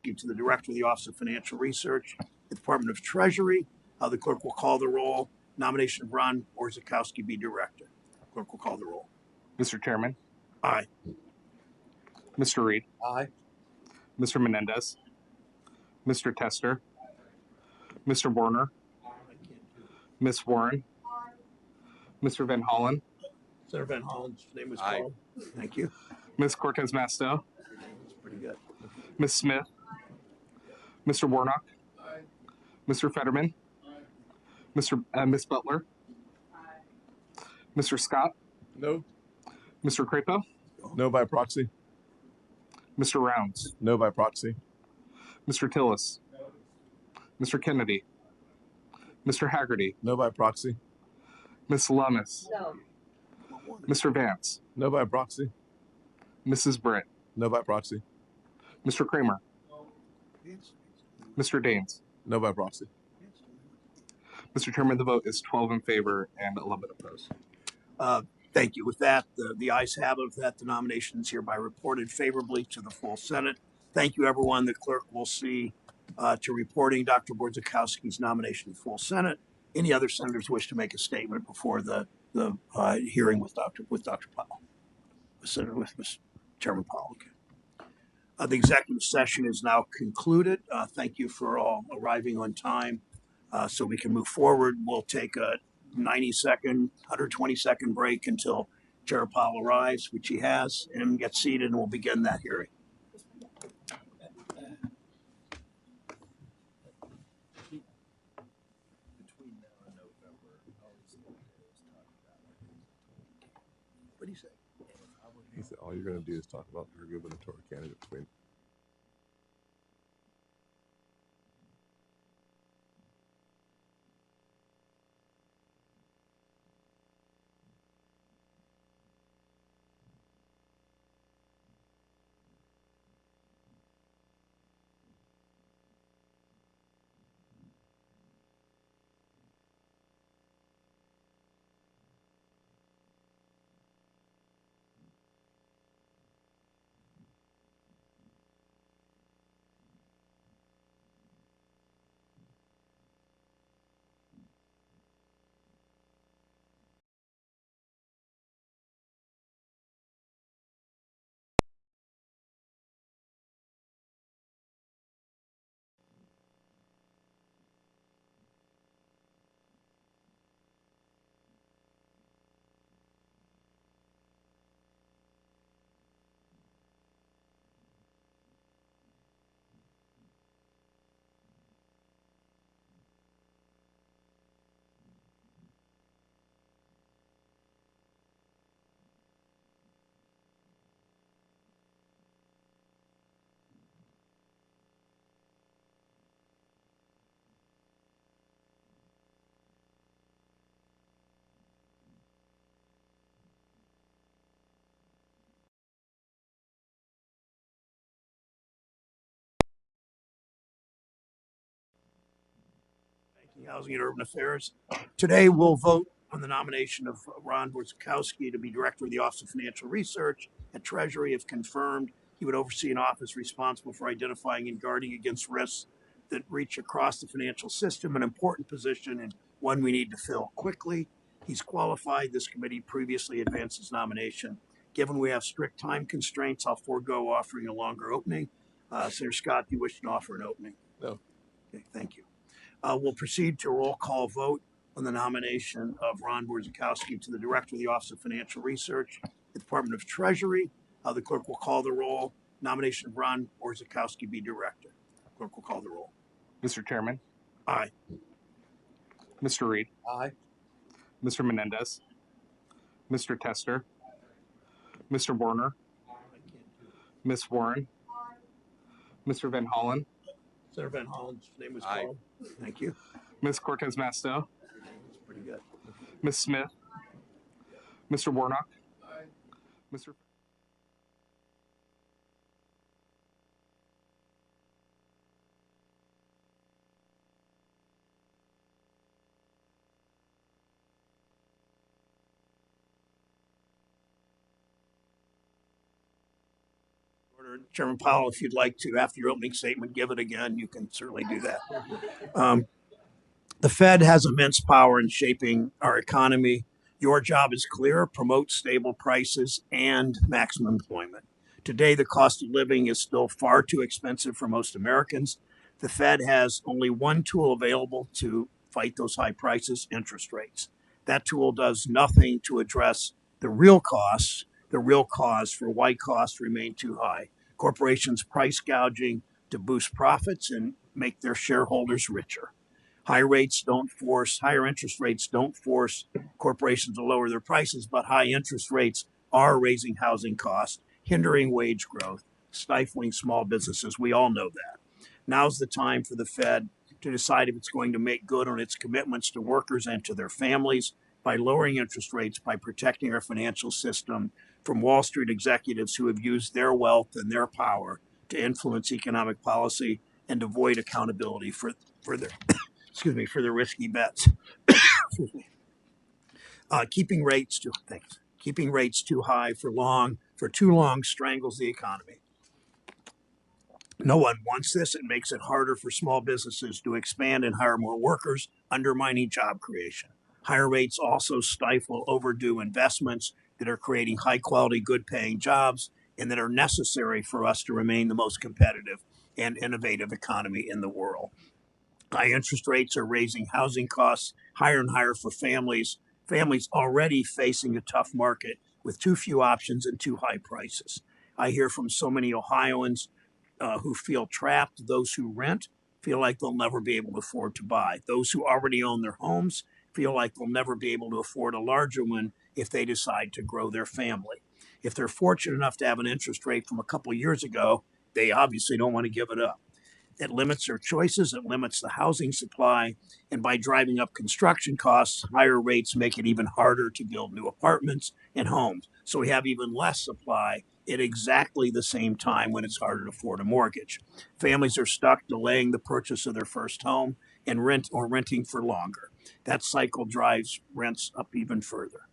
Borzakowski to the Director of the Office of Financial Research at the Department of Treasury. The clerk will call the roll. Nomination of Ron Borzakowski be Director. Clerk will call the roll. Mr. Chairman. Aye. Mr. Reed. Aye. Mr. Menendez. Mr. Tester. Mr. Warner. Ms. Warren. Mr. Van Hollen. Senator Van Hollen's name was Aye. called. Thank you. Ms. Cortez Masto. That's pretty good. Ms. Smith. Mr. Warnock. Mr. Fetterman. Ms. Butler. Mr. Scott. No. Mr. Crapo. No by proxy. Mr. Rounds. No by proxy. Mr. Tillis. Mr. Kennedy. Mr. Haggerty. No by proxy. Ms. Lummis. No. Mr. Vance. No by proxy. Mrs. Britt. No by proxy. Mr. Kramer. Mr. Daines. No by proxy. Mr. Chairman, the vote is 12 in favor and 11 opposed. Thank you. With that, the ayes have it. That the nomination is hereby reported favorably to the full Senate. Thank you, everyone. The clerk will see to reporting Dr. Borzakowski's nomination to the full Senate. Any other senators wish to make a statement before the hearing with Dr. Powell? With Chairman Powell. Okay. The executive session is now concluded. Thank you for all arriving on time so we can move forward. We'll take a 90-second, 120-second break until Chair Powell arrives, which he has, and gets seated, and we'll begin that hearing. What do you say? He said all you're going to do is talk about your gubernatorial candidate between. Housing and Urban Affairs. Today, we'll vote on the nomination of Ron Borzakowski to be Director of the Office of Financial Research at Treasury. If confirmed, he would oversee an office responsible for identifying and guarding against risks that reach across the financial system, an important position and one we need to fill quickly. He's qualified. This committee previously advanced his nomination. Given we have strict time constraints, I'll forego offering a longer opening. Senator Scott, do you wish to offer an opening? No. Okay, thank you. We'll proceed to a roll call vote on the nomination of Ron Borzakowski to the Director of the Office of Financial Research at the Department of Treasury. The clerk will call the roll. Nomination of Ron Borzakowski be Director. Clerk will call the roll. Mr. Chairman. Aye. Mr. Reed. Aye. Mr. Menendez. Mr. Tester. Mr. Warner. Ms. Warren. Mr. Van Hollen. Senator Van Hollen's name was Aye. called. Thank you. Ms. Cortez Masto. That's pretty good. Ms. Smith. Mr. Warnock. Mr. Order Chairman Powell, if you'd like to, after your opening statement, give it again, you can certainly do that. The Fed has immense power in shaping our economy. Your job is clear: promote stable prices and maximum employment. Today, the cost of living is still far too expensive for most Americans. The Fed has only one tool available to fight those high prices: interest rates. That tool does nothing to address the real costs, the real cause for why costs remain too high. Corporations price gouging to boost profits and make their shareholders richer. Higher interest rates don't force corporations to lower their prices, but high interest rates are raising housing costs, hindering wage growth, stifling small businesses. We all know that. Now's the time for the Fed to decide if it's going to make good on its commitments to workers and to their families by lowering interest rates, by protecting our financial system from Wall Street executives who have used their wealth and their power to influence economic policy and avoid accountability for their for their risky bets. Keeping rates too high for too long strangles the economy. No one wants this. It makes it harder for small businesses to expand and hire more workers, undermining job creation. Higher rates also stifle overdue investments that are creating high quality, good paying jobs and that are necessary for us to remain the most competitive and innovative economy in the world. High interest rates are raising housing costs higher and higher for families already facing a tough market with too few options and too high prices. I hear from so many Ohioans who feel trapped. Those who rent feel like they'll never be able to afford to buy. Those who already own their homes feel like they'll never be able to afford a larger one if they decide to grow their family. If they're fortunate enough to have an interest rate from a couple of years ago, they obviously don't want to give it up. It limits their choices, it limits the housing supply, and by driving up construction costs, higher rates make it even harder to build new apartments and homes. So we have even less supply at exactly the same time when it's harder to afford a mortgage. Families are stuck delaying the purchase of their first home and renting for longer. That cycle drives rents up even further.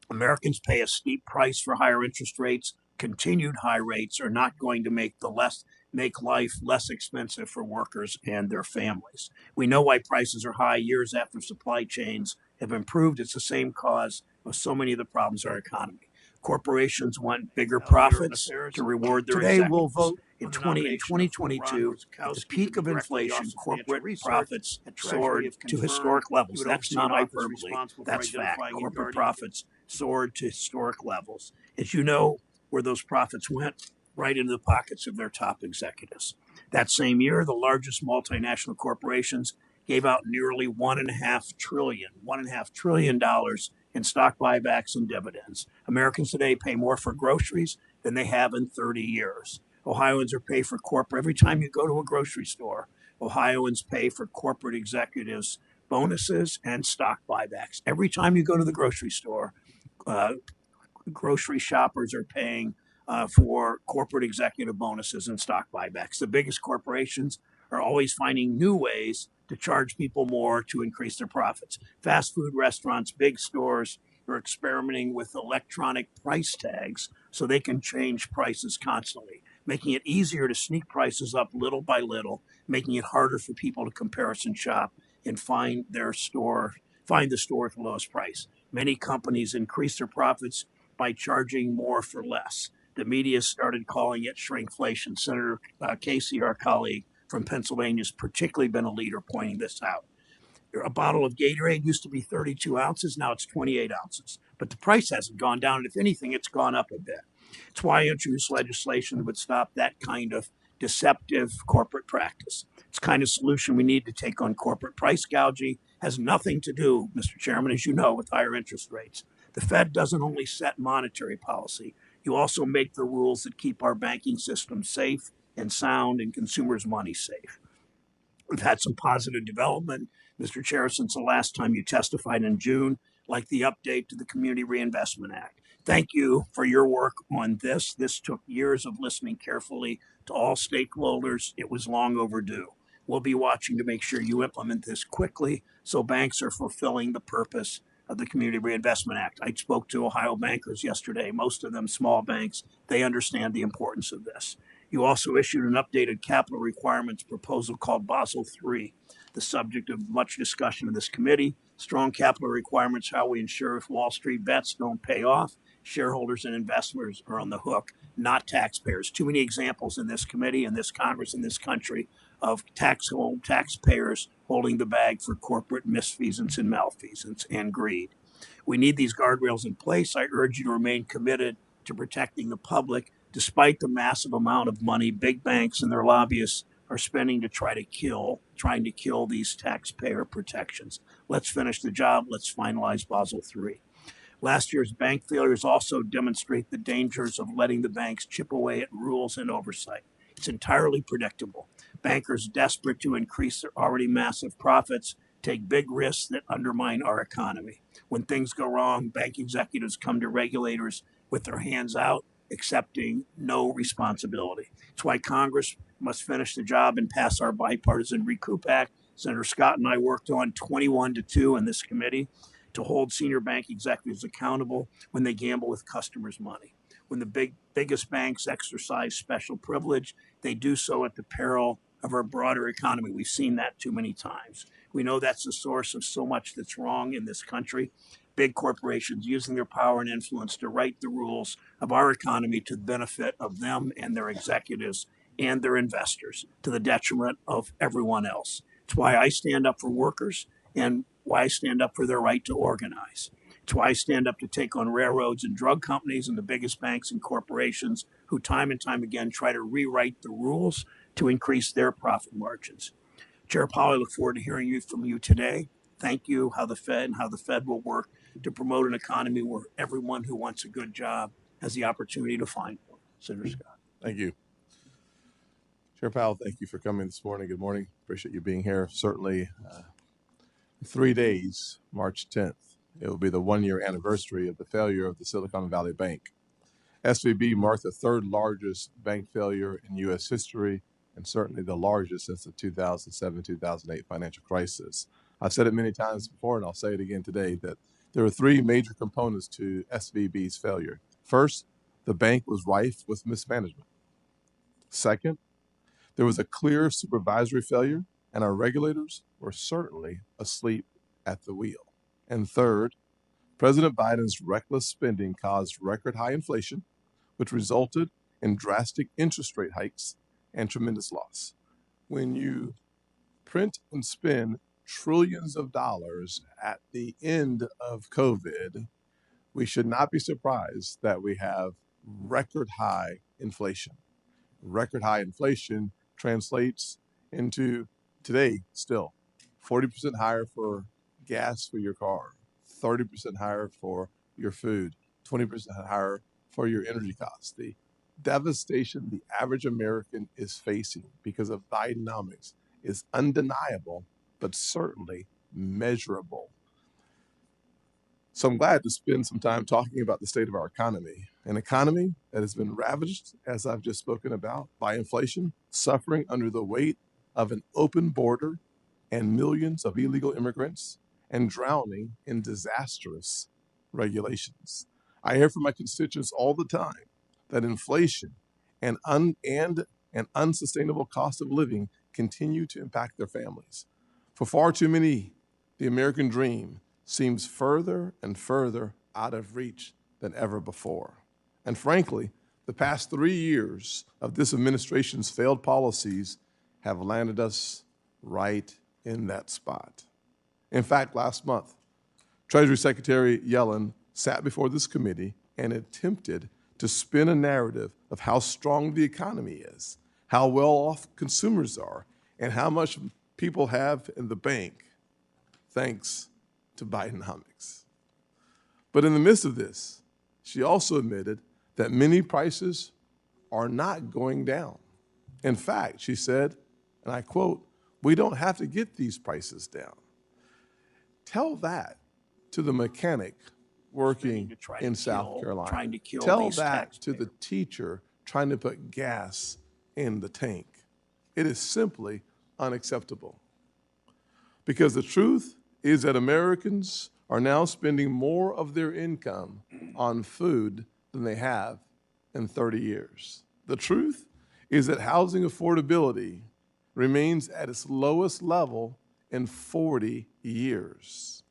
Americans pay a steep price for higher interest rates. Continued high rates are not going to make life less expensive for workers and their families. We know why prices are high years after supply chains have improved. It's the same cause of so many of the problems in our economy. Corporations want bigger profits to reward their executives. Today we'll vote in 2022, at the peak of inflation, corporate profits soared to historic levels. That's not hyperbole. That's fact. Corporate profits soared to historic levels. As you know, where those profits went, right into the pockets of their top executives. That same year, the largest multinational corporations gave out nearly $1.5 trillion in stock buybacks and dividends. Americans today pay more for groceries than they have in 30 years. Ohioans are paid for corporate. Every time you go to a grocery store, Ohioans pay for corporate executives bonuses and stock buybacks. Every time you go to the grocery store, grocery shoppers are paying for corporate executive bonuses and stock buybacks. The biggest corporations are always finding new ways to charge people more to increase their profits. Fast food restaurants, big stores are experimenting with electronic price tags so they can change prices constantly, making it easier to sneak prices up little by little, making it harder for people to comparison shop and find the store with the lowest price. Many companies increase their profits by charging more for less. The media started calling it shrinkflation. Senator Casey, our colleague from Pennsylvania, has particularly been a leader pointing this out. A bottle of Gatorade used to be 32 ounces. Now it's 28 ounces. But the price hasn't gone down. And if anything, it's gone up a bit. It's why I introduced legislation that would stop that kind of deceptive corporate practice. It's the kind of solution we need to take on corporate price gouging. Has nothing to do, Mr. Chairman, as you know, with higher interest rates. The Fed doesn't only set monetary policy. You also make the rules that keep our banking system safe and sound and consumers' money safe. We've had some positive development, Mr. Chair, since the last time you testified in June, like the update to the Community Reinvestment Act. Thank you for your work on this. This took years of listening carefully to all stakeholders. It was long overdue. We'll be watching to make sure you implement this quickly so banks are fulfilling the purpose of the Community Reinvestment Act. I spoke to Ohio bankers yesterday, most of them small banks. They understand the importance of this. You also issued an updated capital requirements proposal called Basel III, the subject of much discussion in this committee. Strong capital requirements, how we ensure if Wall Street bets don't pay off, shareholders and investors are on the hook, not taxpayers. Too many examples in this committee, in this Congress, in this country of taxpayers holding the bag for corporate misfeasance and malfeasance and greed. We need these guardrails in place. I urge you to remain committed to protecting the public, despite the massive amount of money big banks and their lobbyists are spending to trying to kill these taxpayer protections. Let's finish the job. Let's finalize Basel III. Last year's bank failures also demonstrate the dangers of letting the banks chip away at rules and oversight. It's entirely predictable. Bankers desperate to increase their already massive profits take big risks that undermine our economy. When things go wrong, bank executives come to regulators with their hands out, accepting no responsibility. It's why Congress must finish the job and pass our bipartisan Recoup Act. Senator Scott and I worked on 21-2 in this committee to hold senior bank executives accountable when they gamble with customers' money. When the biggest banks exercise special privilege, they do so at the peril of our broader economy. We've seen that too many times. We know that's the source of so much that's wrong in this country. Big corporations using their power and influence to write the rules of our economy to the benefit of them and their executives and their investors, to the detriment of everyone else. It's why I stand up for workers and why I stand up for their right to organize. It's why I stand up to take on railroads and drug companies and the biggest banks and corporations who time and time again try to rewrite the rules to increase their profit margins. Chair Powell, I look forward to hearing from you today. Thank you, how the Fed will work to promote an economy where everyone who wants a good job has the opportunity to find one. Senator Scott. Thank you. Chair Powell, thank you for coming this morning. Good morning. Appreciate you being here. Certainly 3 days, March 10th, it will be the 1-year anniversary of the failure of the Silicon Valley Bank. SVB marked the third largest bank failure in U.S. history and certainly the largest since the 2007-2008 financial crisis. I've said it many times before, and I'll say it again today, that there are three major components to SVB's failure. First, the bank was rife with mismanagement. Second, there was a clear supervisory failure, and our regulators were certainly asleep at the wheel. And third, President Biden's reckless spending caused record high inflation, which resulted in drastic interest rate hikes and tremendous loss. When you print and spend trillions of dollars at the end of COVID, we should not be surprised that we have record high inflation. Record high inflation translates into today still 40% higher for gas for your car, 30% higher for your food, 20% higher for your energy costs. The devastation the average American is facing because of Bidenomics is undeniable, but certainly measurable. So I'm glad to spend some time talking about the state of our economy, an economy that has been ravaged, as I've just spoken about, by inflation, suffering under the weight of an open border and millions of illegal immigrants, and drowning in disastrous regulations. I hear from my constituents all the time that inflation and an unsustainable cost of living continue to impact their families. For far too many, the American dream seems further and further out of reach than ever before. And frankly, the past 3 years of this administration's failed policies have landed us right in that spot. In fact, last month, Treasury Secretary Yellen sat before this committee and attempted to spin a narrative of how strong the economy is, how well off consumers are, and how much people have in the bank, thanks to Bidenomics. But in the midst of this, she also admitted that many prices are not going down. In fact, she said, and I quote, "We don't have to get these prices down." Tell that to the mechanic working in South Carolina. Tell that to the teacher trying to put gas in the tank. It is simply unacceptable. Because the truth is that Americans are now spending more of their income on food than they have in 30 years. The truth is that housing affordability remains at its lowest level in 40 years.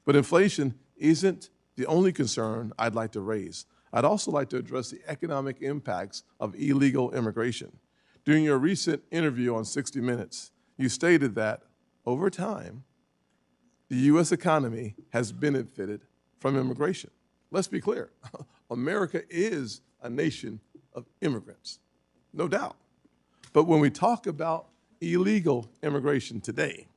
But inflation isn't the only concern I'd like to raise. I'd also like to address the economic impacts of illegal immigration. During your recent interview on 60 Minutes, you stated that over time, the U.S. economy has benefited from immigration. Let's be clear, America is a nation of immigrants, no doubt. But when we talk about illegal immigration today,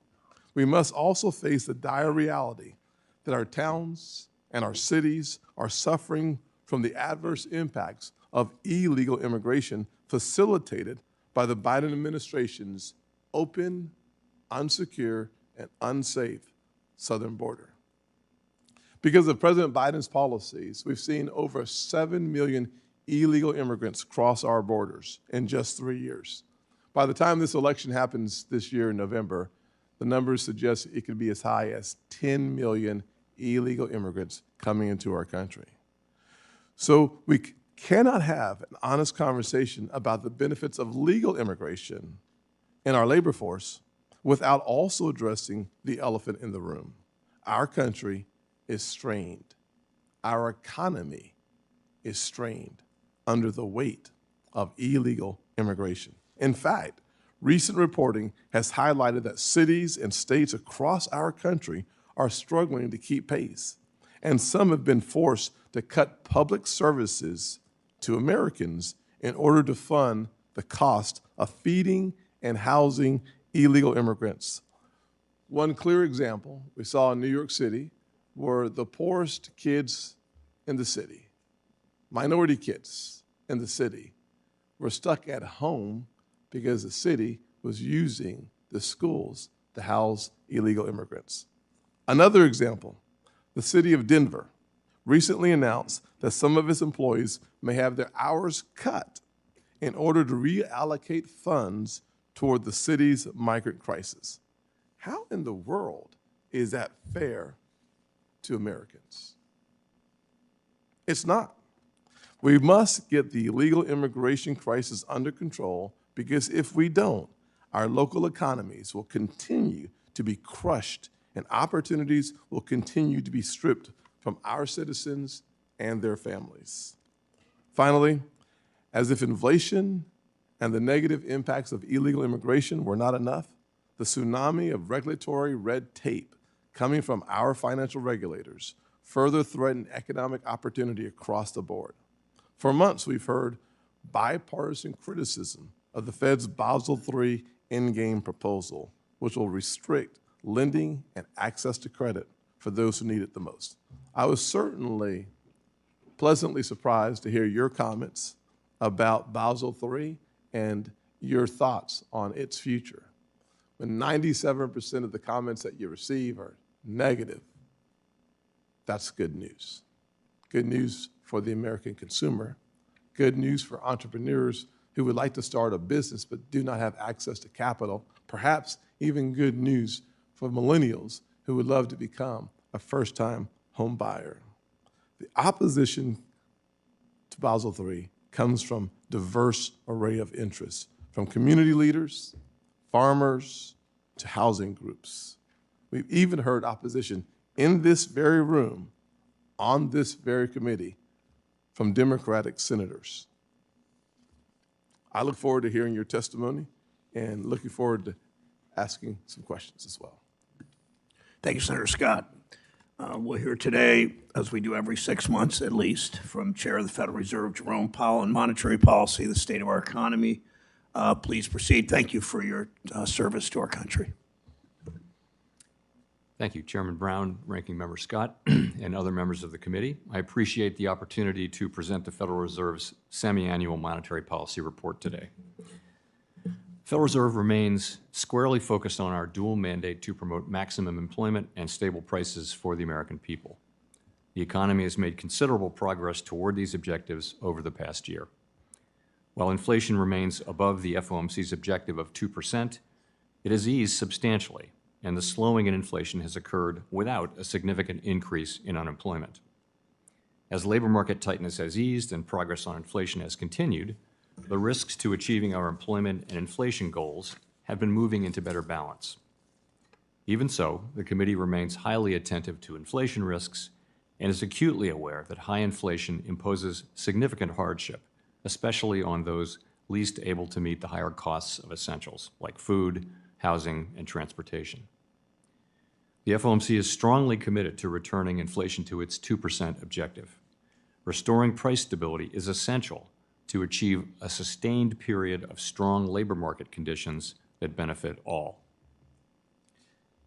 we must also face the dire reality that our towns and our cities are suffering from the adverse impacts of illegal immigration facilitated by the Biden administration's open, unsecure, and unsafe southern border. Because of President Biden's policies, we've seen over 7 million illegal immigrants cross our borders in just 3 years. By the time this election happens this year in November, the numbers suggest it could be as high as 10 million illegal immigrants coming into our country. So we cannot have an honest conversation about the benefits of legal immigration in our labor force without also addressing the elephant in the room. Our country is strained. Our economy is strained under the weight of illegal immigration. In fact, recent reporting has highlighted that cities and states across our country are struggling to keep pace, and some have been forced to cut public services to Americans in order to fund the cost of feeding and housing illegal immigrants. One clear example we saw in New York City were the poorest kids in the city, minority kids in the city, were stuck at home because the city was using the schools to house illegal immigrants. Another example, the city of Denver recently announced that some of its employees may have their hours cut in order to reallocate funds toward the city's migrant crisis. How in the world is that fair to Americans? It's not. We must get the illegal immigration crisis under control, because if we don't, our local economies will continue to be crushed and opportunities will continue to be stripped from our citizens and their families. Finally, as if inflation and the negative impacts of illegal immigration were not enough, the tsunami of regulatory red tape coming from our financial regulators further threaten economic opportunity across the board. For months, we've heard bipartisan criticism of the Fed's Basel III endgame proposal, which will restrict lending and access to credit for those who need it the most. I was certainly pleasantly surprised to hear your comments about Basel III and your thoughts on its future. When 97% of the comments that you receive are negative, that's good news. Good news for the American consumer, good news for entrepreneurs who would like to start a business but do not have access to capital, perhaps even good news for millennials who would love to become a first-time home buyer. The opposition to Basel III comes from diverse array of interests, from community leaders, farmers, to housing groups. We've even heard opposition in this very room, on this very committee, from Democratic senators. I look forward to hearing your testimony and looking forward to asking some questions as well. Thank you, Senator Scott. We'll hear today, as we do every 6 months at least, from Chair of the Federal Reserve Jerome Powell on monetary policy, the state of our economy. Please proceed. Thank you for your service to our country. Thank you, Chairman Brown, Ranking Member Scott, and other members of the committee. I appreciate the opportunity to present the Federal Reserve's semi-annual monetary policy report today. Federal Reserve remains squarely focused on our dual mandate to promote maximum employment and stable prices for the American people. The economy has made considerable progress toward these objectives over the past year. While inflation remains above the FOMC's objective of 2%, it has eased substantially and the slowing in inflation has occurred without a significant increase in unemployment. As labor market tightness has eased and progress on inflation has continued, the risks to achieving our employment and inflation goals have been moving into better balance. Even so, the committee remains highly attentive to inflation risks and is acutely aware that high inflation imposes significant hardship, especially on those least able to meet the higher costs of essentials like food, housing, and transportation. The FOMC is strongly committed to returning inflation to its 2% objective. Restoring price stability is essential to achieve a sustained period of strong labor market conditions that benefit all.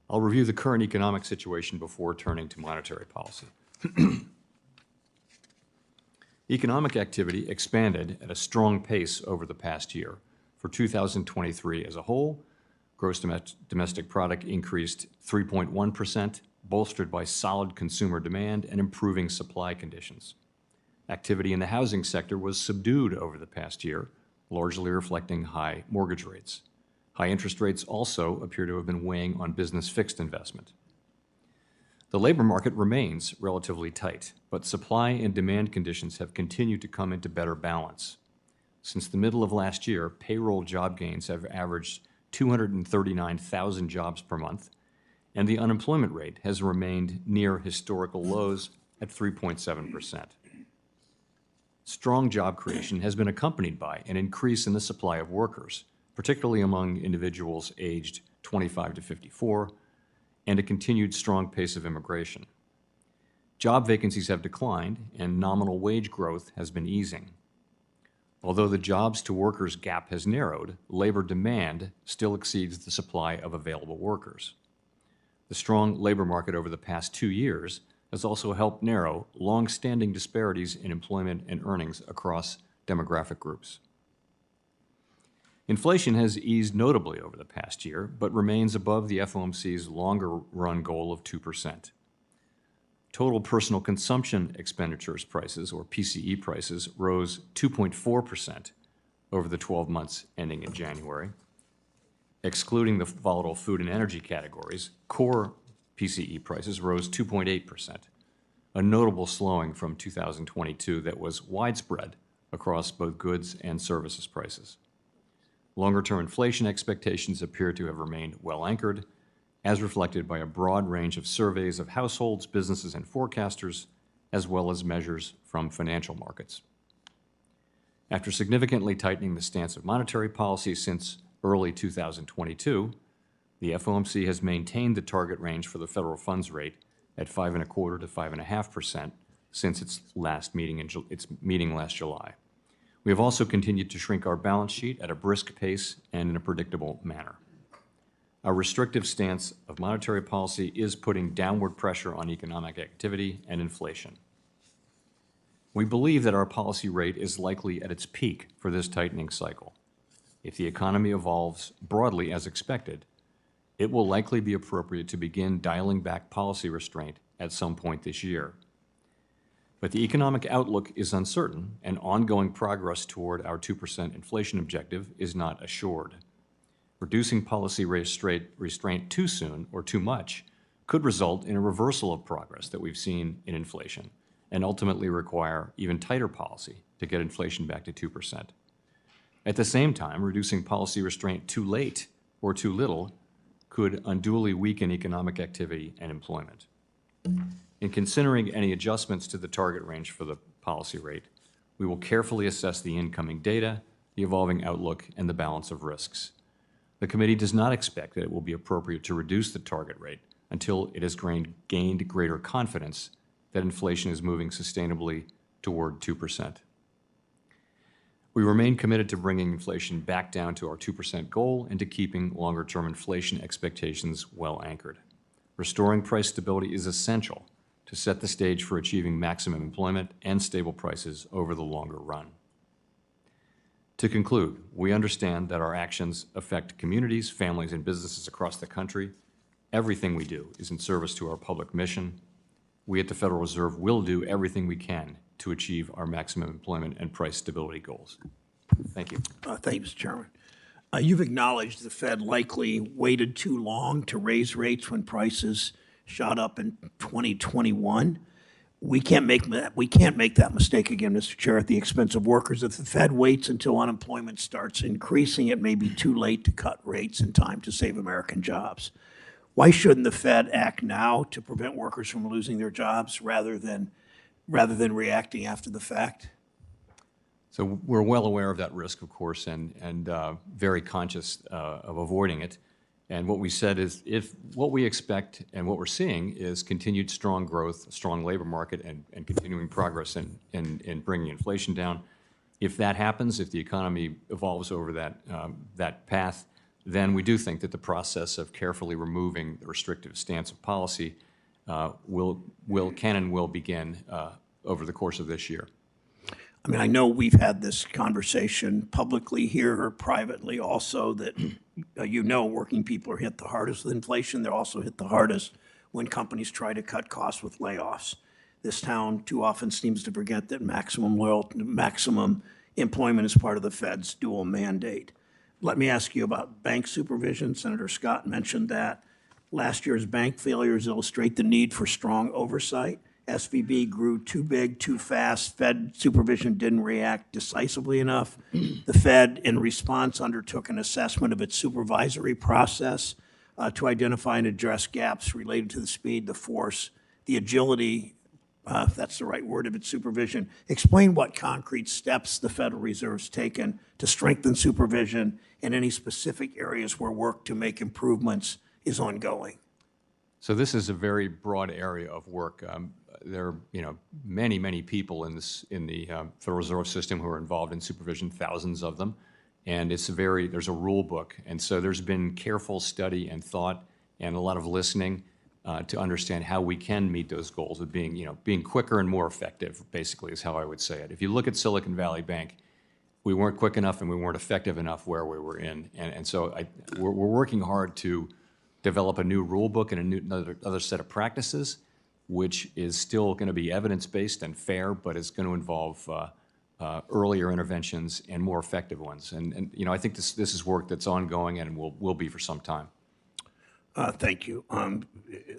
I'll review the current economic situation before turning to monetary policy. Economic activity expanded at a strong pace over the past year. For 2023 as a whole, gross domestic product increased 3.1%, bolstered by solid consumer demand and improving supply conditions. Activity in the housing sector was subdued over the past year, largely reflecting high mortgage rates. High interest rates also appear to have been weighing on business fixed investment. The labor market remains relatively tight, but supply and demand conditions have continued to come into better balance. Since the middle of last year, payroll job gains have averaged 239,000 jobs per month, and the unemployment rate has remained near historical lows at 3.7%. Strong job creation has been accompanied by an increase in the supply of workers, particularly among individuals aged 25 to 54, and a continued strong pace of immigration. Job vacancies have declined, and nominal wage growth has been easing. Although the jobs to workers gap has narrowed, labor demand still exceeds the supply of available workers. The strong labor market over the past 2 years has also helped narrow long-standing disparities in employment and earnings across demographic groups. Inflation has eased notably over the past year, but remains above the FOMC's longer-run goal of 2%. Total personal consumption expenditures prices, or PCE prices, rose 2.4% over the 12 months ending in January. Excluding the volatile food and energy categories, core PCE prices rose 2.8%, a notable slowing from 2022 that was widespread across both goods and services prices. Longer-term inflation expectations appear to have remained well anchored, as reflected by a broad range of surveys of households, businesses, and forecasters, as well as measures from financial markets. After significantly tightening the stance of monetary policy since early 2022, the FOMC has maintained the target range for the federal funds rate at 5.25% to 5.5% since its meeting last July. We have also continued to shrink our balance sheet at a brisk pace and in a predictable manner. Our restrictive stance of monetary policy is putting downward pressure on economic activity and inflation. We believe that our policy rate is likely at its peak for this tightening cycle. If the economy evolves broadly as expected, it will likely be appropriate to begin dialing back policy restraint at some point this year. But the economic outlook is uncertain, and ongoing progress toward our 2% inflation objective is not assured. Reducing policy restraint too soon or too much could result in a reversal of progress that we've seen in inflation and ultimately require even tighter policy to get inflation back to 2%. At the same time, reducing policy restraint too late or too little could unduly weaken economic activity and employment. In considering any adjustments to the target range for the policy rate, we will carefully assess the incoming data, the evolving outlook, and the balance of risks. The committee does not expect that it will be appropriate to reduce the target rate until it has gained greater confidence that inflation is moving sustainably toward 2%. We remain committed to bringing inflation back down to our 2% goal and to keeping longer-term inflation expectations well anchored. Restoring price stability is essential to set the stage for achieving maximum employment and stable prices over the longer run. To conclude, we understand that our actions affect communities, families, and businesses across the country. Everything we do is in service to our public mission. We at the Federal Reserve will do everything we can to achieve our maximum employment and price stability goals. Thank you. Thank you, Mr. Chairman. You've acknowledged the Fed likely waited too long to raise rates when prices shot up in 2021. We can't make that mistake again, Mr. Chair, at the expense of workers. If the Fed waits until unemployment starts increasing, it may be too late to cut rates in time to save American jobs. Why shouldn't the Fed act now to prevent workers from losing their jobs rather than reacting after the fact? So we're well aware of that risk, of course, and very conscious of avoiding it. And what we said is if what we expect and what we're seeing is continued strong growth, a strong labor market, and continuing progress in bringing inflation down, if that happens, if the economy evolves over that path, then we do think that the process of carefully removing the restrictive stance of policy can and will begin over the course of this year. I mean, I know we've had this conversation publicly here or privately also that, working people are hit the hardest with inflation. They're also hit the hardest when companies try to cut costs with layoffs. This town too often seems to forget that maximum employment is part of the Fed's dual mandate. Let me ask you about bank supervision. Senator Scott mentioned that. Last year's bank failures illustrate the need for strong oversight. SVB grew too big, too fast. Fed supervision didn't react decisively enough. The Fed, in response, undertook an assessment of its supervisory process to identify and address gaps related to the speed, the force, the agility, if that's the right word, of its supervision. Explain what concrete steps the Federal Reserve's taken to strengthen supervision and any specific areas where work to make improvements is ongoing. So this is a very broad area of work. There are, many people in the Federal Reserve System who are involved in supervision, thousands of them, and there's a rule book, and so there's been careful study and thought and a lot of listening to understand how we can meet those goals of being quicker and more effective. Basically, is how I would say it. If you look at Silicon Valley Bank, we weren't quick enough and we weren't effective enough where we were in, and so we're working hard to develop a new rule book and another set of practices, which is still going to be evidence-based and fair, but it's going to involve earlier interventions and more effective ones. And I think this is work that's ongoing and will be for some time. Thank you.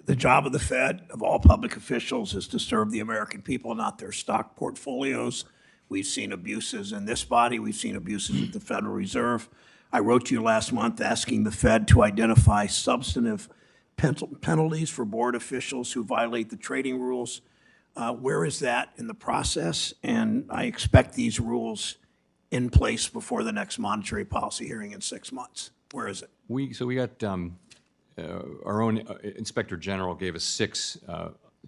The job of the Fed, of all public officials, is to serve the American people, not their stock portfolios. We've seen abuses in this body. We've seen abuses at the Federal Reserve. I wrote to you last month asking the Fed to identify substantive penalties for board officials who violate the trading rules. Where is that in the process? And I expect these rules in place before the next monetary policy hearing in 6 months. Where is it? We got our own Inspector General gave us 6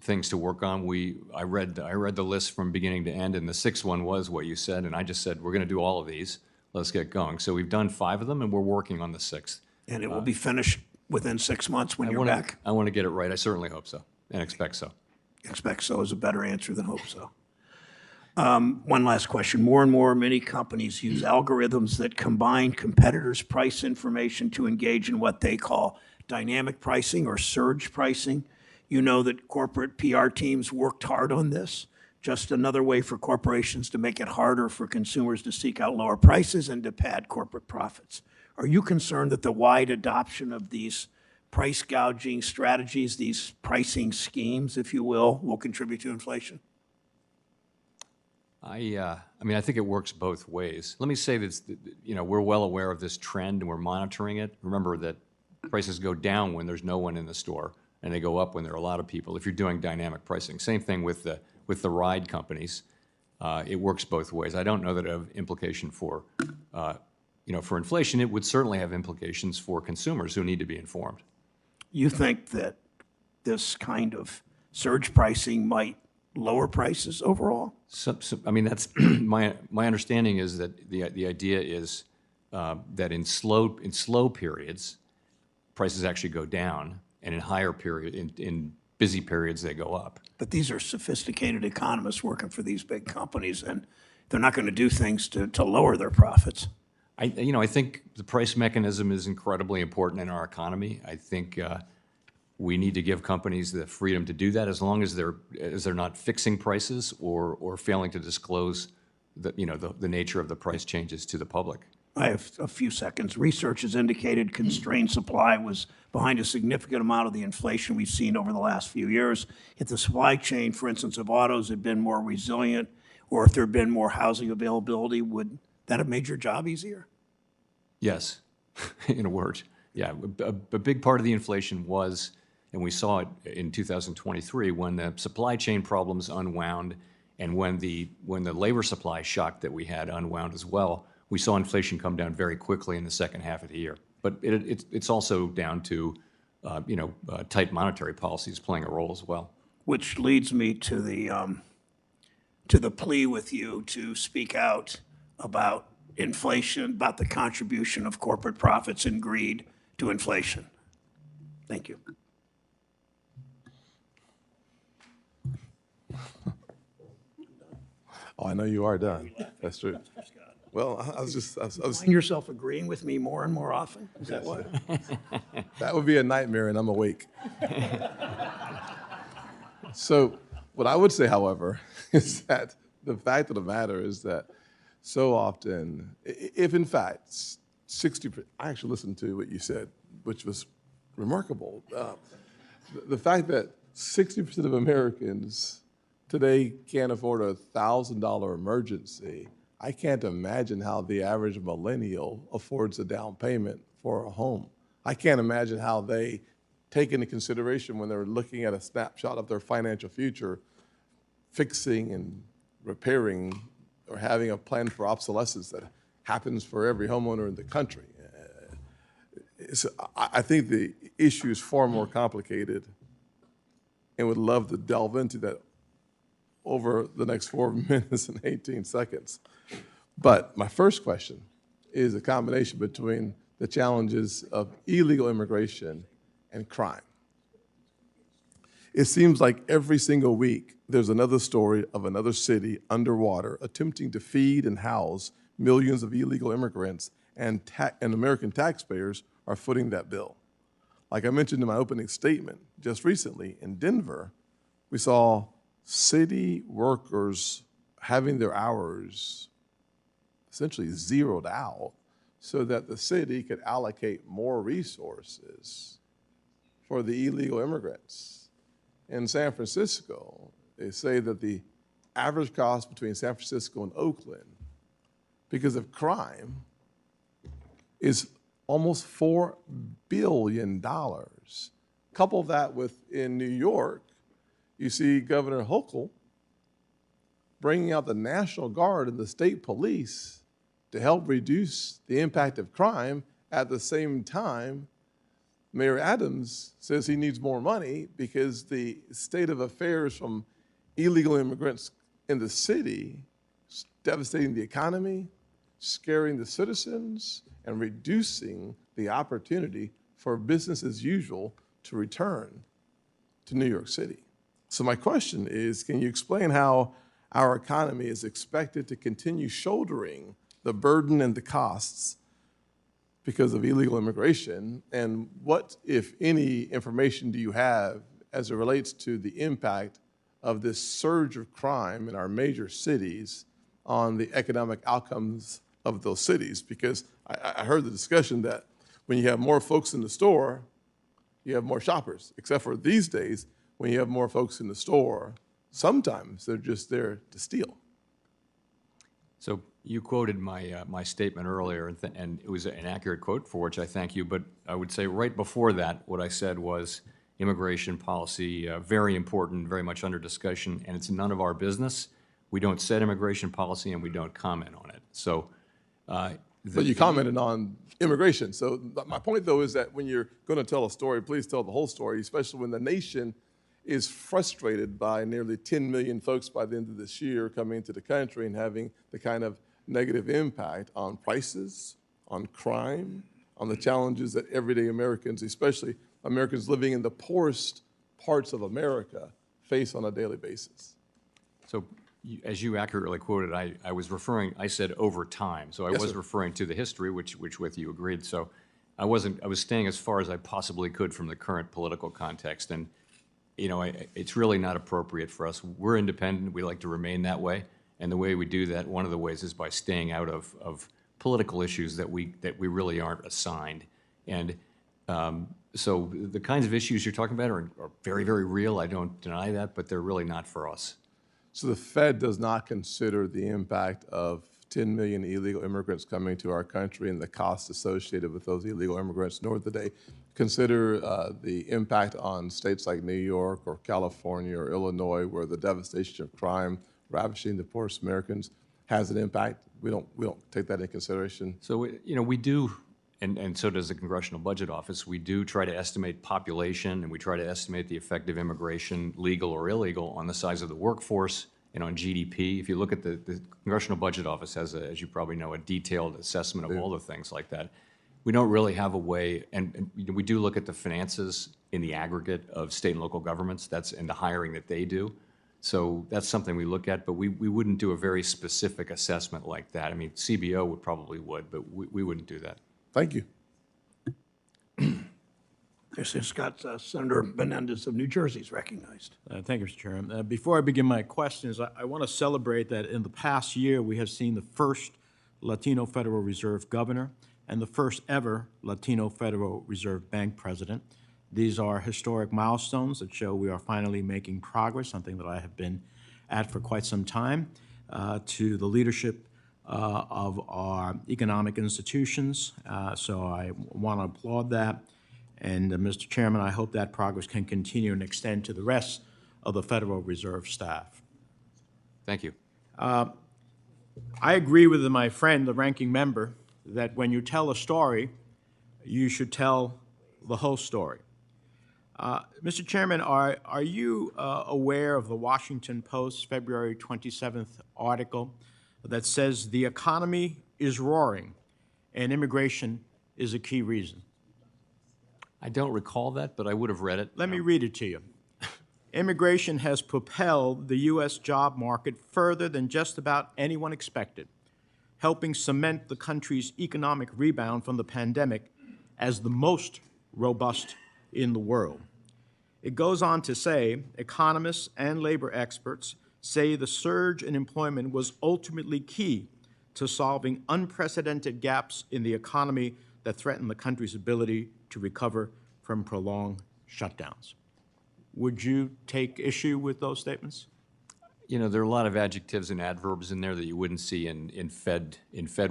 things to work on. I read the list from beginning to end, and the 6th one was what you said, and I just said we're going to do all of these. Let's get going. So we've done 5 of them, and we're working on the 6th. And it will be finished within 6 months when you're back? I want to get it right. I certainly hope so and expect so. Expect so is a better answer than hope so. One last question. More and more, many companies use algorithms that combine competitors' price information to engage in what they call dynamic pricing or surge pricing. You know that corporate PR teams worked hard on this. Just another way for corporations to make it harder for consumers to seek out lower prices and to pad corporate profits. Are you concerned that the wide adoption of these price gouging strategies, these pricing schemes, if you will contribute to inflation? I think it works both ways. Let me say that we're well aware of this trend and we're monitoring it. Remember that prices go down when there's no one in the store, and they go up when there are a lot of people. If you're doing dynamic pricing, same thing with the ride companies. It works both ways. I don't know that it have implication for inflation. It would certainly have implications for consumers who need to be informed. You think that this kind of surge pricing might lower prices overall? That's my understanding is that the idea is that in slow periods, prices actually go down, and in busy periods they go up. But these are sophisticated economists working for these big companies, and they're not going to do things to lower their profits. I think the price mechanism is incredibly important in our economy. I think we need to give companies the freedom to do that as long as they're not fixing prices or failing to disclose the nature of the price changes to the public. I have a few seconds. Research has indicated constrained supply was behind a significant amount of the inflation we've seen over the last few years. If the supply chain, for instance, of autos had been more resilient, or if there had been more housing availability, would that have made your job easier? Yes, in a word. Yeah, a big part of the inflation was, and we saw it in 2023 when the supply chain problems unwound and when the labor supply shock that we had unwound as well. We saw inflation come down very quickly in the second half of the year. But it's also down to, tight monetary policies playing a role as well. Which leads me to the plea with you to speak out about inflation, about the contribution of corporate profits and greed to inflation. Thank you. Oh, I know you are done. That's true. Well, I was Find yourself agreeing with me more and more often? Is that what? that would be a nightmare, and I'm awake. So, what I would say, however, is that the fact of the matter is that so often, if in fact 60%, I actually listened to what you said, which was remarkable. The fact that 60% of Americans today can't afford a $1,000 emergency, I can't imagine how the average millennial affords a down payment for a home. I can't imagine how they take into consideration when they're looking at a snapshot of their financial future, fixing and repairing or having a plan for obsolescence that happens for every homeowner in the country. So I think the issue is far more complicated and would love to delve into that over the next 4 minutes and 18 seconds. But my first question is a combination between the challenges of illegal immigration and crime. It seems like every single week there's another story of another city underwater attempting to feed and house millions of illegal immigrants, and American taxpayers are footing that bill. Like I mentioned in my opening statement, just recently in Denver, we saw city workers having their hours essentially zeroed out so that the city could allocate more resources for the illegal immigrants. In San Francisco, they say that the average cost between San Francisco and Oakland, because of crime, is almost $4 billion. Couple that with, in New York, you see Governor Hochul bringing out the National Guard and the state police to help reduce the impact of crime. At the same time, Mayor Adams says he needs more money because the state of affairs from illegal immigrants in the city is devastating the economy, scaring the citizens, and reducing the opportunity for business as usual to return to New York City. So my question is, can you explain how our economy is expected to continue shouldering the burden and the costs because of illegal immigration? And what, if any, information do you have as it relates to the impact of this surge of crime in our major cities on the economic outcomes of those cities? Because I heard the discussion that when you have more folks in the store, you have more shoppers, except for these days, when you have more folks in the store, sometimes they're just there to steal. So you quoted my statement earlier, and it was an accurate quote, for which I thank you. But I would say right before that, what I said was immigration policy, very important, very much under discussion, and it's none of our business. We don't set immigration policy, and we don't comment on it. So, but you commented on immigration. So my point, though, is that when you're going to tell a story, please tell the whole story, especially when the nation is frustrated by nearly 10 million folks by the end of this year coming into the country and having the kind of negative impact on prices, on crime, on the challenges that everyday Americans, especially Americans living in the poorest parts of America, face on a daily basis. So as you accurately quoted, I said over time. So I Yes, was sir. referring to the history, which with you agreed. So I was staying as far as I possibly could from the current political context. And it's really not appropriate for us. We're independent. We like to remain that way. And the way we do that, one of the ways is by staying out of political issues that we really aren't assigned. And so the kinds of issues you're talking about are very, very real. I don't deny that, but they're really not for us. So the Fed does not consider the impact of 10 million illegal immigrants coming to our country and the costs associated with those illegal immigrants, nor do they consider the impact on states like New York or California or Illinois, where the devastation of crime ravishing the poorest Americans has an impact. We don't take that into consideration. So we do, and so does the Congressional Budget Office. We do try to estimate population, and we try to estimate the effect of immigration, legal or illegal, on the size of the workforce and on GDP. If you look at the Congressional Budget Office has, as you probably know, a detailed assessment of all the things like that. We don't really have a way, and we do look at the finances in the aggregate of state and local governments. That's in the hiring that they do. So that's something we look at, but we wouldn't do a very specific assessment like that. I mean, CBO probably would, but we wouldn't do that. Thank you. Scott, Senator Menendez of New Jersey is recognized. Thank you, Mr. Chairman. Before I begin my questions, I want to celebrate that in the past year we have seen the first Latino Federal Reserve governor and the first ever Latino Federal Reserve Bank president. These are historic milestones that show we are finally making progress, something that I have been at for quite some time, to the leadership of our economic institutions. So I want to applaud that. And Mr. Chairman, I hope that progress can continue and extend to the rest of the Federal Reserve staff. Thank you. I agree with my friend, the ranking member, that when you tell a story, you should tell the whole story. Mr. Chairman, are you aware of the Washington Post February 27th article that says the economy is roaring and immigration is a key reason? I don't recall that, but I would have read it. Let me read it to you. Immigration has propelled the U.S. job market further than just about anyone expected, helping cement the country's economic rebound from the pandemic as the most robust in the world. It goes on to say, economists and labor experts say the surge in employment was ultimately key to solving unprecedented gaps in the economy that threaten the country's ability to recover from prolonged shutdowns. Would you take issue with those statements? You know, there are a lot of adjectives and adverbs in there that you wouldn't see in Fed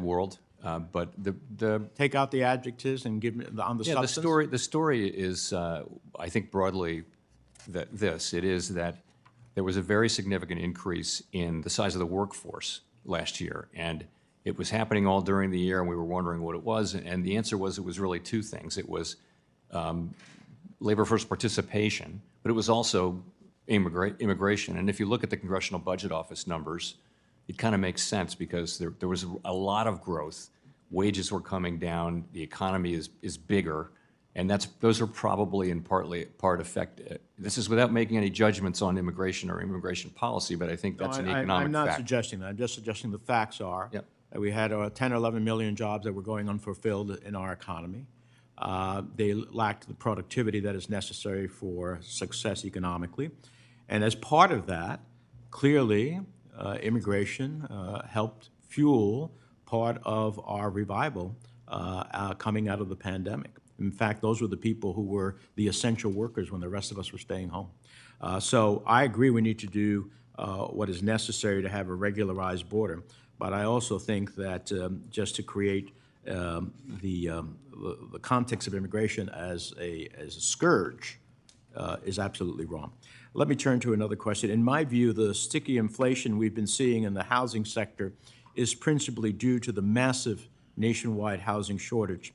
world. But the take out the adjectives and give me on the substance. The story is, I think, broadly that it is that there was a very significant increase in the size of the workforce last year, and it was happening all during the year, and we were wondering what it was. And the answer was it was really two things. It was labor force participation, but it was also immigration. And if you look at the Congressional Budget Office numbers, it kind of makes sense because there was a lot of growth. Wages were coming down. The economy is bigger, and those are probably in part effect. This is without making any judgments on immigration or immigration policy, but I think that's an economic fact. I'm not suggesting that. I'm just suggesting the facts are that we had 10 or 11 million jobs that were going unfulfilled in our economy. They lacked the productivity that is necessary for success economically. And as part of that, clearly, immigration helped fuel part of our revival coming out of the pandemic. In fact, those were the people who were the essential workers when the rest of us were staying home. So I agree we need to do what is necessary to have a regularized border. But I also think that just to create the context of immigration as a scourge is absolutely wrong. Let me turn to another question. In my view, the sticky inflation we've been seeing in the housing sector is principally due to the massive nationwide housing shortage.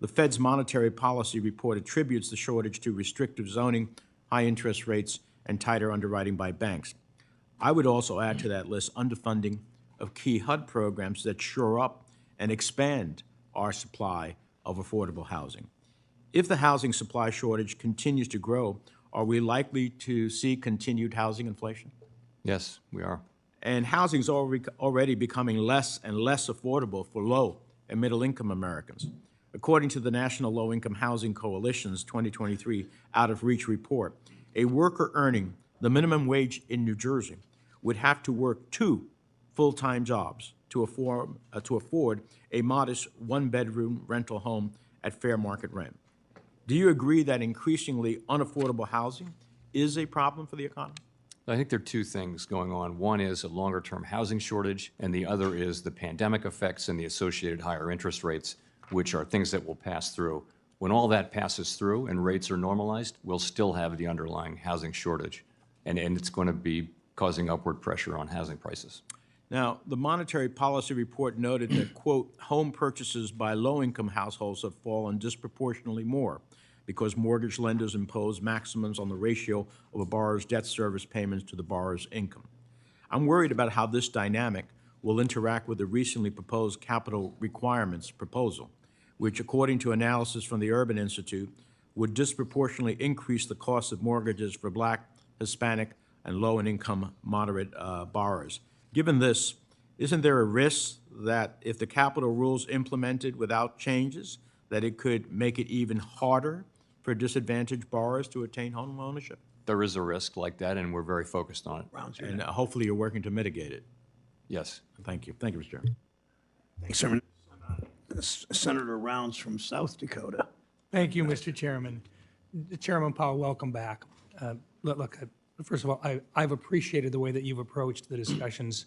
The Fed's monetary policy report attributes the shortage to restrictive zoning, high interest rates, and tighter underwriting by banks. I would also add to that list underfunding of key HUD programs that shore up and expand our supply of affordable housing. If the housing supply shortage continues to grow, are we likely to see continued housing inflation? Yes, we are. And housing is already becoming less and less affordable for low and middle income Americans. According to the National Low Income Housing Coalition's 2023 Out of Reach report, a worker earning the minimum wage in New Jersey would have to work 2 full-time jobs to afford a modest one-bedroom rental home at fair market rent. Do you agree that increasingly unaffordable housing is a problem for the economy? I think there are two things going on. One is a longer-term housing shortage, and the other is the pandemic effects and the associated higher interest rates, which are things that will pass through. When all that passes through and rates are normalized, we'll still have the underlying housing shortage, and it's going to be causing upward pressure on housing prices. Now, the monetary policy report noted that, quote, home purchases by low-income households have fallen disproportionately more because mortgage lenders impose maximums on the ratio of a borrower's debt service payments to the borrower's income. I'm worried about how this dynamic will interact with the recently proposed capital requirements proposal, which, according to analysis from the Urban Institute, would disproportionately increase the cost of mortgages for Black, Hispanic, and low- and income moderate borrowers. Given this, isn't there a risk that if the capital rules implemented without changes, that it could make it even harder for disadvantaged borrowers to attain home ownership? There is a risk like that, and we're very focused on it. And hopefully you're working to mitigate it. Yes. Thank you. Thank you, Mr. Chairman. Thanks, Chairman. Senator Rounds from South Dakota. Thank you, Mr. Chairman. Chairman Powell, welcome back. Look, first of all, I've appreciated the way that you've approached the discussions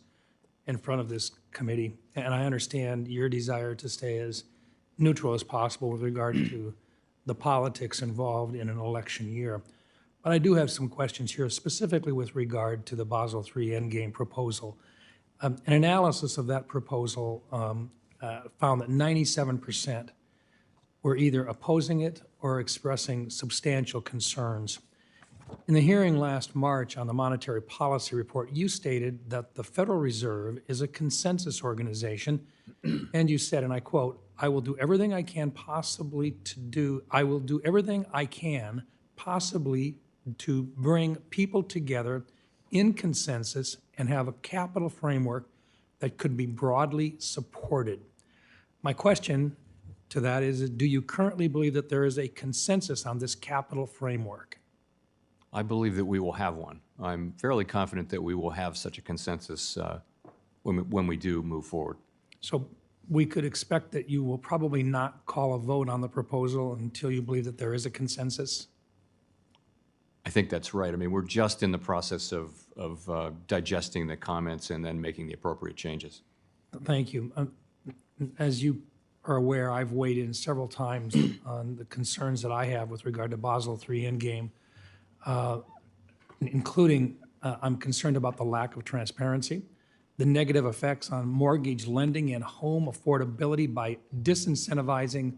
in front of this committee, and I understand your desire to stay as neutral as possible with regard to the politics involved in an election year. But I do have some questions here, specifically with regard to the Basel III Endgame proposal. An analysis of that proposal found that 97% were either opposing it or expressing substantial concerns. In the hearing last March on the Monetary Policy Report, you stated that the Federal Reserve is a consensus organization, and you said, and I quote, I will do everything I can possibly to bring people together in consensus and have a capital framework that could be broadly supported. My question to that is, do you currently believe that there is a consensus on this capital framework? I believe that we will have one. I'm fairly confident that we will have such a consensus when we do move forward. So we could expect that you will probably not call a vote on the proposal until you believe that there is a consensus? I think that's right. I mean, we're just in the process of digesting the comments and then making the appropriate changes. Thank you. As you are aware, I've weighed in several times on the concerns that I have with regard to Basel III Endgame, including I'm concerned about the lack of transparency, the negative effects on mortgage lending and home affordability by disincentivizing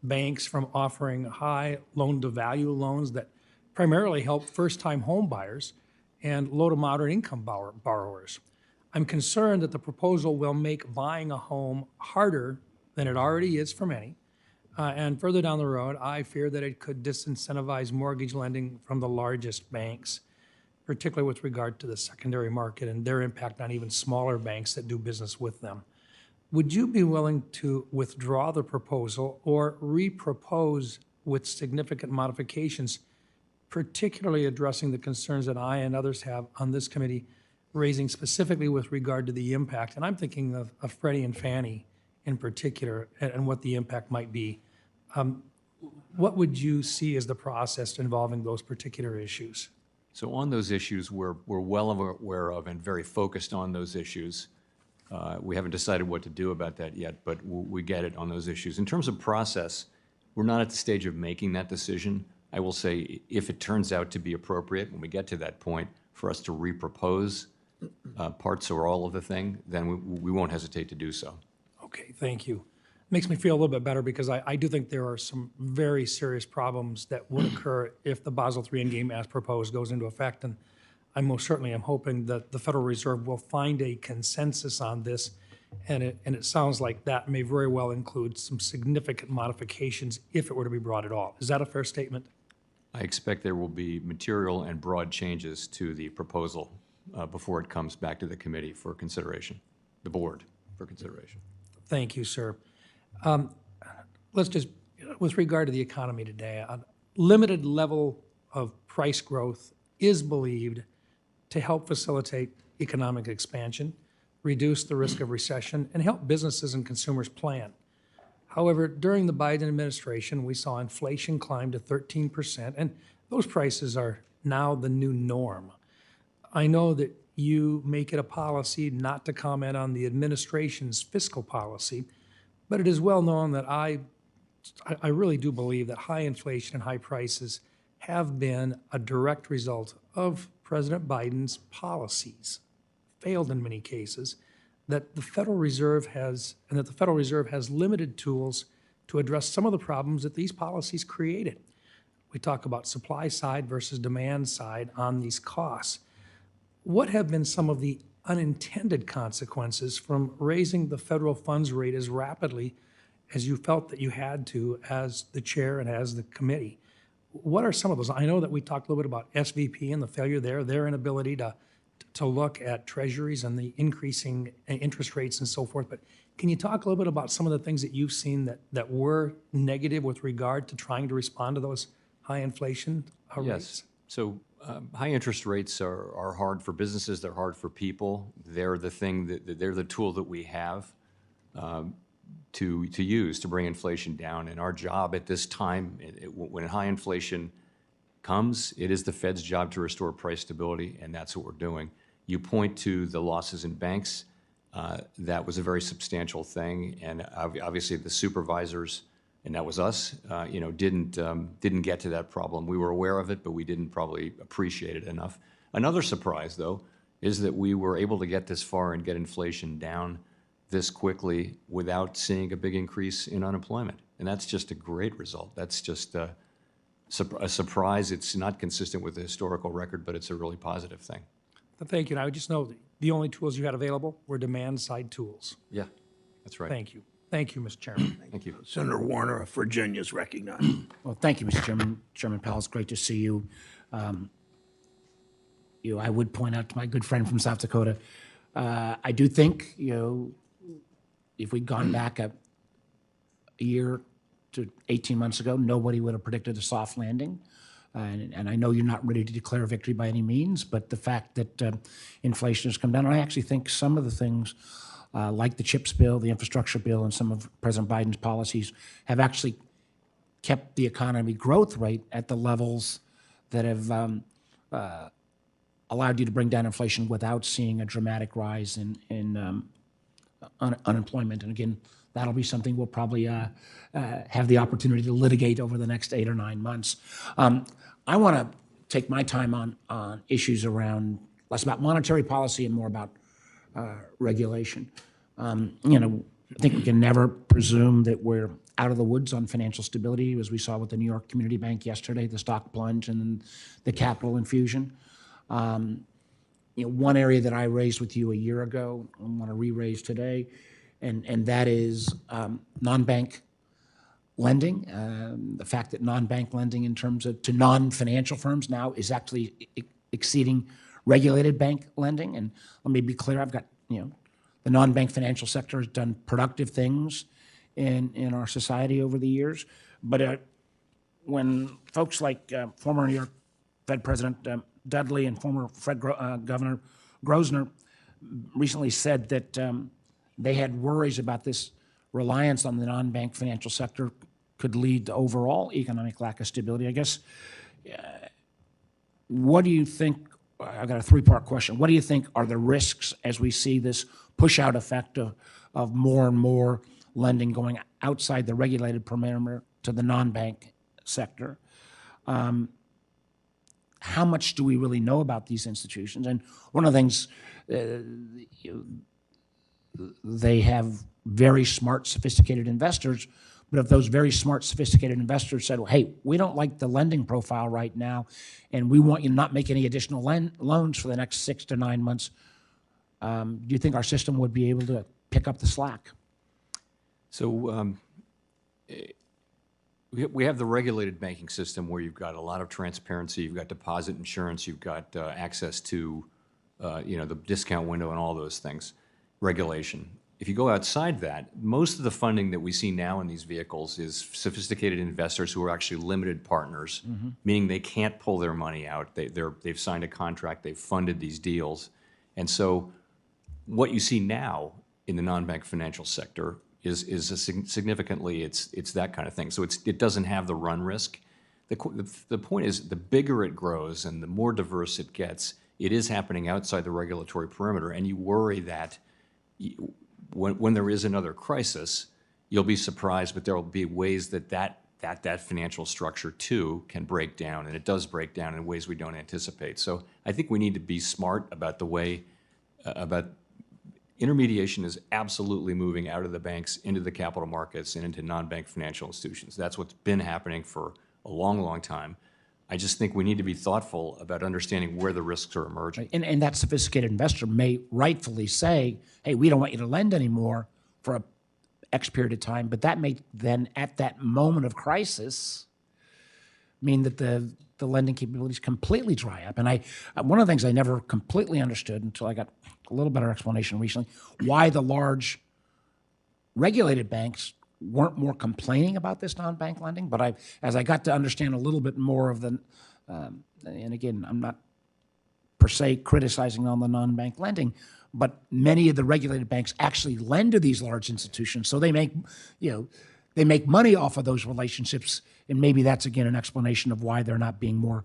banks from offering high loan-to-value loans that primarily help first-time home buyers and low to moderate income borrowers. I'm concerned that the proposal will make buying a home harder than it already is for many. And further down the road, I fear that it could disincentivize mortgage lending from the largest banks, particularly with regard to the secondary market and their impact on even smaller banks that do business with them. Would you be willing to withdraw the proposal or re-propose with significant modifications, particularly addressing the concerns that I and others have on this committee, raising specifically with regard to the impact? And I'm thinking of Freddie and Fannie in particular and what the impact might be. What would you see as the process involving those particular issues? So on those issues, we're well aware of and very focused on those issues. We haven't decided what to do about that yet, but we get it on those issues. In terms of process, we're not at the stage of making that decision. I will say if it turns out to be appropriate when we get to that point for us to repropose parts or all of the thing, then we won't hesitate to do so. Okay, thank you. Makes me feel a little bit better because I do think there are some very serious problems that would occur if the Basel III Endgame as proposed goes into effect. And I most certainly am hoping that the Federal Reserve will find a consensus on this. And it sounds like that may very well include some significant modifications if it were to be brought at all. Is that a fair statement? I expect there will be material and broad changes to the proposal before it comes back to the committee for consideration, the board for consideration. Thank you, sir. Let's just, with regard to the economy today, a limited level of price growth is believed to help facilitate economic expansion. reduce the risk of recession, and help businesses and consumers plan. However, during the Biden administration, we saw inflation climb to 13%, and those prices are now the new norm. I know that you make it a policy not to comment on the administration's fiscal policy, but it is well known that I really do believe that high inflation and high prices have been a direct result of President Biden's policies, failed in many cases, that the Federal Reserve has limited tools to address some of the problems that these policies created. We talk about supply side versus demand side on these costs. What have been some of the unintended consequences from raising the federal funds rate as rapidly as you felt that you had to as the chair and as the committee? What are some of those? I know that we talked a little bit about SVP and the failure there, their inability to look at treasuries and the increasing interest rates and so forth, but can you talk a little bit about some of the things that you've seen that were negative with regard to trying to respond to those high inflation rates? Yes. So high interest rates are hard for businesses. They're hard for people. They're the thing they're the tool that we have to use to bring inflation down. And our job at this time, when high inflation comes, it is the Fed's job to restore price stability, and that's what we're doing. You point to the losses in banks. That was a very substantial thing, and obviously the supervisors, and that was us, didn't get to that problem. We were aware of it, but we didn't probably appreciate it enough. Another surprise, though, is that we were able to get this far and get inflation down this quickly without seeing a big increase in unemployment, and that's just a great result. That's just a surprise. It's not consistent with the historical record, but it's a really positive thing. Thank you. And I would just know that the only tools you had available were demand-side tools. Yeah, that's right. Thank you. Thank you, Mr. Chairman. Thank you. Senator Warner of Virginia is recognized. Well, thank you, Mr. Chairman. Chairman Powell, it's great to see you. I would point out to my good friend from South Dakota, I do think, if we'd gone back a year to 18 months ago, nobody would have predicted a soft landing. And I know you're not ready to declare victory by any means, but the fact that inflation has come down, and I actually think some of the things like the CHIPS bill, the infrastructure bill, and some of President Biden's policies have actually kept the economy growth rate at the levels that have allowed you to bring down inflation without seeing a dramatic rise in unemployment. And again, that'll be something we'll probably have the opportunity to litigate over the next 8 or 9 months. I want to take my time on issues around less about monetary policy and more about regulation. I think we can never presume that we're out of the woods on financial stability, as we saw with the New York Community Bank yesterday, the stock plunge and the capital infusion. One area that I raised with you a year ago, I want to re-raise today, and that is non-bank lending. The fact that non-bank lending in terms of to non-financial firms now is actually exceeding regulated bank lending. And let me be clear, I've got, the non-bank financial sector has done productive things in our society over the years. But when folks like former New York Fed President Dudley and former Fed Governor Grosvenor recently said that they had worries about this reliance on the non-bank financial sector could lead to overall economic lack of stability. I guess, what do you think, I've got a 3-part question. What do you think are the risks as we see this push-out effect of more and more lending going outside the regulated perimeter to the non-bank sector? How much do we really know about these institutions? And one of the things, they have very smart, sophisticated investors, but if those very smart, sophisticated investors said, well, hey, we don't like the lending profile right now, and we want you to not make any additional loans for the next 6 to 9 months, do you think our system would be able to pick up the slack? So we have the regulated banking system where you've got a lot of transparency, you've got deposit insurance, you've got access to the discount window and all those things, regulation. If you go outside that, most of the funding that we see now in these vehicles is sophisticated investors who are actually limited partners, meaning they can't pull their money out. They've signed a contract, they've funded these deals. And so what you see now in the non-bank financial sector is significantly, it's that kind of thing. So it doesn't have the run risk. The point is, the bigger it grows and the more diverse it gets, it is happening outside the regulatory perimeter, and you worry that when there is another crisis, you'll be surprised, but there will be ways that financial structure too can break down, and it does break down in ways we don't anticipate. So I think we need to be smart about the way, about intermediation is absolutely moving out of the banks into the capital markets and into non-bank financial institutions. That's what's been happening for a long, long time. I just think we need to be thoughtful about understanding where the risks are emerging. And that sophisticated investor may rightfully say, hey, we don't want you to lend anymore for a X period of time, but that may then, at that moment of crisis, mean that the lending capabilities completely dry up. And one of the things I never completely understood until I got a little better explanation recently, why the large regulated banks weren't more complaining about this non-bank lending. But as I got to understand a little bit more of the, and again, I'm not per se criticizing on the non-bank lending, but many of the regulated banks actually lend to these large institutions, so they make money off of those relationships, and maybe that's again an explanation of why they're not being more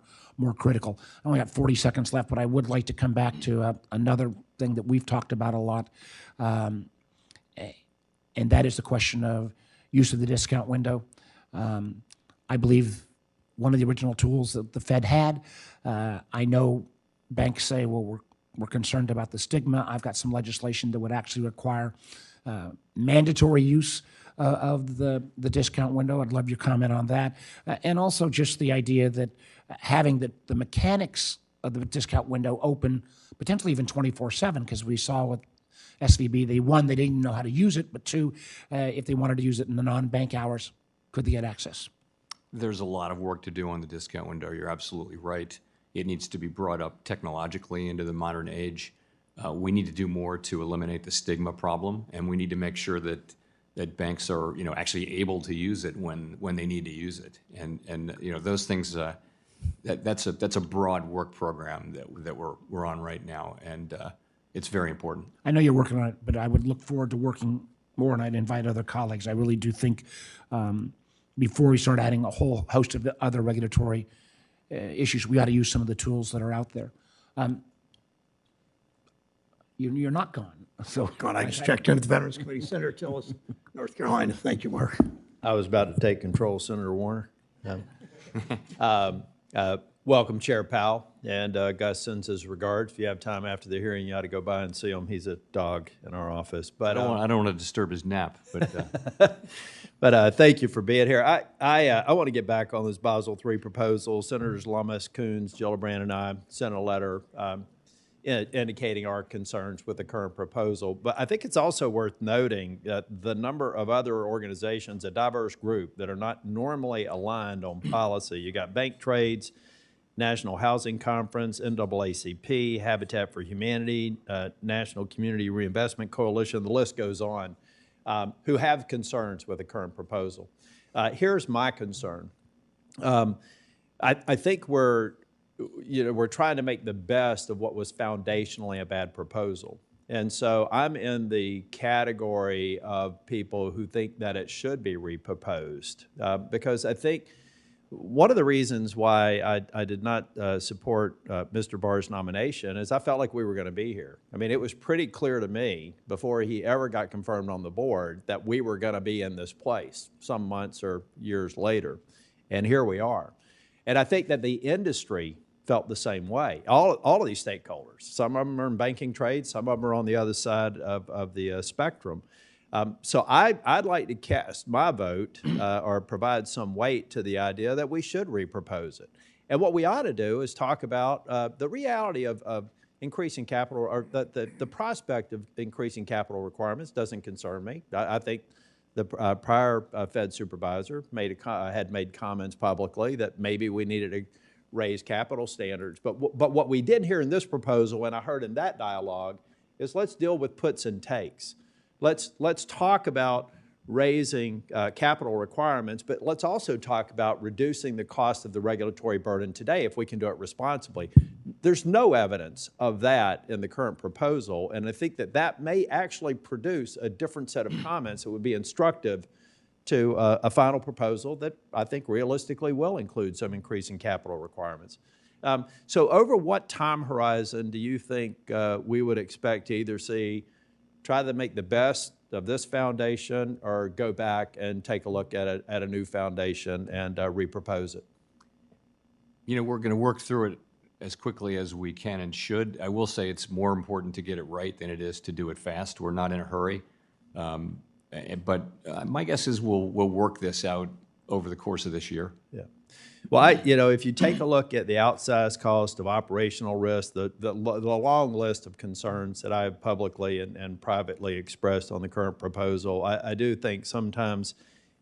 critical. I only got 40 seconds left, but I would like to come back to another thing that we've talked about a lot, and that is the question of use of the discount window. I believe one of the original tools that the Fed had. I know banks say, well, we're concerned about the stigma. I've got some legislation that would actually require mandatory use of the discount window. I'd love your comment on that. And also just the idea that having the mechanics of the discount window open, potentially even 24/7, because we saw with SVB, they didn't know how to use it, but two, if they wanted to use it in the non-bank hours, could they get access? There's a lot of work to do on the discount window. You're absolutely right. It needs to be brought up technologically into the modern age. We need to do more to eliminate the stigma problem, and we need to make sure that banks are actually able to use it when they need to use it. And those things. That's a broad work program that we're on right now, and it's very important. I know you're working on it, but I would look forward to working more, and I'd invite other colleagues. I really do think before we start adding a whole host of the other regulatory issues, we ought to use some of the tools that are out there. You're not gone. So God, I just checked in at the Veterans Committee. Senator Tillis, North Carolina. Thank you, Mark. I was about to take control, Senator Warner. Welcome, Chair Powell, and Gus sends his regards. If you have time after the hearing, you ought to go by and see him. He's a dog in our office. But I don't want to disturb his nap, but but thank you for being here. I want to get back on this Basel III proposal. Senators Lummis, Coons, Gillibrand, and I sent a letter indicating our concerns with the current proposal. But I think it's also worth noting that the number of other organizations, a diverse group that are not normally aligned on policy. You got Bank Trades, National Housing Conference, NAACP, Habitat for Humanity, National Community Reinvestment Coalition, the list goes on, who have concerns with the current proposal. Here's my concern. I think we're trying to make the best of what was foundationally a bad proposal. And so I'm in the category of people who think that it should be reproposed, because I think one of the reasons why I did not support Mr. Barr's nomination is I felt like we were going to be here. I mean, it was pretty clear to me before he ever got confirmed on the board that we were going to be in this place some months or years later. And here we are. And I think that the industry felt the same way. All of these stakeholders, some of them are in banking trade, some of them are on the other side of the spectrum. So I'd like to cast my vote or provide some weight to the idea that we should repropose it. And what we ought to do is talk about the reality of increasing capital, or the prospect of increasing capital requirements doesn't concern me. I think the prior Fed supervisor had made comments publicly that maybe we needed to raise capital standards. But what we did here in this proposal, and I heard in that dialogue, is let's deal with puts and takes. Let's talk about raising capital requirements, but let's also talk about reducing the cost of the regulatory burden today if we can do it responsibly. There's no evidence of that in the current proposal, and I think that that may actually produce a different set of comments that would be instructive to a final proposal that I think realistically will include some increase in capital requirements. So over what time horizon do you think we would expect to either try to make the best of this foundation or go back and take a look at a new foundation and repropose it? You know, we're going to work through it as quickly as we can and should. I will say it's more important to get it right than it is to do it fast. We're not in a hurry. But my guess is we'll work this out over the course of this year. Yeah. Well, if you take a look at the outsized cost of operational risk, the long list of concerns that I have publicly and privately expressed on the current proposal, I do think sometimes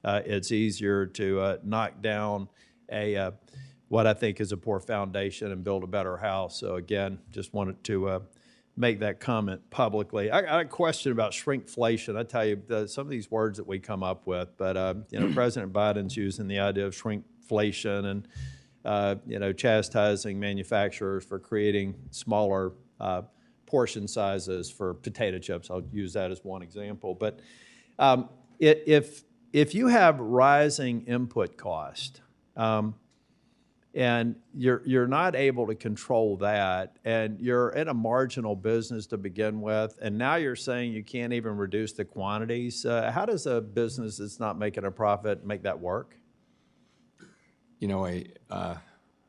it's easier to knock down what I think is a poor foundation and build a better house. So again, just wanted to make that comment publicly. I got a question about shrinkflation. I tell you, some of these words that we come up with, but President Biden's using the idea of shrinkflation and chastising manufacturers for creating smaller portion sizes for potato chips. I'll use that as one example. But if you have rising input cost, and you're not able to control that, and you're in a marginal business to begin with, and now you're saying you can't even reduce the quantities. How does a business that's not making a profit make that work? You know, I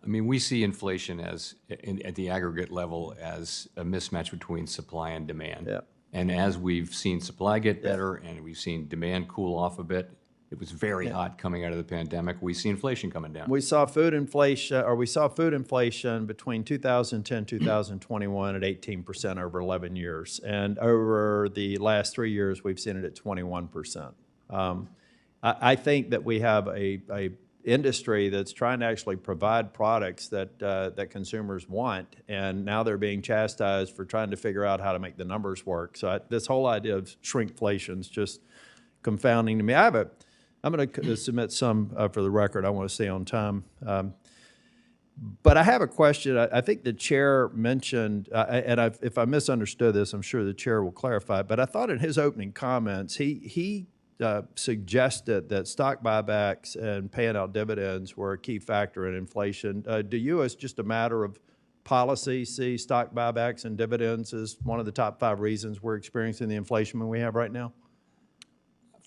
mean, we see inflation at the aggregate level as a mismatch between supply and demand. Yeah. And as we've seen supply get better and we've seen demand cool off a bit, it was very hot coming out of the pandemic. We see inflation coming down. We saw food inflation between 2010 and 2021 at 18% over 11 years. And over the last 3 years, we've seen it at 21%. I think that we have a industry that's trying to actually provide products that consumers want, and now they're being chastised for trying to figure out how to make the numbers work. So this whole idea of shrinkflation is just confounding to me. I'm going to submit some for the record. I want to stay on time. But I have a question. I think the chair mentioned, if I misunderstood this, I'm sure the chair will clarify, but I thought in his opening comments, he suggested that stock buybacks and paying out dividends were a key factor in inflation. Do you, as just a matter of policy, see stock buybacks and dividends as one of the top 5 reasons we're experiencing the inflation we have right now?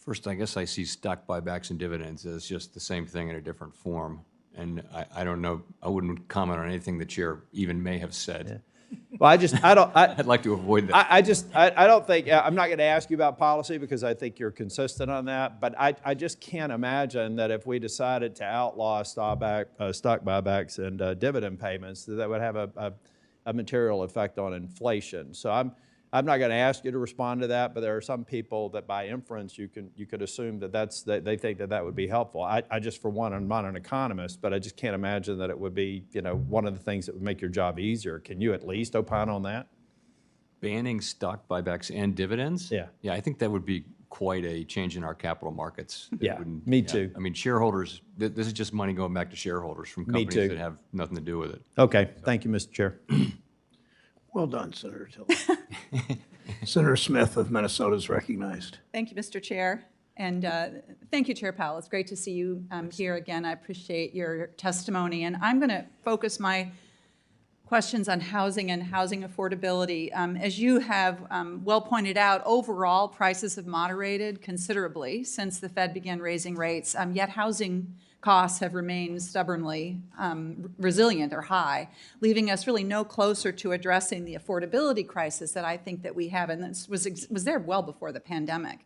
First, I guess I see stock buybacks and dividends as just the same thing in a different form. And I don't know, I wouldn't comment on anything the chair even may have said. Yeah. Well, I'd like to avoid that. I don't think, I'm not going to ask you about policy because I think you're consistent on that, but I just can't imagine that if we decided to outlaw stock buybacks and dividend payments, that would have a material effect on inflation. So I'm not going to ask you to respond to that, but there are some people that by inference you could assume that they think that would be helpful. I just, for one, I'm not an economist, but I just can't imagine that it would be one of the things that would make your job easier. Can you at least opine on that? Banning stock buybacks and dividends? Yeah. Yeah, I think that would be quite a change in our capital markets. Yeah, me too. I mean, shareholders, this is just money going back to shareholders from companies that have nothing to do with it. Okay, thank you, Mr. Chair. Well done, Senator Tilley. Senator Smith of Minnesota is recognized. Thank you, Mr. Chair. And thank you, Chair Powell. It's great to see you here again. I appreciate your testimony. And I'm going to focus my questions on housing and housing affordability. As you have well pointed out, overall prices have moderated considerably since the Fed began raising rates, yet housing costs have remained stubbornly resilient or high, leaving us really no closer to addressing the affordability crisis that I think that we have, and this was there well before the pandemic.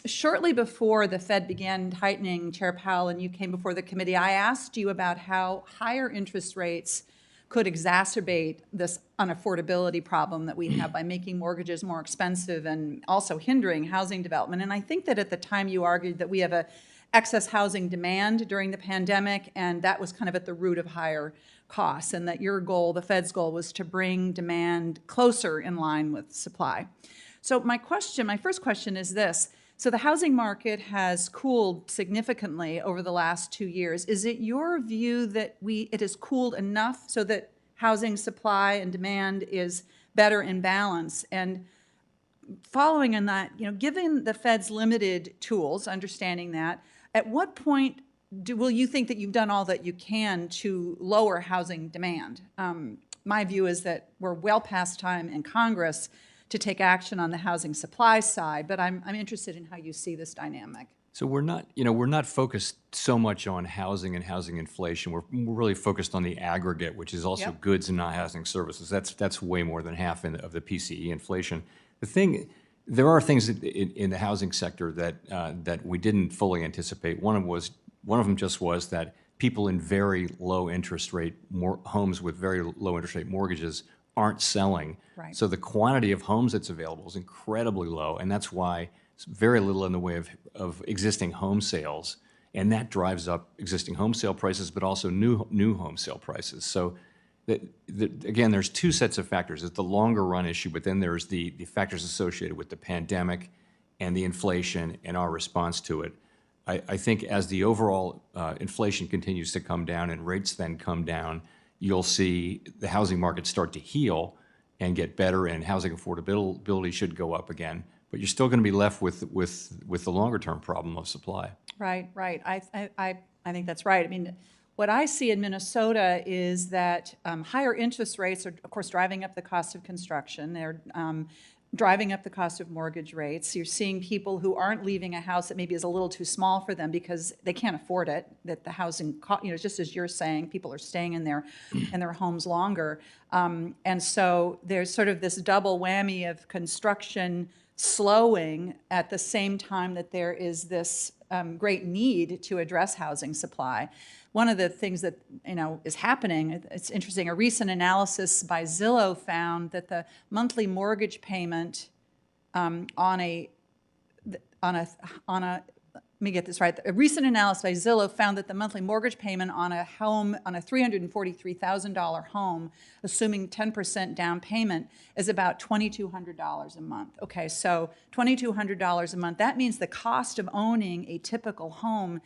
Shortly before the Fed began tightening, Chair Powell, and you came before the committee, I asked you about how higher interest rates could exacerbate this unaffordability problem that we have by making mortgages more expensive and also hindering housing development. And I think that at the time you argued that we have a excess housing demand during the pandemic, and that was kind of at the root of higher costs, and that your goal, the Fed's goal, was to bring demand closer in line with supply. So my first question is this. So the housing market has cooled significantly over the last 2 years. Is it your view that it has cooled enough so that housing supply and demand is better in balance? And following on that, given the Fed's limited tools, understanding that, at what point will you think that you've done all that you can to lower housing demand? My view is that we're well past time in Congress to take action on the housing supply side, but I'm interested in how you see this dynamic. So we're not focused so much on housing and housing inflation. We're really focused on the aggregate, which is also goods and not housing services. That's way more than half of the PCE inflation. There are things in the housing sector that we didn't fully anticipate. One of them just was that people in very low interest rate homes with very low interest rate mortgages aren't selling. Right. So the quantity of homes that's available is incredibly low, and that's why it's very little in the way of existing home sales, and that drives up existing home sale prices, but also new home sale prices. So again, there's two sets of factors. It's the longer run issue, but then there's the factors associated with the pandemic and the inflation and our response to it. I think as the overall inflation continues to come down and rates then come down, you'll see the housing market start to heal and get better, and housing affordability should go up again. But you're still going to be left with the longer-term problem of supply. Right. I think that's right. I mean, what I see in Minnesota is that higher interest rates are, of course, driving up the cost of construction. They're driving up the cost of mortgage rates. You're seeing people who aren't leaving a house that maybe is a little too small for them because they can't afford it, that the housing, just as you're saying, people are staying in their homes longer. And so there's sort of this double whammy of construction slowing at the same time that there is this great need to address housing supply. One of the things that is happening, it's interesting, a recent analysis by Zillow found that the monthly mortgage payment let me get this right. A recent analysis by Zillow found that the monthly mortgage payment on a home, on a $343,000 home, assuming 10% down payment, is about $2,200 a month. Okay, so $2,200 a month. That means the cost of owning a typical home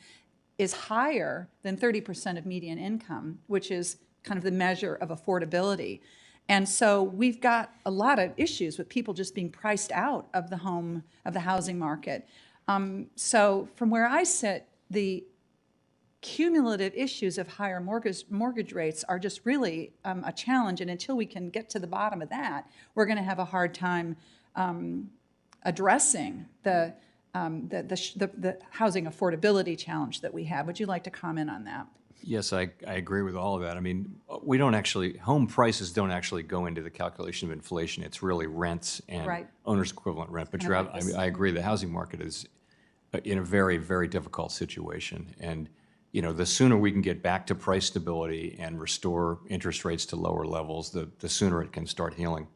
is higher than 30% of median income, which is kind of the measure of affordability. And so we've got a lot of issues with people just being priced out of the housing market. So from where I sit, the cumulative issues of higher mortgage rates are just really a challenge. And until we can get to the bottom of that, we're going to have a hard time addressing the housing affordability challenge that we have. Would you like to comment on that? Yes, I agree with all of that. I mean, home prices don't actually go into the calculation of inflation. It's really rents and owner's equivalent rent. But I agree, the housing market is in a very, very difficult situation. And, the sooner we can get back to price stability and restore interest rates to lower levels, the sooner it can start healing.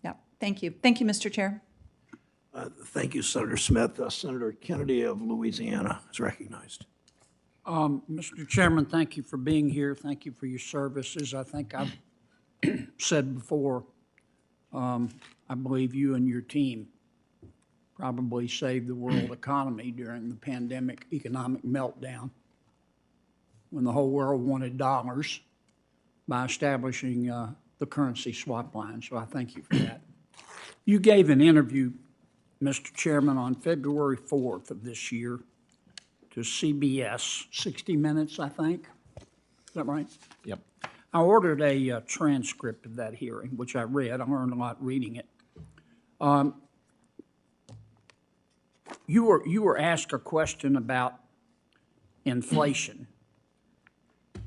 Yeah, thank you. Thank you, Mr. Chair. Thank you, Senator Smith. Senator Kennedy of Louisiana is recognized. Mr. Chairman, thank you for being here. Thank you for your services. I think I've said before, I believe you and your team probably saved the world economy during the pandemic economic meltdown when the whole world wanted dollars by establishing the currency swap line. So I thank you for that. You gave an interview, Mr. Chairman, on February 4th of this year to CBS, 60 Minutes, I think. Is that right? Yep. I ordered a transcript of that hearing, which I read. I learned a lot reading it. You were asked a question about inflation,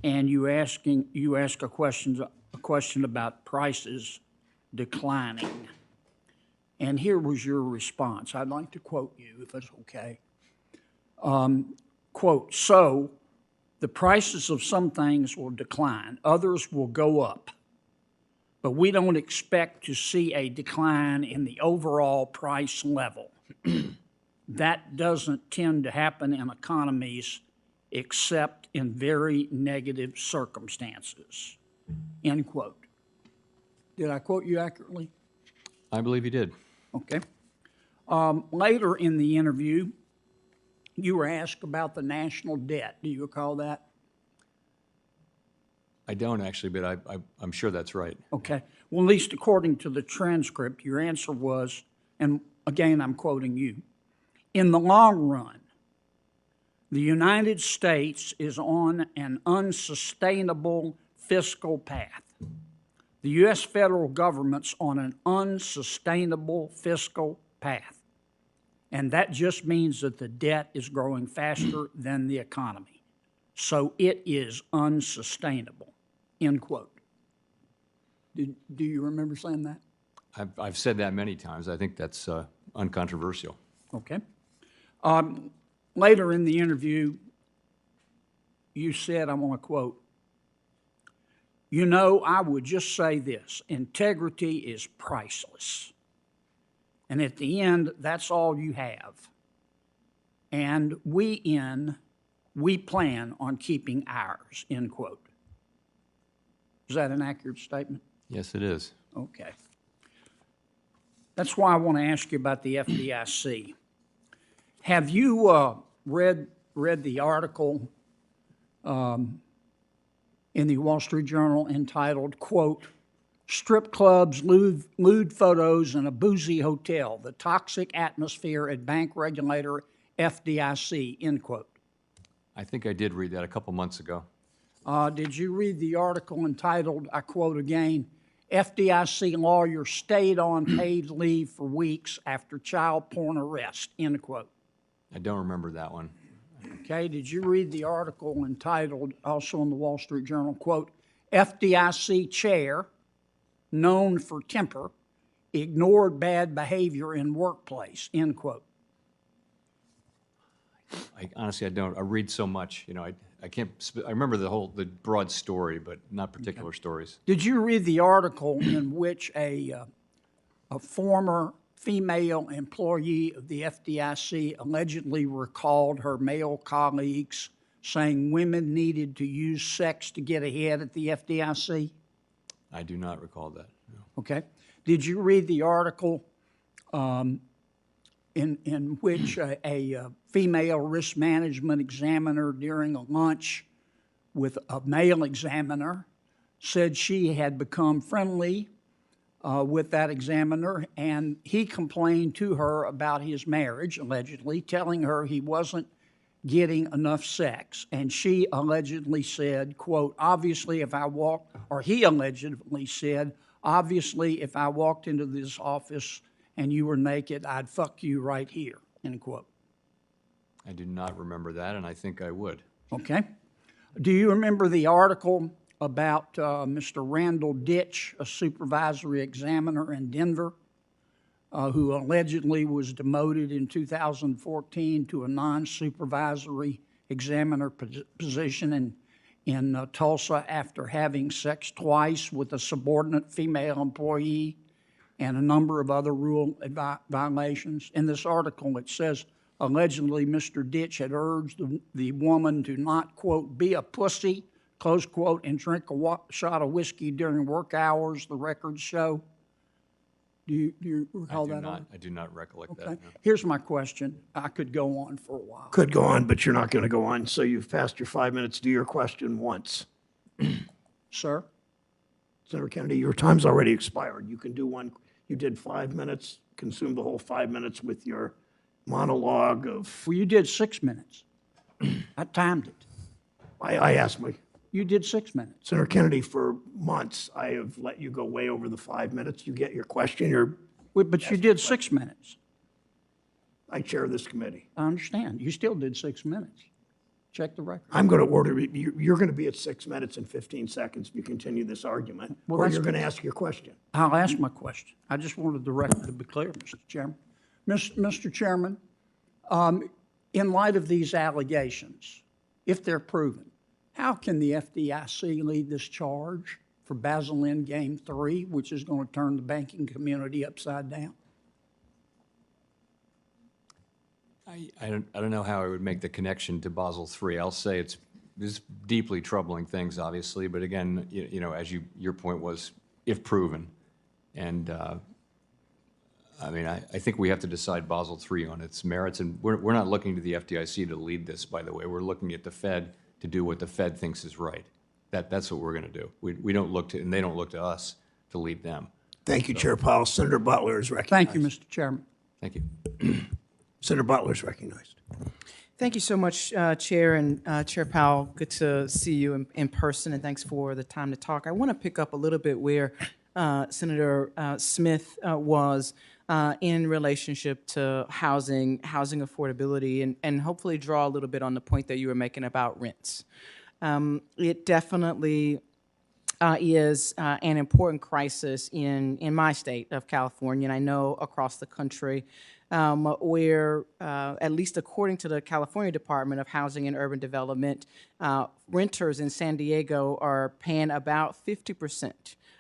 and you asked a question about prices declining. And here was your response. I'd like to quote you, if that's okay. Quote, "So the prices of some things will decline, others will go up, but we don't expect to see a decline in the overall price level. That doesn't tend to happen in economies except in very negative circumstances." End quote. Did I quote you accurately? I believe you did. Okay. Later in the interview, you were asked about the national debt. Do you recall that? I don't actually, but I'm sure that's right. Okay. Well, at least according to the transcript, your answer was, and again, I'm quoting you, in the long run, the United States is on an unsustainable fiscal path. The U.S. federal government's on an unsustainable fiscal path. And that just means that the debt is growing faster than the economy. So it is unsustainable, end quote. Do you remember saying that? I've said that many times. I think that's uncontroversial. Okay. Later in the interview, you said, I want to quote, "You know, I would just say this, integrity is priceless. And at the end, that's all you have. And we plan on keeping ours," end quote. Is that an accurate statement? Yes, it is. Okay. That's why I want to ask you about the FDIC. Have you read the article in the Wall Street Journal entitled, quote, "Strip clubs, lewd photos, and a boozy hotel, the toxic atmosphere at bank regulator FDIC," end quote? I think I did read that a couple months ago. Did you read the article entitled, I quote again, "FDIC lawyer stayed on paid leave for weeks after child porn arrest," end quote? I don't remember that one. Okay, did you read the article entitled, also in the Wall Street Journal, quote, "FDIC chair, known for temper, ignored bad behavior in workplace," end quote? Honestly, I don't. I read so much, I can't, I remember the broad story, but not particular stories. Did you read the article in which a former female employee of the FDIC allegedly recalled her male colleagues saying women needed to use sex to get ahead at the FDIC? I do not recall that. No. Okay. Did you read the article in which a female risk management examiner during a lunch with a male examiner said she had become friendly with that examiner, and he complained to her about his marriage, allegedly, telling her he wasn't getting enough sex. And she allegedly said, quote, "Obviously if I walked," or he allegedly said, "Obviously if I walked into this office and you were naked, I'd fuck you right here," end quote? I do not remember that, and I think I would. Okay. Do you remember the article about Mr. Randall Ditch, a supervisory examiner in Denver, who allegedly was demoted in 2014 to a non-supervisory examiner position in Tulsa after having sex twice with a subordinate female employee and a number of other rule violations? In this article, it says, allegedly, Mr. Ditch had urged the woman to not, quote, "be a pussy," close quote, and drink a shot of whiskey during work hours, the records show. Do you recall that? I do not recollect that. Okay. No. Here's my question. I could go on for a while. Could go on, but you're not going to go on, so you've passed your 5 minutes. Do your question once. Sir? Senator Kennedy, your time's already expired. You can do one. You did 5 minutes, consume the whole 5 minutes with your monologue of, Well, you did 6 minutes. I timed it. I asked my, You did 6 minutes. Senator Kennedy, for months, I have let you go way over the 5 minutes. You get your question, But you did 6 minutes. I chair this committee. I understand. You still did 6 minutes. Check the record. I'm going to order, you're going to be at 6 minutes and 15 seconds if you continue this argument, Well, or that's you're going to ask your question. I'll ask my question. I just wanted the record to be clear, Mr. Chairman. Mr. Chairman, in light of these allegations, if they're proven, how can the FDIC lead this charge for Basel Endgame 3, which is going to turn the banking community upside down? I don't know how I would make the connection to Basel III. I'll say it's deeply troubling things, obviously, but again, as your point was, if proven, and I mean, I think we have to decide Basel III on its merits, and we're not looking to the FDIC to lead this, by the way. We're looking at the Fed to do what the Fed thinks is right. That's what we're going to do. We don't look to, and they don't look to us to lead them. Thank you, Chair Powell. Senator Butler is recognized. Thank you, Mr. Chairman. Thank you. Senator Butler is recognized. Thank you so much, Chair and Chair Powell. Good to see you in person, and thanks for the time to talk. I want to pick up a little bit where Senator Smith was in relationship to housing affordability, and hopefully draw a little bit on the point that you were making about rents. It definitely is an important crisis in my state of California, and I know across the country, where, at least according to the California Department of Housing and Urban Development, renters in San Diego are paying about 50%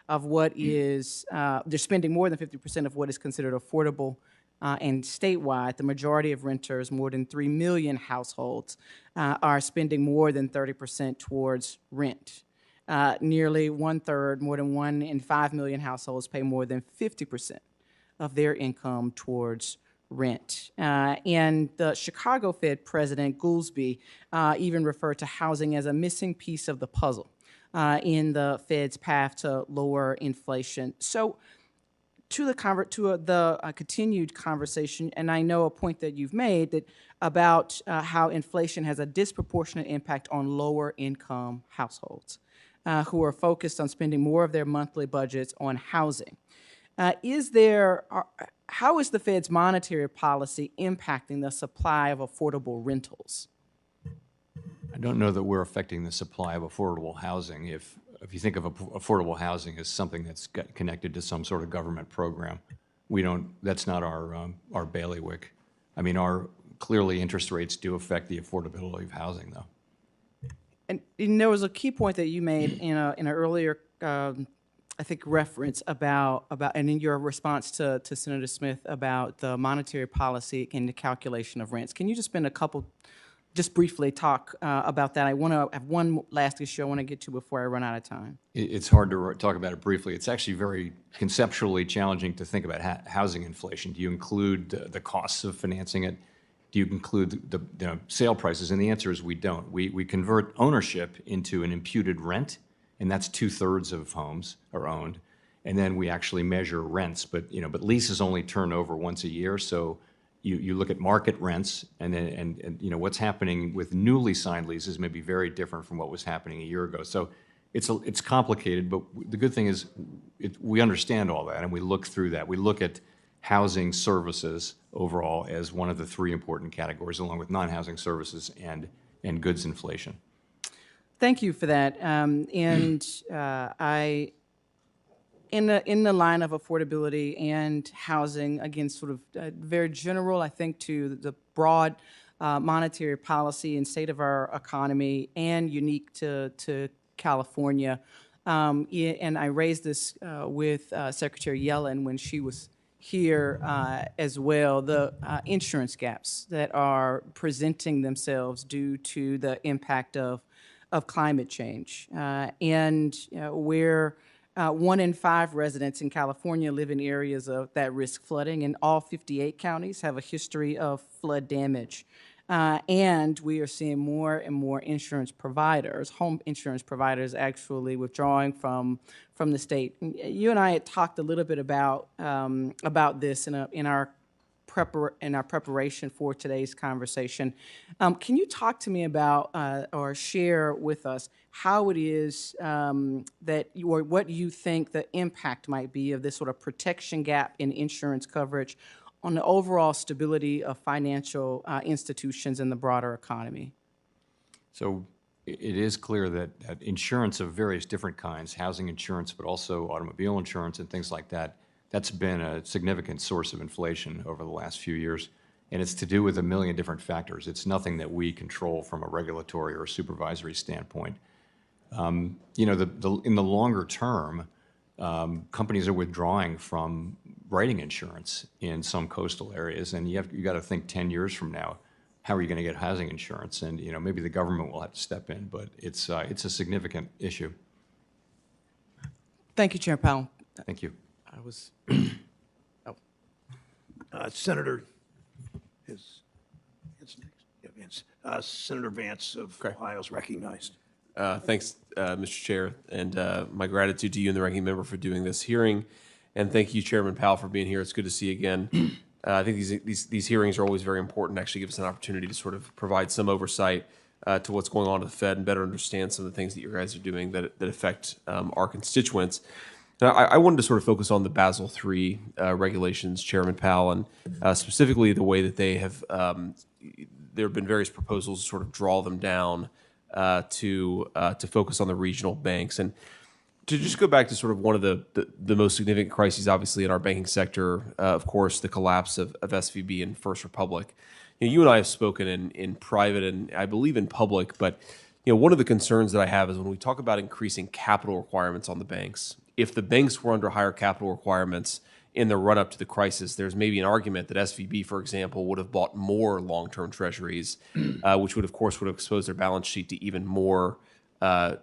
of what is, they're spending more than 50% of what is considered affordable. And statewide, the majority of renters, more than 3 million households, are spending more than 30% towards rent. Nearly 1/3, more than 1 in 5 million households pay more than 50% of their income towards rent. And the Chicago Fed President Goolsbee even referred to housing as a missing piece of the puzzle in the Fed's path to lower inflation. So to the continued conversation, and I know a point that you've made that about how inflation has a disproportionate impact on lower income households who are focused on spending more of their monthly budgets on housing. How is the Fed's monetary policy impacting the supply of affordable rentals? I don't know that we're affecting the supply of affordable housing. If you think of affordable housing as something that's connected to some sort of government program, that's not our bailiwick. I mean, clearly interest rates do affect the affordability of housing, though. And there was a key point that you made in an earlier, I think, reference about and in your response to Senator Smith about the monetary policy and the calculation of rents. Can you just spend just briefly talk about that? I want to have one last issue I want to get to before I run out of time. It's hard to talk about it briefly. It's actually very conceptually challenging to think about housing inflation. Do you include the costs of financing it? Do you include the sale prices? And the answer is we don't. We convert ownership into an imputed rent, and that's 2/3 of homes are owned. And then we actually measure rents, but leases only turn over once a year, so you look at market rents, and what's happening with newly signed leases may be very different from what was happening a year ago. So it's complicated, but the good thing is we understand all that, and we look through that. We look at housing services overall as one of the 3 important categories, along with non-housing services and goods inflation. Thank you for that. In the line of affordability and housing, again, sort of very general, I think, to the broad monetary policy and state of our economy, and unique to California. And I raised this with Secretary Yellen when she was here as well, the insurance gaps that are presenting themselves due to the impact of climate change. And where 1 in 5 residents in California live in areas that risk flooding, and all 58 counties have a history of flood damage. And we are seeing more and more insurance providers, home insurance providers, actually withdrawing from the state. You and I had talked a little bit about this in our preparation for today's conversation. Can you talk to me about or share with us how it is or what you think the impact might be of this sort of protection gap in insurance coverage on the overall stability of financial institutions in the broader economy? So it is clear that insurance of various different kinds, housing insurance, but also automobile insurance and things like that, that's been a significant source of inflation over the last few years. And it's to do with a million different factors. It's nothing that we control from a regulatory or supervisory standpoint. In the longer term, companies are withdrawing from writing insurance in some coastal areas, and you got to think 10 years from now, how are you going to get housing insurance? And maybe the government will have to step in, but it's a significant issue. Thank you, Chair Powell. Thank you. I was. Oh. Senator is next. Yeah, Vance. Senator Vance of Ohio is recognized. Thanks, Mr. Chair, and my gratitude to you and the ranking member for doing this hearing, and thank you, Chairman Powell, for being here. It's good to see you again. I think these hearings are always very important. Actually, give us an opportunity to sort of provide some oversight to what's going on at the Fed and better understand some of the things that you guys are doing that affect our constituents. Now, I wanted to sort of focus on the Basel III regulations, Chairman Powell, and specifically the way that they have. There have been various proposals to sort of draw them down to focus on the regional banks. And to just go back to sort of one of the most significant crises, obviously, in our banking sector, of course, the collapse of SVB and First Republic. You and I have spoken in private and I believe in public, but one of the concerns that I have is when we talk about increasing capital requirements on the banks. If the banks were under higher capital requirements in the run-up to the crisis, there's maybe an argument that SVB, for example, would have bought more long-term treasuries, which would, of course, would have exposed their balance sheet to even more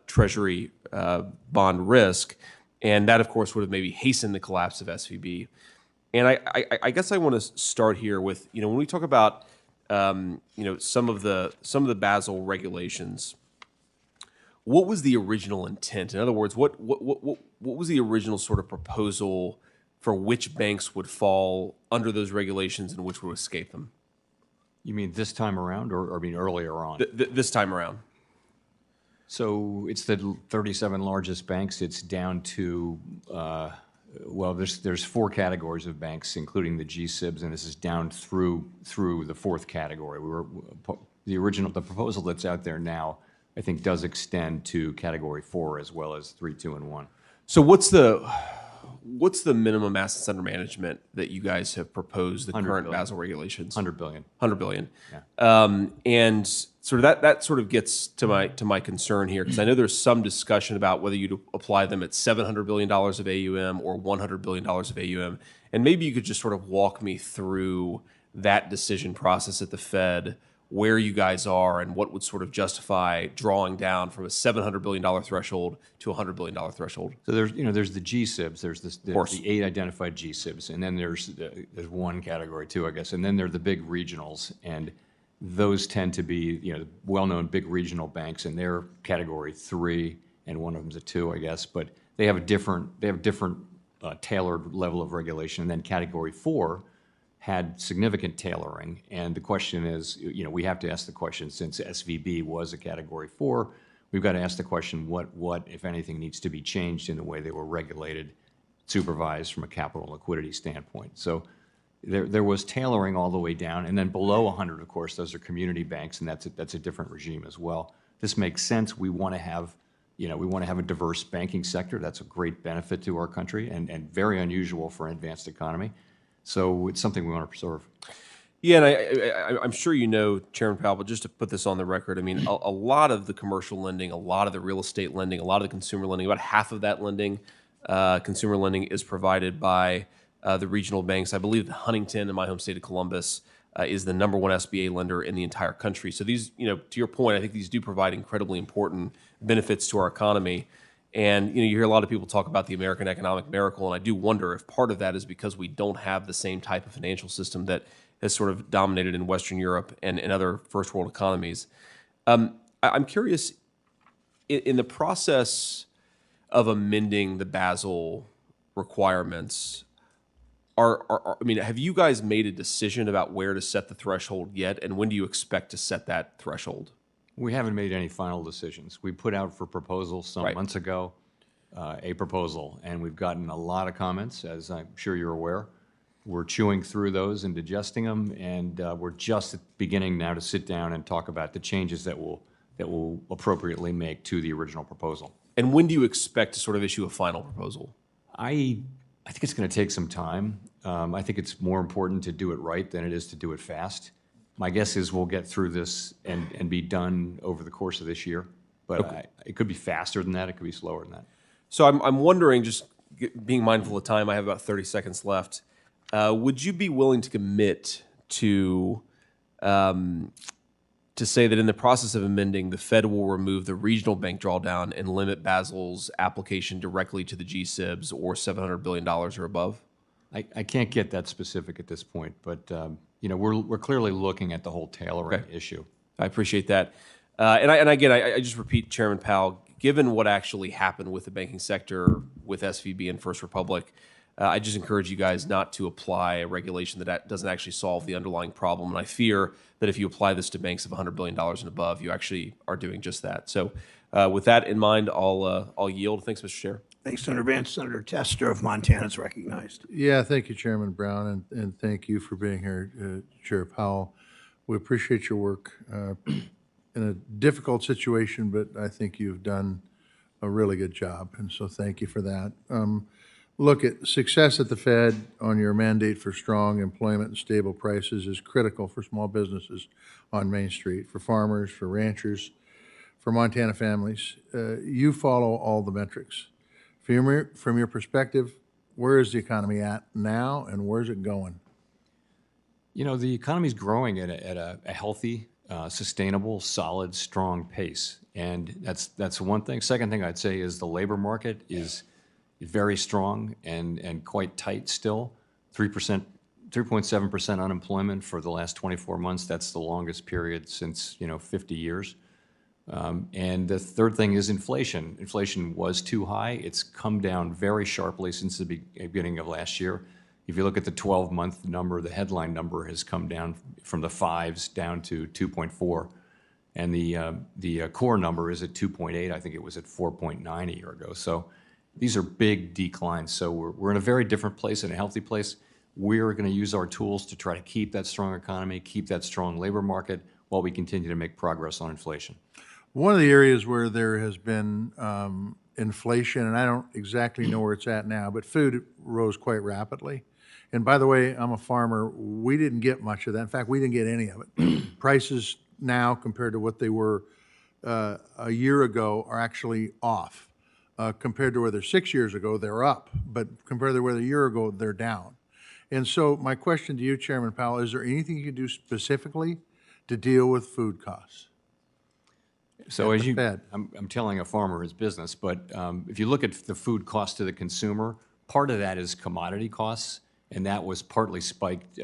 treasury bond risk. And that, of course, would have maybe hastened the collapse of SVB. And I guess I want to start here with, when we talk about, some of the Basel regulations, what was the original intent? In other words, what was the original sort of proposal for which banks would fall under those regulations and which would escape them? You mean this time around, or I mean earlier on? This time around. So it's the 37 largest banks. It's down to, well, there's 4 categories of banks, including the G-SIBs, and this is down through the 4th category. The proposal that's out there now, I think, does extend to Category 4 as well as 3, 2, and 1. So what's the minimum assets under management that you guys have proposed, the current billion. Basel regulations? 100 billion. 100 billion. Yeah. And sort of that sort of gets to my concern here, because I know there's some discussion about whether you apply them at $700 billion of AUM or $100 billion of AUM. And maybe you could just sort of walk me through that decision process at the Fed, where you guys are and what would sort of justify drawing down from a $700 billion threshold to a $100 billion threshold. So there's the G-SIBs, there's the 8 identified G-SIBs, and then there's one category too, I guess, and then there are the big regionals, and those tend to be well-known big regional banks, and they're Category 3, and one of them's a 2, I guess, but they have a different tailored level of regulation. And then Category 4 had significant tailoring, and the question is, we have to ask the question, since SVB was a Category 4, we've got to ask the question, what, if anything, needs to be changed in the way they were regulated, supervised from a capital and liquidity standpoint. So there was tailoring all the way down, and then below 100, of course, those are community banks, and that's a different regime as well. This makes sense. We want to have, a diverse banking sector. That's a great benefit to our country, and very unusual for an advanced economy. So it's something we want to preserve. Yeah, and I'm sure Chairman Powell, but just to put this on the record, I mean, a lot of the commercial lending, a lot of the real estate lending, a lot of the consumer lending, about half of that lending, consumer lending, is provided by the regional banks. I believe that Huntington, in my home state of Columbus, is the #1 SBA lender in the entire country. So these, to your point, I think these do provide incredibly important benefits to our economy. And you hear a lot of people talk about the American economic miracle, and I do wonder if part of that is because we don't have the same type of financial system that has sort of dominated in Western Europe and other first world economies. I'm curious, in the process of amending the Basel requirements, have you guys made a decision about where to set the threshold yet, and when do you expect to set that threshold? We haven't made any final decisions. We put out for proposals some months ago, a proposal, and we've gotten a lot of comments, as I'm sure you're aware. We're chewing through those and digesting them, and we're just beginning now to sit down and talk about the changes that we'll appropriately make to the original proposal. And when do you expect to sort of issue a final proposal? I think it's going to take some time. I think it's more important to do it right than it is to do it fast. My guess is we'll get through this and be done over the course of this year. But it could be faster than that. It could be slower than that. So I'm wondering, just being mindful of time, I have about 30 seconds left. Would you be willing to commit to say that in the process of amending, the Fed will remove the regional bank drawdown and limit Basel's application directly to the G-SIBs or $700 billion or above? I can't get that specific at this point, but we're clearly looking at the whole tailoring issue. I appreciate that. And again, I just repeat, Chairman Powell, given what actually happened with the banking sector with SVB and First Republic, I just encourage you guys not to apply a regulation that doesn't actually solve the underlying problem. And I fear that if you apply this to banks of $100 billion and above, you actually are doing just that. So with that in mind, I'll yield. Thanks, Mr. Chair. Thanks, Senator Vance. Senator Tester of Montana is recognized. Yeah, thank you, Chairman Brown, and thank you for being here, Chair Powell. We appreciate your work in a difficult situation, but I think you've done a really good job, and so thank you for that. Look, at success at the Fed on your mandate for strong employment and stable prices is critical for small businesses on Main Street, for farmers, for ranchers, for Montana families. You follow all the metrics. From your perspective, where is the economy at now, and where's it going? The economy's growing at a healthy, sustainable, solid, strong pace, and that's one thing. Second thing I'd say is the labor market is very strong and quite tight still. 3.7% unemployment for the last 24 months. That's the longest period since 50 years. And the third thing is inflation. Inflation was too high. It's come down very sharply since the beginning of last year. If you look at the 12-month number, the headline number has come down from the 5s down to 2.4. And the core number is at 2.8. I think it was at 4.9 a year ago. So these are big declines. So we're in a very different place, in a healthy place. We're going to use our tools to try to keep that strong economy, keep that strong labor market while we continue to make progress on inflation. One of the areas where there has been inflation, and I don't exactly know where it's at now, but food rose quite rapidly. And by the way, I'm a farmer. We didn't get much of that. In fact, we didn't get any of it. Prices now compared to what they were a year ago are actually off. Compared to where they're 6 years ago, they're up. But compared to where they're a year ago, they're down. And so my question to you, Chairman Powell, is there anything you can do specifically to deal with food costs? So as I'm telling a farmer his business, but if you look at the food cost to the consumer, part of that is commodity costs, and that was partly spiked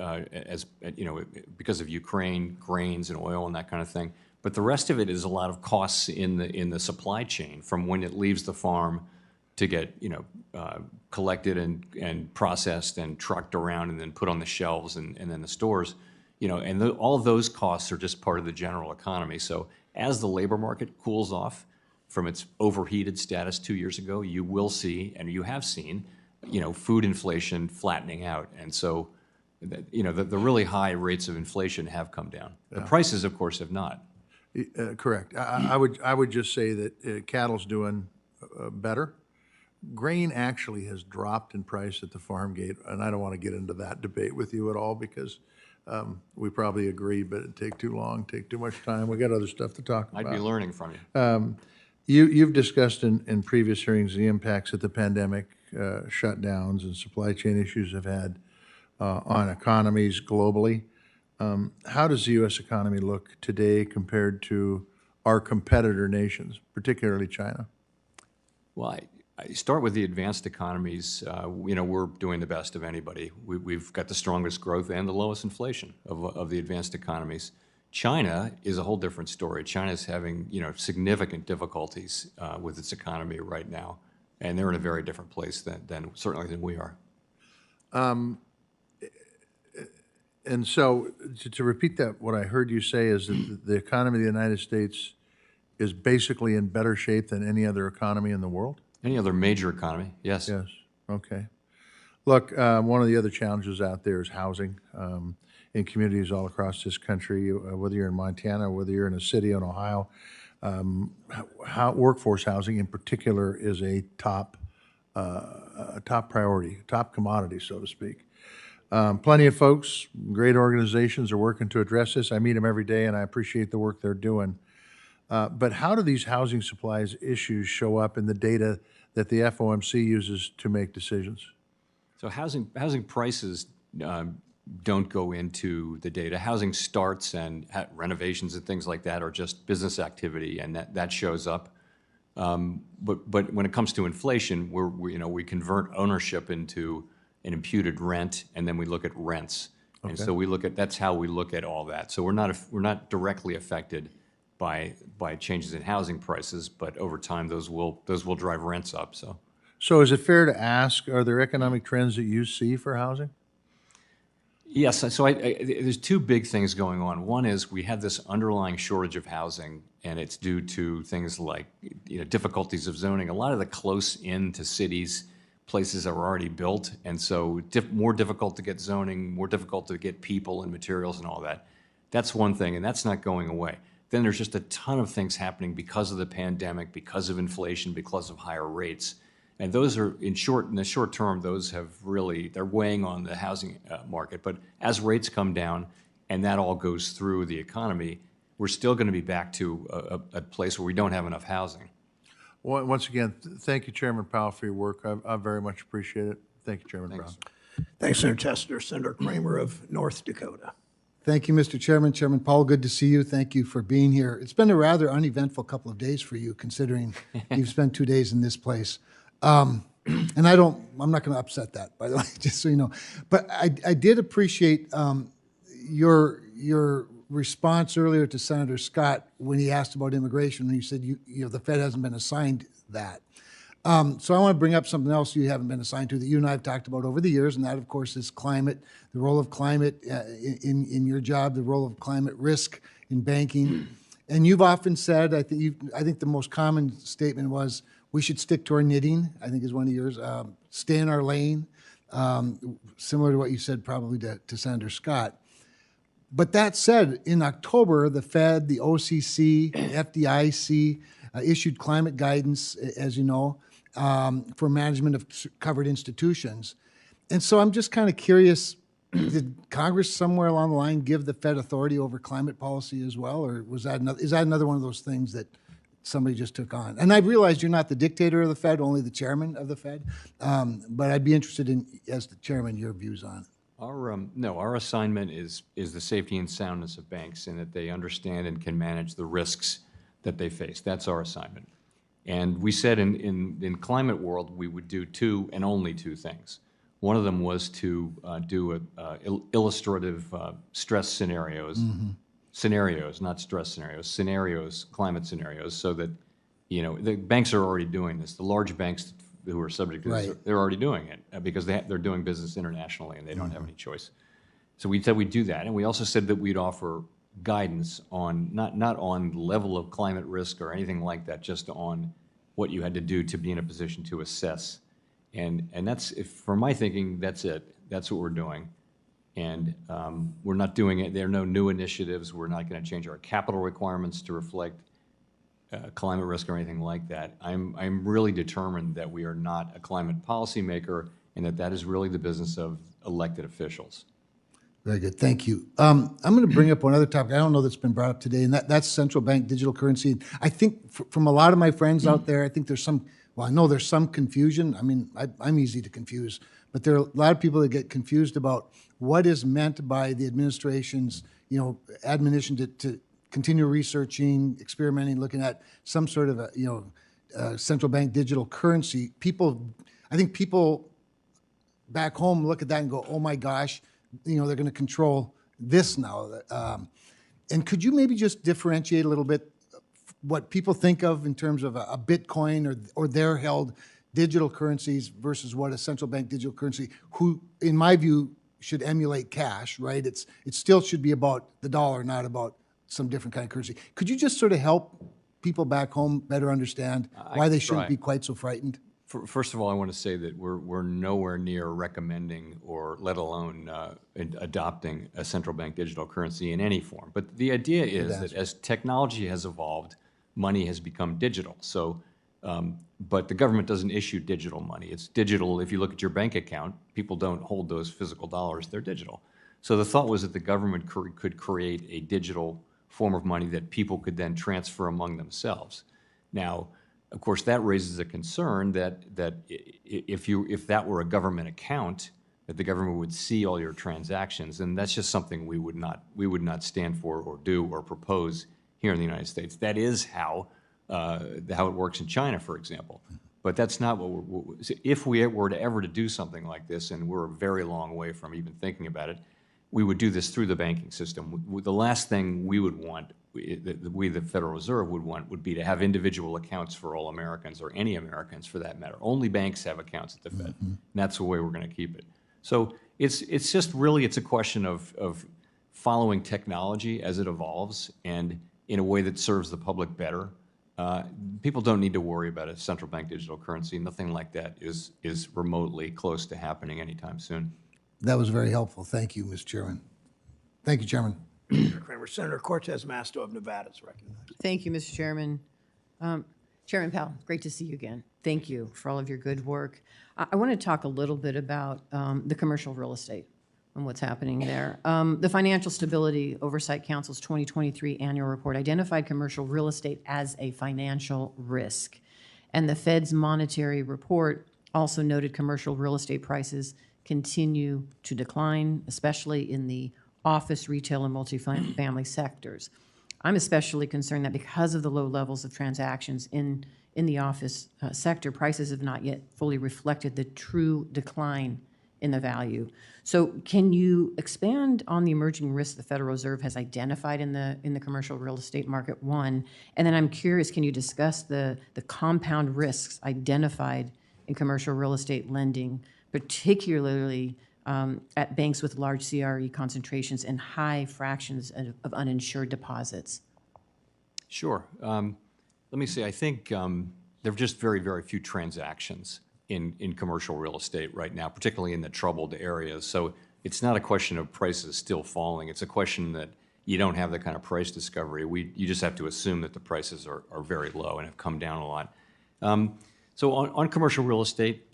because of Ukraine, grains and oil and that kind of thing. But the rest of it is a lot of costs in the supply chain, from when it leaves the farm to get collected and processed and trucked around and then put on the shelves and then the stores. All of those costs are just part of the general economy. So as the labor market cools off from its overheated status 2 years ago, you will see, and you have seen, food inflation flattening out. And so, the really high rates of inflation have come down. The prices, of course, have not. Correct. I would just say that cattle's doing better. Grain actually has dropped in price at the farm gate, and I don't want to get into that debate with you at all because we probably agree, but it'd take too long, take too much time. We got other stuff to talk about. I'd be learning from you. You've discussed in previous hearings the impacts that the pandemic, shutdowns, and supply chain issues have had on economies globally. How does the U.S. economy look today compared to our competitor nations, particularly China? Well, I start with the advanced economies. We're doing the best of anybody. We've got the strongest growth and the lowest inflation of the advanced economies. China is a whole different story. China is having significant difficulties with its economy right now, and they're in a very different place certainly than we are. And so, to repeat that, what I heard you say is that the economy of the United States is basically in better shape than any other economy in the world? Any other major economy, yes. Yes, okay. Look, one of the other challenges out there is housing in communities all across this country, whether you're in Montana, whether you're in a city in Ohio. Workforce housing in particular is a top priority, top commodity, so to speak. Plenty of folks, great organizations are working to address this. I meet them every day, and I appreciate the work they're doing. But how do these housing supplies issues show up in the data that the FOMC uses to make decisions? So housing prices don't go into the data. Housing starts and renovations and things like that are just business activity, and that shows up. But when it comes to inflation, we convert ownership into an imputed rent, and then we look at rents. And Okay. so we look at, that's how we look at all that. So we're not directly affected by changes in housing prices, but over time, those will drive rents up, so. So is it fair to ask, are there economic trends that you see for housing? Yes, so there's two big things going on. One is we have this underlying shortage of housing, and it's due to things like difficulties of zoning. A lot of the close in to cities, places are already built, and so more difficult to get zoning, more difficult to get people and materials and all that. That's one thing, and that's not going away. Then there's just a ton of things happening because of the pandemic, because of inflation, because of higher rates. And those are, in the short term, those have really, they're weighing on the housing market. But as rates come down and that all goes through the economy, we're still going to be back to a place where we don't have enough housing. Well, once again, thank you, Chairman Powell, for your work. I very much appreciate it. Thank you, Chairman Thanks. Brown. Thanks, Senator Tester. Senator Kramer of North Dakota. Thank you, Mr. Chairman. Chairman Powell, good to see you. Thank you for being here. It's been a rather uneventful couple of days for you, considering you've spent 2 days in this place. And I'm not going to upset that, by the way, just so you know. But I did appreciate your response earlier to Senator Scott when he asked about immigration, when you said the Fed hasn't been assigned that. So I want to bring up something else you haven't been assigned to that you and I have talked about over the years, and that, of course, is climate, the role of climate in your job, the role of climate risk in banking. And you've often said, I think the most common statement was, we should stick to our knitting, I think is one of yours, stay in our lane, similar to what you said probably to Senator Scott. But that said, in October, the Fed, the OCC, FDIC issued climate guidance, as you know, for management of covered institutions. And so I'm just kind of curious, did Congress somewhere along the line give the Fed authority over climate policy as well? Or is that another one of those things that somebody just took on? And I realize you're not the dictator of the Fed, only the chairman of the Fed. But I'd be interested in, as the chairman, your views on it. Our assignment is the safety and soundness of banks, and that they understand and can manage the risks that they face. That's our assignment. And we said in climate world, we would do two and only two things. One of them was to do illustrative stress scenarios, scenarios, not stress scenarios, climate scenarios, so that, the banks are already doing this. The large banks who are subject to this, they're already doing it because they're doing business internationally and they don't have any choice. So we said we'd do that. And we also said that we'd offer guidance on, not on level of climate risk or anything like that, just on what you had to do to be in a position to assess. And that's, for my thinking, that's it. That's what we're doing. And we're not doing it. There are no new initiatives. We're not going to change our capital requirements to reflect climate risk or anything like that. I'm really determined that we are not a climate policymaker, and that is really the business of elected officials. Very good, thank you. I'm going to bring up one other topic I don't know that's been brought up today, and that's central bank digital currency. I think from a lot of my friends out there, I think there's some, well, I know there's some confusion. I mean, I'm easy to confuse, but there are a lot of people that get confused about what is meant by the administration's, admonition to continue researching, experimenting, looking at some sort of a, central bank digital currency. I think people back home look at that and go, oh my gosh, they're going to control this now. And could you maybe just differentiate a little bit what people think of in terms of a Bitcoin or their held digital currencies versus what a central bank digital currency, who, in my view, should emulate cash, right? It still should be about the dollar, not about some different kind of currency. Could you just sort of help people back home better understand why they shouldn't be quite so frightened? First of all, I want to say that we're nowhere near recommending or let alone adopting a central bank digital currency in any form. But the idea is that as technology has evolved, money has become digital. So, but the government doesn't issue digital money. It's digital. If you look at your bank account, people don't hold those physical dollars. They're digital. So the thought was that the government could create a digital form of money that people could then transfer among themselves. Now, of course, that raises a concern that if that were a government account, that the government would see all your transactions, and that's just something we would not stand for or do or propose here in the United States. That is how it works in China, for example. But that's not if we were to ever to do something like this, and we're a very long way from even thinking about it, we would do this through the banking system. The last thing we would want, we, the Federal Reserve, would want would be to have individual accounts for all Americans, or any Americans for that matter. Only banks have accounts at the Fed, and that's the way we're going to keep it. So it's just really, it's a question of following technology as it evolves, and in a way that serves the public better. People don't need to worry about a central bank digital currency. Nothing like that is remotely close to happening anytime soon. That was very helpful. Thank you, Mr. Chairman. Thank you, Chairman. Senator Kramer. Senator Cortez Masto of Nevada is recognized. Thank you, Mr. Chairman. Chairman Powell, great to see you again. Thank you for all of your good work. I want to talk a little bit about the commercial real estate and what's happening there. The Financial Stability Oversight Council's 2023 annual report identified commercial real estate as a financial risk. And the Fed's monetary report also noted commercial real estate prices continue to decline, especially in the office, retail, and multifamily sectors. I'm especially concerned that because of the low levels of transactions in the office sector, prices have not yet fully reflected the true decline in the value. So can you expand on the emerging risks the Federal Reserve has identified in the commercial real estate market, one? And then I'm curious, can you discuss the compound risks identified in commercial real estate lending, particularly at banks with large CRE concentrations and high fractions of uninsured deposits? Sure. Let me say, I think there are just very, very few transactions in commercial real estate right now, particularly in the troubled areas. So it's not a question of prices still falling. It's a question that you don't have the kind of price discovery. You just have to assume that the prices are very low and have come down a lot. So on commercial real estate,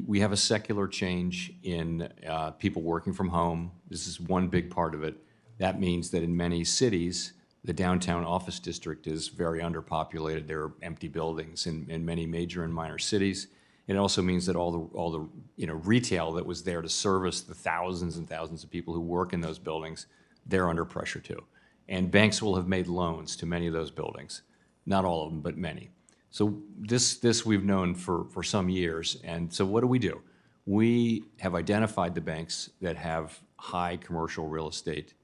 we have a secular change in people working from home. This is one big part of it. That means that in many cities, the downtown office district is very underpopulated. There are empty buildings in many major and minor cities. It also means that all the retail that was there to service the thousands and thousands of people who work in those buildings, they're under pressure too. And banks will have made loans to many of those buildings. Not all of them, but many. So this we've known for some years. And so what do? We have identified the banks that have high commercial real estate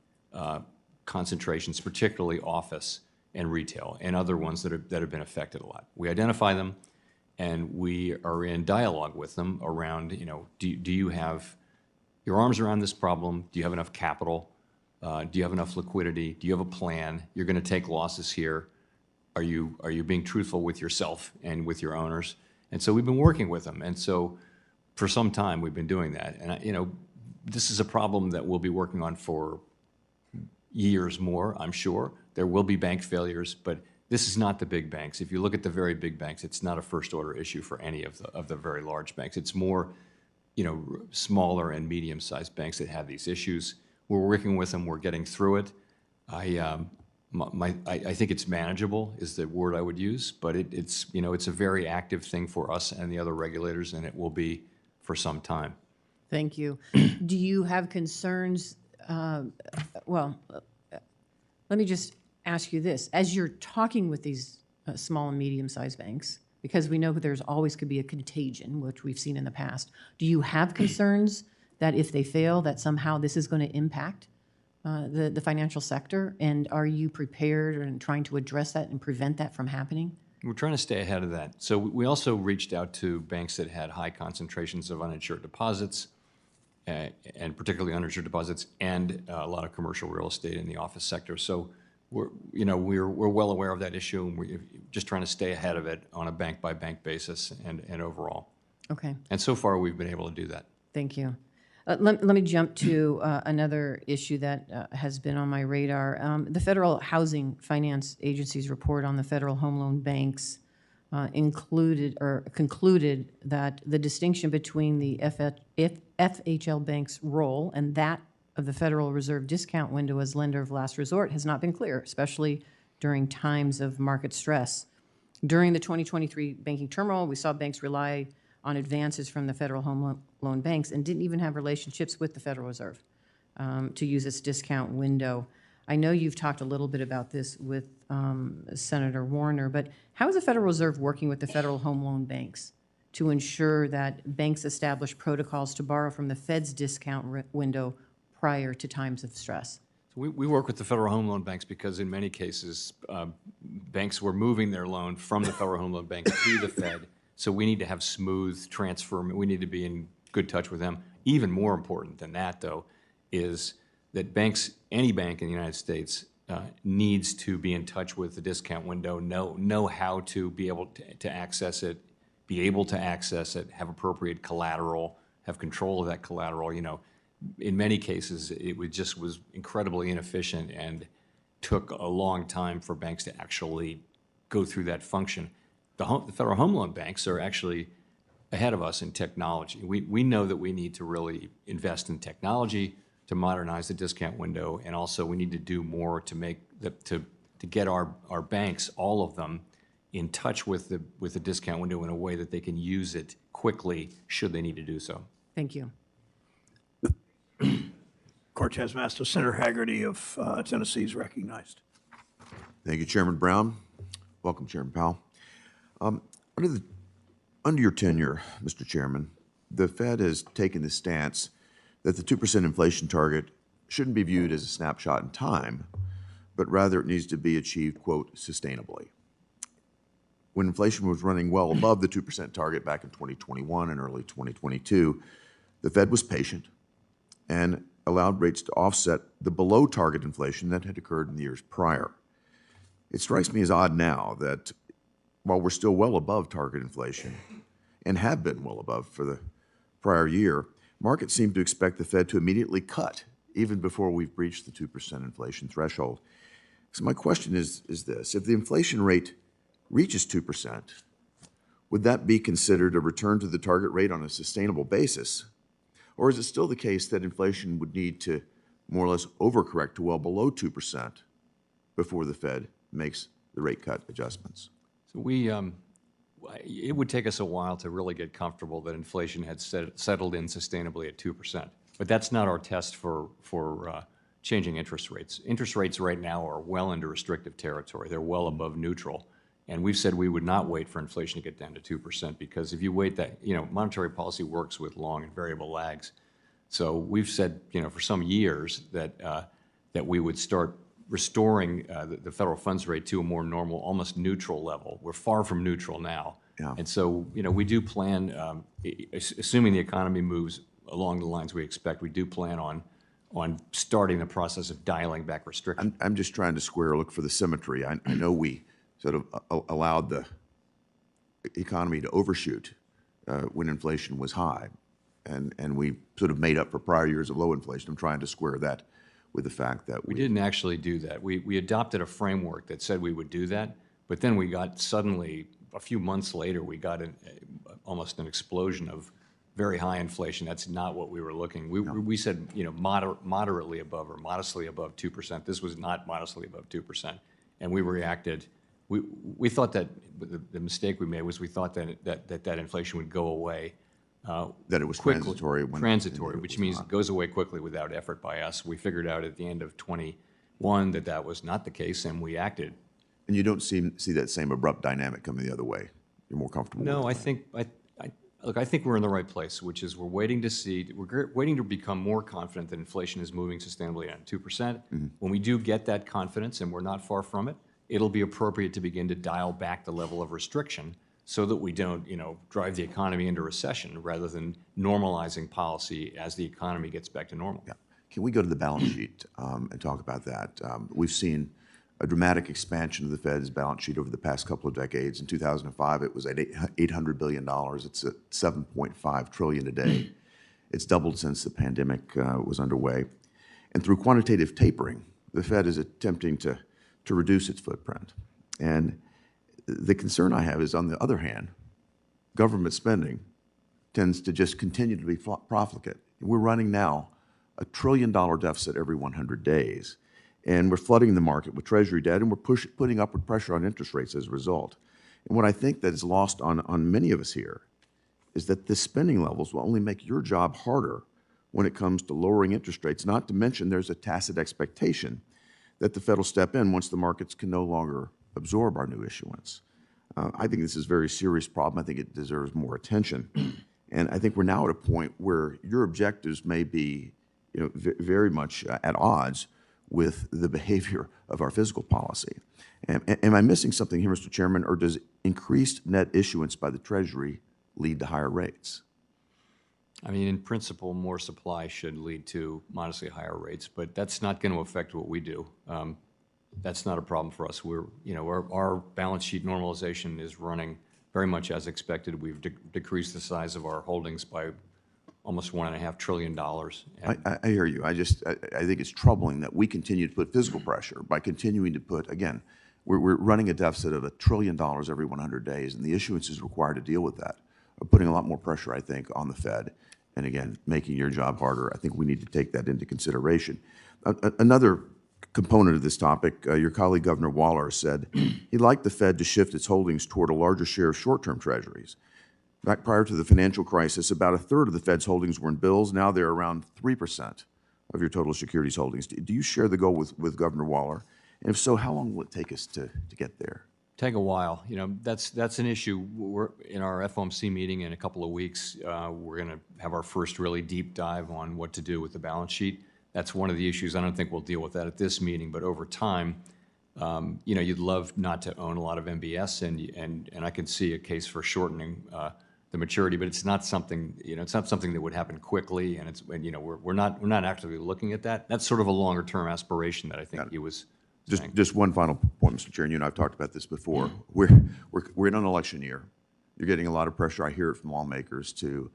concentrations, particularly office and retail, and other ones that have been affected a lot. We identify them, and we are in dialogue with them around, do you have your arms around this problem? Do you have enough capital? Do you have enough liquidity? Do you have a plan? You're going to take losses here. Are you being truthful with yourself and with your owners? And so we've been working with them. And so for some time we've been doing that. And this is a problem that we'll be working on for years more, I'm sure. There will be bank failures, but this is not the big banks. If you look at the very big banks, it's not a first order issue for any of the very large banks. It's more, smaller and medium-sized banks that have these issues. We're working with them. We're getting through it. I think it's manageable is the word I would use, but it's a very active thing for us and the other regulators, and it will be for some time. Thank you. Do you have concerns? Well, let me just ask you this. As you're talking with these small and medium-sized banks, because we know there's always could be a contagion, which we've seen in the past, do you have concerns that if they fail, that somehow this is going to impact the financial sector? And are you prepared and trying to address that and prevent that from happening? We're trying to stay ahead of that. So we also reached out to banks that had high concentrations of uninsured deposits, and particularly uninsured deposits, and a lot of commercial real estate in the office sector. So we're well aware of that issue, and we're just trying to stay ahead of it on a bank-by-bank basis and overall. Okay. And so far, we've been able to do that. Thank you. Let me jump to another issue that has been on my radar. The Federal Housing Finance Agency's report on the federal home loan banks concluded that the distinction between the FHL bank's role and that of the Federal Reserve discount window as lender of last resort has not been clear, especially during times of market stress. During the 2023 banking turmoil, we saw banks rely on advances from the federal home loan banks and didn't even have relationships with the Federal Reserve to use its discount window. I know you've talked a little bit about this with Senator Warner, but how is the Federal Reserve working with the Federal Home Loan banks to ensure that banks establish protocols to borrow from the Fed's discount window prior to times of stress? So we work with the Federal Home Loan banks because in many cases, banks were moving their loan from the Federal Home Loan Bank to the Fed. So we need to have smooth transfer. We need to be in good touch with them. Even more important than that, though, is that banks, any bank in the United States, needs to be in touch with the discount window, know how to be able to access it, be able to access it, have appropriate collateral, have control of that collateral. You know, in many cases, it was incredibly inefficient and took a long time for banks to actually go through that function. The Federal Home Loan banks are actually ahead of us in technology. We know that we need to really invest in technology to modernize the discount window, and also we need to do more to make to get our banks, all of them, in touch with the discount window in a way that they can use it quickly should they need to do so. Thank you. Cortez Masto, Senator Haggerty of Tennessee is recognized. Thank you, Chairman Brown. Welcome, Chairman Powell. Under your tenure, Mr. Chairman, the Fed has taken the stance that the 2% inflation target shouldn't be viewed as a snapshot in time, but rather it needs to be achieved, quote, sustainably. When inflation was running well above the 2% target back in 2021 and early 2022, the Fed was patient and allowed rates to offset the below target inflation that had occurred in the years prior. It strikes me as odd now that while we're still well above target inflation and have been well above for the prior year, markets seem to expect the Fed to immediately cut even before we've breached the 2% inflation threshold. So my question is this: if the inflation rate reaches 2%, would that be considered a return to the target rate on a sustainable basis? Or is it still the case that inflation would need to more or less overcorrect to well below 2% before the Fed makes the rate cut adjustments? So it would take us a while to really get comfortable that inflation had settled in sustainably at 2%. But that's not our test for changing interest rates. Interest rates right now are well into restrictive territory. They're well above neutral. And we've said we would not wait for inflation to get down to 2% because if you wait that, monetary policy works with long and variable lags. So we've said, for some years that we would start restoring the federal funds rate to a more normal, almost neutral level. We're far from neutral now. Yeah. And so, we do plan, assuming the economy moves along the lines we expect, we do plan on starting the process of dialing back restrictions. I'm just trying to look for the symmetry. I know we sort of allowed the economy to overshoot when inflation was high, and we sort of made up for prior years of low inflation. I'm trying to square that with the fact that we didn't actually do that. We adopted a framework that said we would do that, but then we got suddenly, a few months later, we got almost an explosion of very high inflation. That's not what we were looking. We said, moderately above or modestly above 2%. This was not modestly above 2%, and we reacted. We thought that the mistake we made was we thought that inflation would go away. That it was quickly, transitory, which means it goes away quickly without effort by us. We figured out at the end of 21 that was not the case, and we acted. And you don't see that same abrupt dynamic coming the other way. You're more comfortable. No, with I think we're in the right place, which is we're waiting to become more confident that inflation is moving sustainably at 2%. Mm-hmm. When we do get that confidence, and we're not far from it, it'll be appropriate to begin to dial back the level of restriction so that we don't, drive the economy into recession rather than normalizing policy as the economy gets back to normal. Yeah. Can we go to the balance sheet and talk about that? We've seen a dramatic expansion of the Fed's balance sheet over the past couple of decades. In 2005, it was at $800 billion. It's at $7.5 trillion today. It's doubled since the pandemic was underway. And through quantitative tapering, the Fed is attempting to reduce its footprint. And the concern I have is, on the other hand, government spending tends to just continue to be profligate. We're running now a $1 trillion deficit every 100 days. And we're flooding the market with Treasury debt, and we're putting upward pressure on interest rates as a result. And what I think that is lost on many of us here is that the spending levels will only make your job harder when it comes to lowering interest rates, not to mention there's a tacit expectation that the Fed will step in once the markets can no longer absorb our new issuance. I think this is a very serious problem. I think it deserves more attention. And I think we're now at a point where your objectives may be, very much at odds with the behavior of our fiscal policy. Am I missing something here, Mr. Chairman, or does increased net issuance by the Treasury lead to higher rates? I mean, in principle, more supply should lead to modestly higher rates, but that's not going to affect what we do. That's not a problem for us. Our balance sheet normalization is running very much as expected. We've decreased the size of our holdings by almost $1.5 trillion. I hear you. I think it's troubling that we continue to put fiscal pressure by continuing to put, again, we're running a deficit of $1 trillion every 100 days, and the issuance is required to deal with that. We're putting a lot more pressure, I think, on the Fed, and again, making your job harder. I think we need to take that into consideration. Another component of this topic, your colleague Governor Waller said he'd like the Fed to shift its holdings toward a larger share of short-term treasuries. Back prior to the financial crisis, about a third of the Fed's holdings were in bills. Now they're around 3% of your total securities holdings. Do you share the goal with Governor Waller? And if so, how long will it take us to get there? Take a while. That's an issue. We're in our FOMC meeting in a couple of weeks. We're going to have our first really deep dive on what to do with the balance sheet. That's one of the issues. I don't think we'll deal with that at this meeting, but over time, you'd love not to own a lot of MBS, and I can see a case for shortening the maturity, but it's not something that would happen quickly, and we're not actively looking at that. That's sort of a longer term aspiration that I think he was saying. Just one final point, Mr. Chair, and you and I have talked about this before. We're in an election year. You're getting a lot of pressure. I hear it from lawmakers to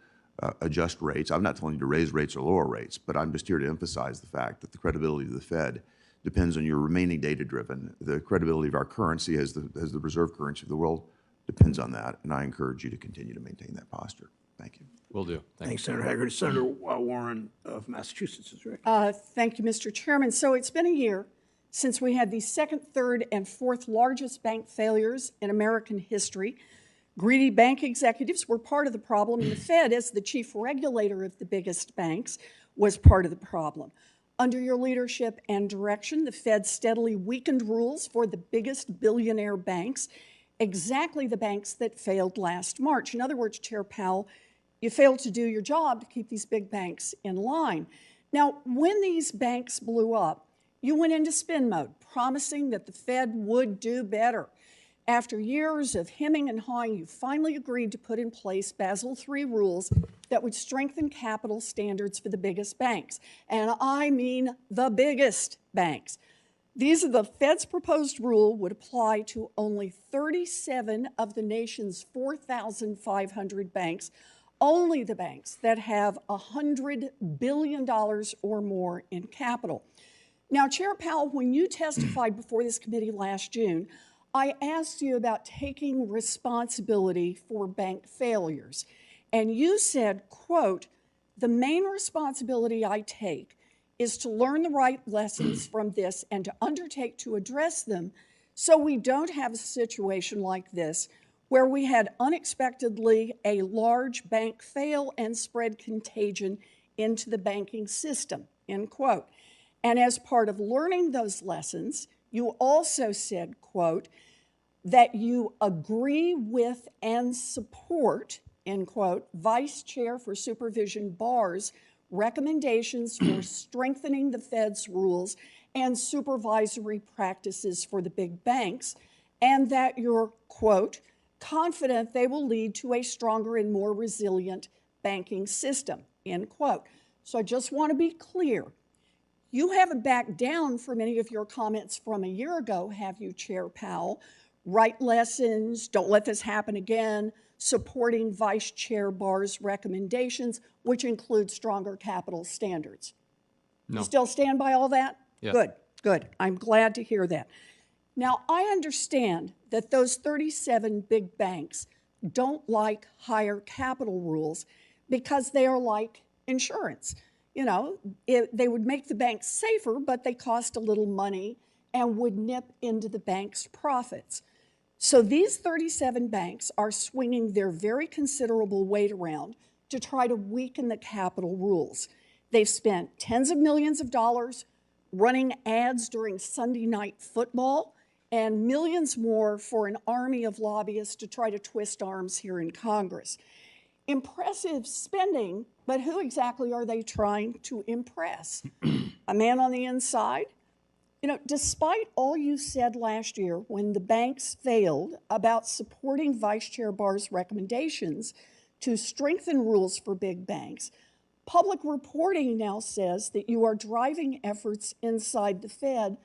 adjust rates. I'm not telling you to raise rates or lower rates, but I'm just here to emphasize the fact that the credibility of the Fed depends on your remaining data-driven. The credibility of our currency as the reserve currency of the world depends on that, and I encourage you to continue to maintain that posture. Thank you. Will do. Thanks, Senator Haggard. Senator Warren of Massachusetts is right. Thank you, Mr. Chairman. So it's been a year since we had the second, third, and fourth largest bank failures in American history. Greedy bank executives were part of the problem, and the Fed, as the chief regulator of the biggest banks, was part of the problem. Under your leadership and direction, the Fed steadily weakened rules for the biggest billionaire banks, exactly the banks that failed last March. In other words, Chair Powell, you failed to do your job to keep these big banks in line. Now, when these banks blew up, you went into spin mode, promising that the Fed would do better. After years of hemming and hawing, you finally agreed to put in place Basel III rules that would strengthen capital standards for the biggest banks. And I mean the biggest banks. The Fed's proposed rule would apply to only 37 of the nation's 4,500 banks, only the banks that have $100 billion or more in capital. Now, Chair Powell, when you testified before this committee last June, I asked you about taking responsibility for bank failures. And you said, quote, "The main responsibility I take is to learn the right lessons from this and to undertake to address them so we don't have a situation like this where we had unexpectedly a large bank fail and spread contagion into the banking system," end quote. And as part of learning those lessons, you also said, quote, that you agree with and support, end quote, Vice Chair for Supervision Barr's recommendations for strengthening the Fed's rules and supervisory practices for the big banks, and that you're, quote, confident they will lead to a stronger and more resilient banking system, end quote. So I just want to be clear. You haven't backed down from any of your comments from a year ago, have you, Chair Powell? Right lessons, don't let this happen again, supporting Vice Chair Barr's recommendations, which include stronger capital standards. No. You still stand by all that? Yeah. Good, good. I'm glad to hear that. Now, I understand that those 37 big banks don't like higher capital rules because they are like insurance. You know, they would make the banks safer, but they cost a little money and would nip into the bank's profits. So these 37 banks are swinging their very considerable weight around to try to weaken the capital rules. They've spent tens of millions of dollars running ads during Sunday night football, and millions more for an army of lobbyists to try to twist arms here in Congress. Impressive spending, but who exactly are they trying to impress? A man on the inside? You know, despite all you said last year when the banks failed about supporting Vice Chair Barr's recommendations to strengthen rules for big banks, public reporting now says that you are driving efforts inside the Fed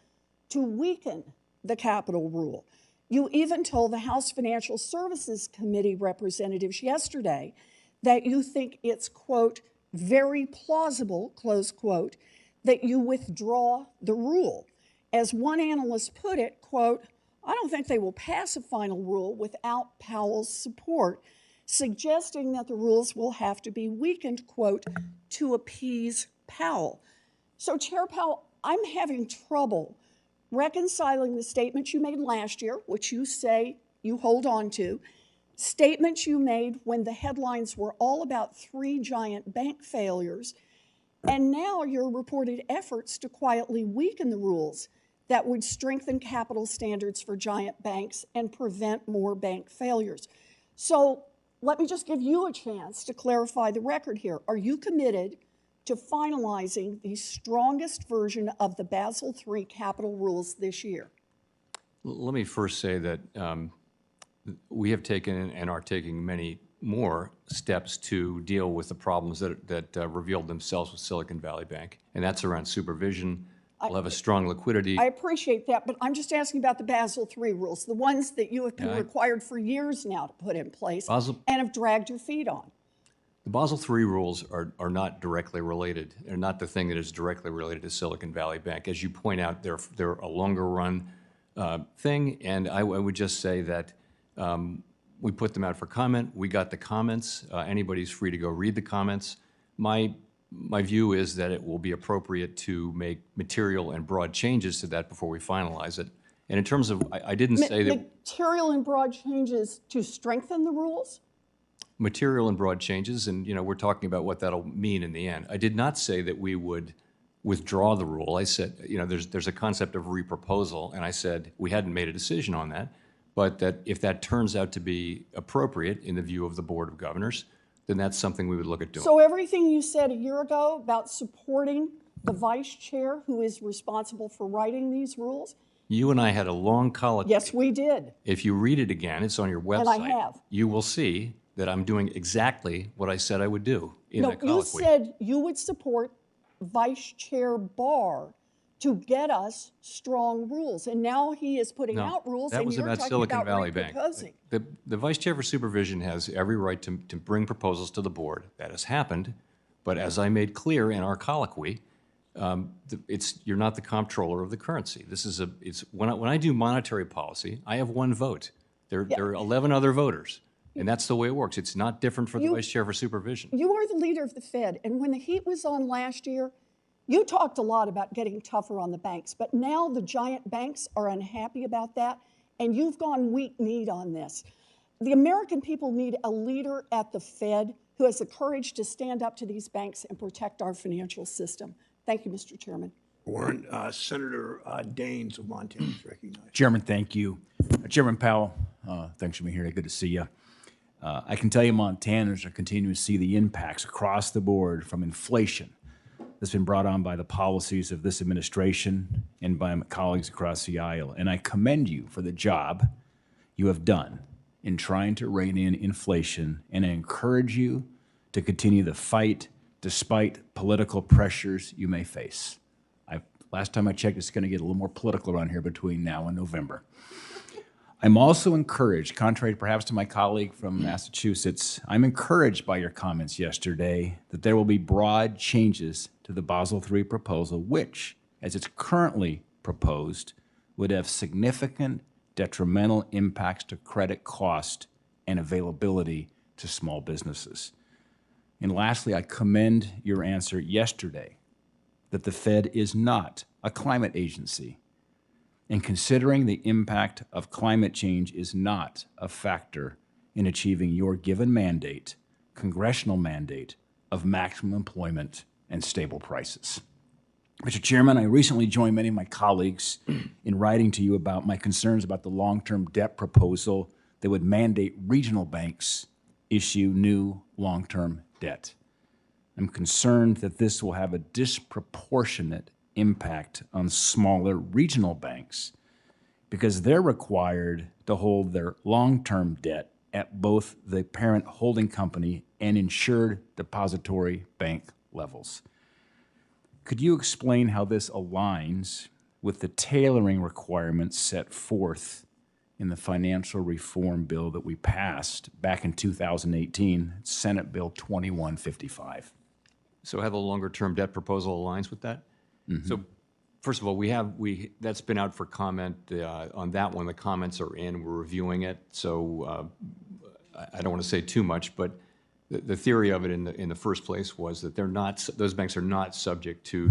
to weaken the capital rule. You even told the House Financial Services Committee representatives yesterday that you think it's, quote, very plausible, close quote, that you withdraw the rule. As one analyst put it, quote, I don't think they will pass a final rule without Powell's support, suggesting that the rules will have to be weakened, quote, to appease Powell. So, Chair Powell, I'm having trouble reconciling the statements you made last year, which you say you hold on to, statements you made when the headlines were all about 3 giant bank failures, and now your reported efforts to quietly weaken the rules that would strengthen capital standards for giant banks and prevent more bank failures. So let me just give you a chance to clarify the record here. Are you committed to finalizing the strongest version of the Basel III capital rules this year? Let me first say that we have taken and are taking many more steps to deal with the problems that revealed themselves with Silicon Valley Bank, and that's around supervision. We'll have a strong liquidity. I appreciate that, but I'm just asking about the Basel III rules, the ones that you have been required for years now to put in place and have dragged your feet on. The Basel III rules are not directly related. They're not the thing that is directly related to Silicon Valley Bank. As you point out, they're a longer run thing, and I would just say that we put them out for comment. We got the comments. Anybody's free to go read the comments. My view is that it will be appropriate to make material and broad changes to that before we finalize it. And in terms of, I didn't say that... Material and broad changes to strengthen the rules? Material and broad changes, and we're talking about what that'll mean in the end. I did not say that we would withdraw the rule. I said, there's a concept of reproposal, and I said we hadn't made a decision on that, but that if that turns out to be appropriate in the view of the Board of Governors, then that's something we would look at doing. So everything you said a year ago about supporting the vice chair who is responsible for writing these rules? You and I had a long colloquy. Yes, we did. If you read it again, it's on your website. And I have. You will see that I'm doing exactly what I said I would do in that colloquy. You said you would support Vice Chair Barr to get us strong rules, and now he is putting out rules, and you're talking Silicon about Valley Bank. reproposing. The Vice Chair for Supervision has every right to bring proposals to the board. That has happened, but as I made clear in our colloquy, you're not the comptroller of the currency. This is when I do monetary policy, I have one vote. There are 11 other voters. And that's the way it works. It's not different for the Vice Chair for Supervision. You are the leader of the Fed, and when the heat was on last year, you talked a lot about getting tougher on the banks, but now the giant banks are unhappy about that, and you've gone weak-kneed on this. The American people need a leader at the Fed who has the courage to stand up to these banks and protect our financial system. Thank you, Mr. Chairman. Warren, Senator Daines of Montana is recognized. Chairman, thank you. Chairman Powell, thanks for being here. Good to see you. I can tell you Montanans are continuing to see the impacts across the board from inflation that's been brought on by the policies of this administration and by my colleagues across the aisle. And I commend you for the job you have done in trying to rein in inflation, and I encourage you to continue the fight despite political pressures you may face. Last time I checked, it's going to get a little more political around here between now and November. I'm also encouraged, contrary perhaps to my colleague from Massachusetts, I'm encouraged by your comments yesterday that there will be broad changes to the Basel III proposal, which, as it's currently proposed, would have significant detrimental impacts to credit cost and availability to small businesses. And lastly, I commend your answer yesterday that the Fed is not a climate agency, and considering the impact of climate change is not a factor in achieving your given mandate, congressional mandate, of maximum employment and stable prices. Mr. Chairman, I recently joined many of my colleagues in writing to you about my concerns about the long-term debt proposal that would mandate regional banks issue new long-term debt. I'm concerned that this will have a disproportionate impact on smaller regional banks because they're required to hold their long-term debt at both the parent holding company and insured depository bank levels. Could you explain how this aligns with the tailoring requirements set forth in the financial reform bill that we passed back in 2018, Senate Bill 2155? So how the longer-term debt proposal aligns with that? So first of all, that's been out for comment on that one. The comments are in. We're reviewing it. So I don't want to say too much, but the theory of it in the first place was that those banks are not subject to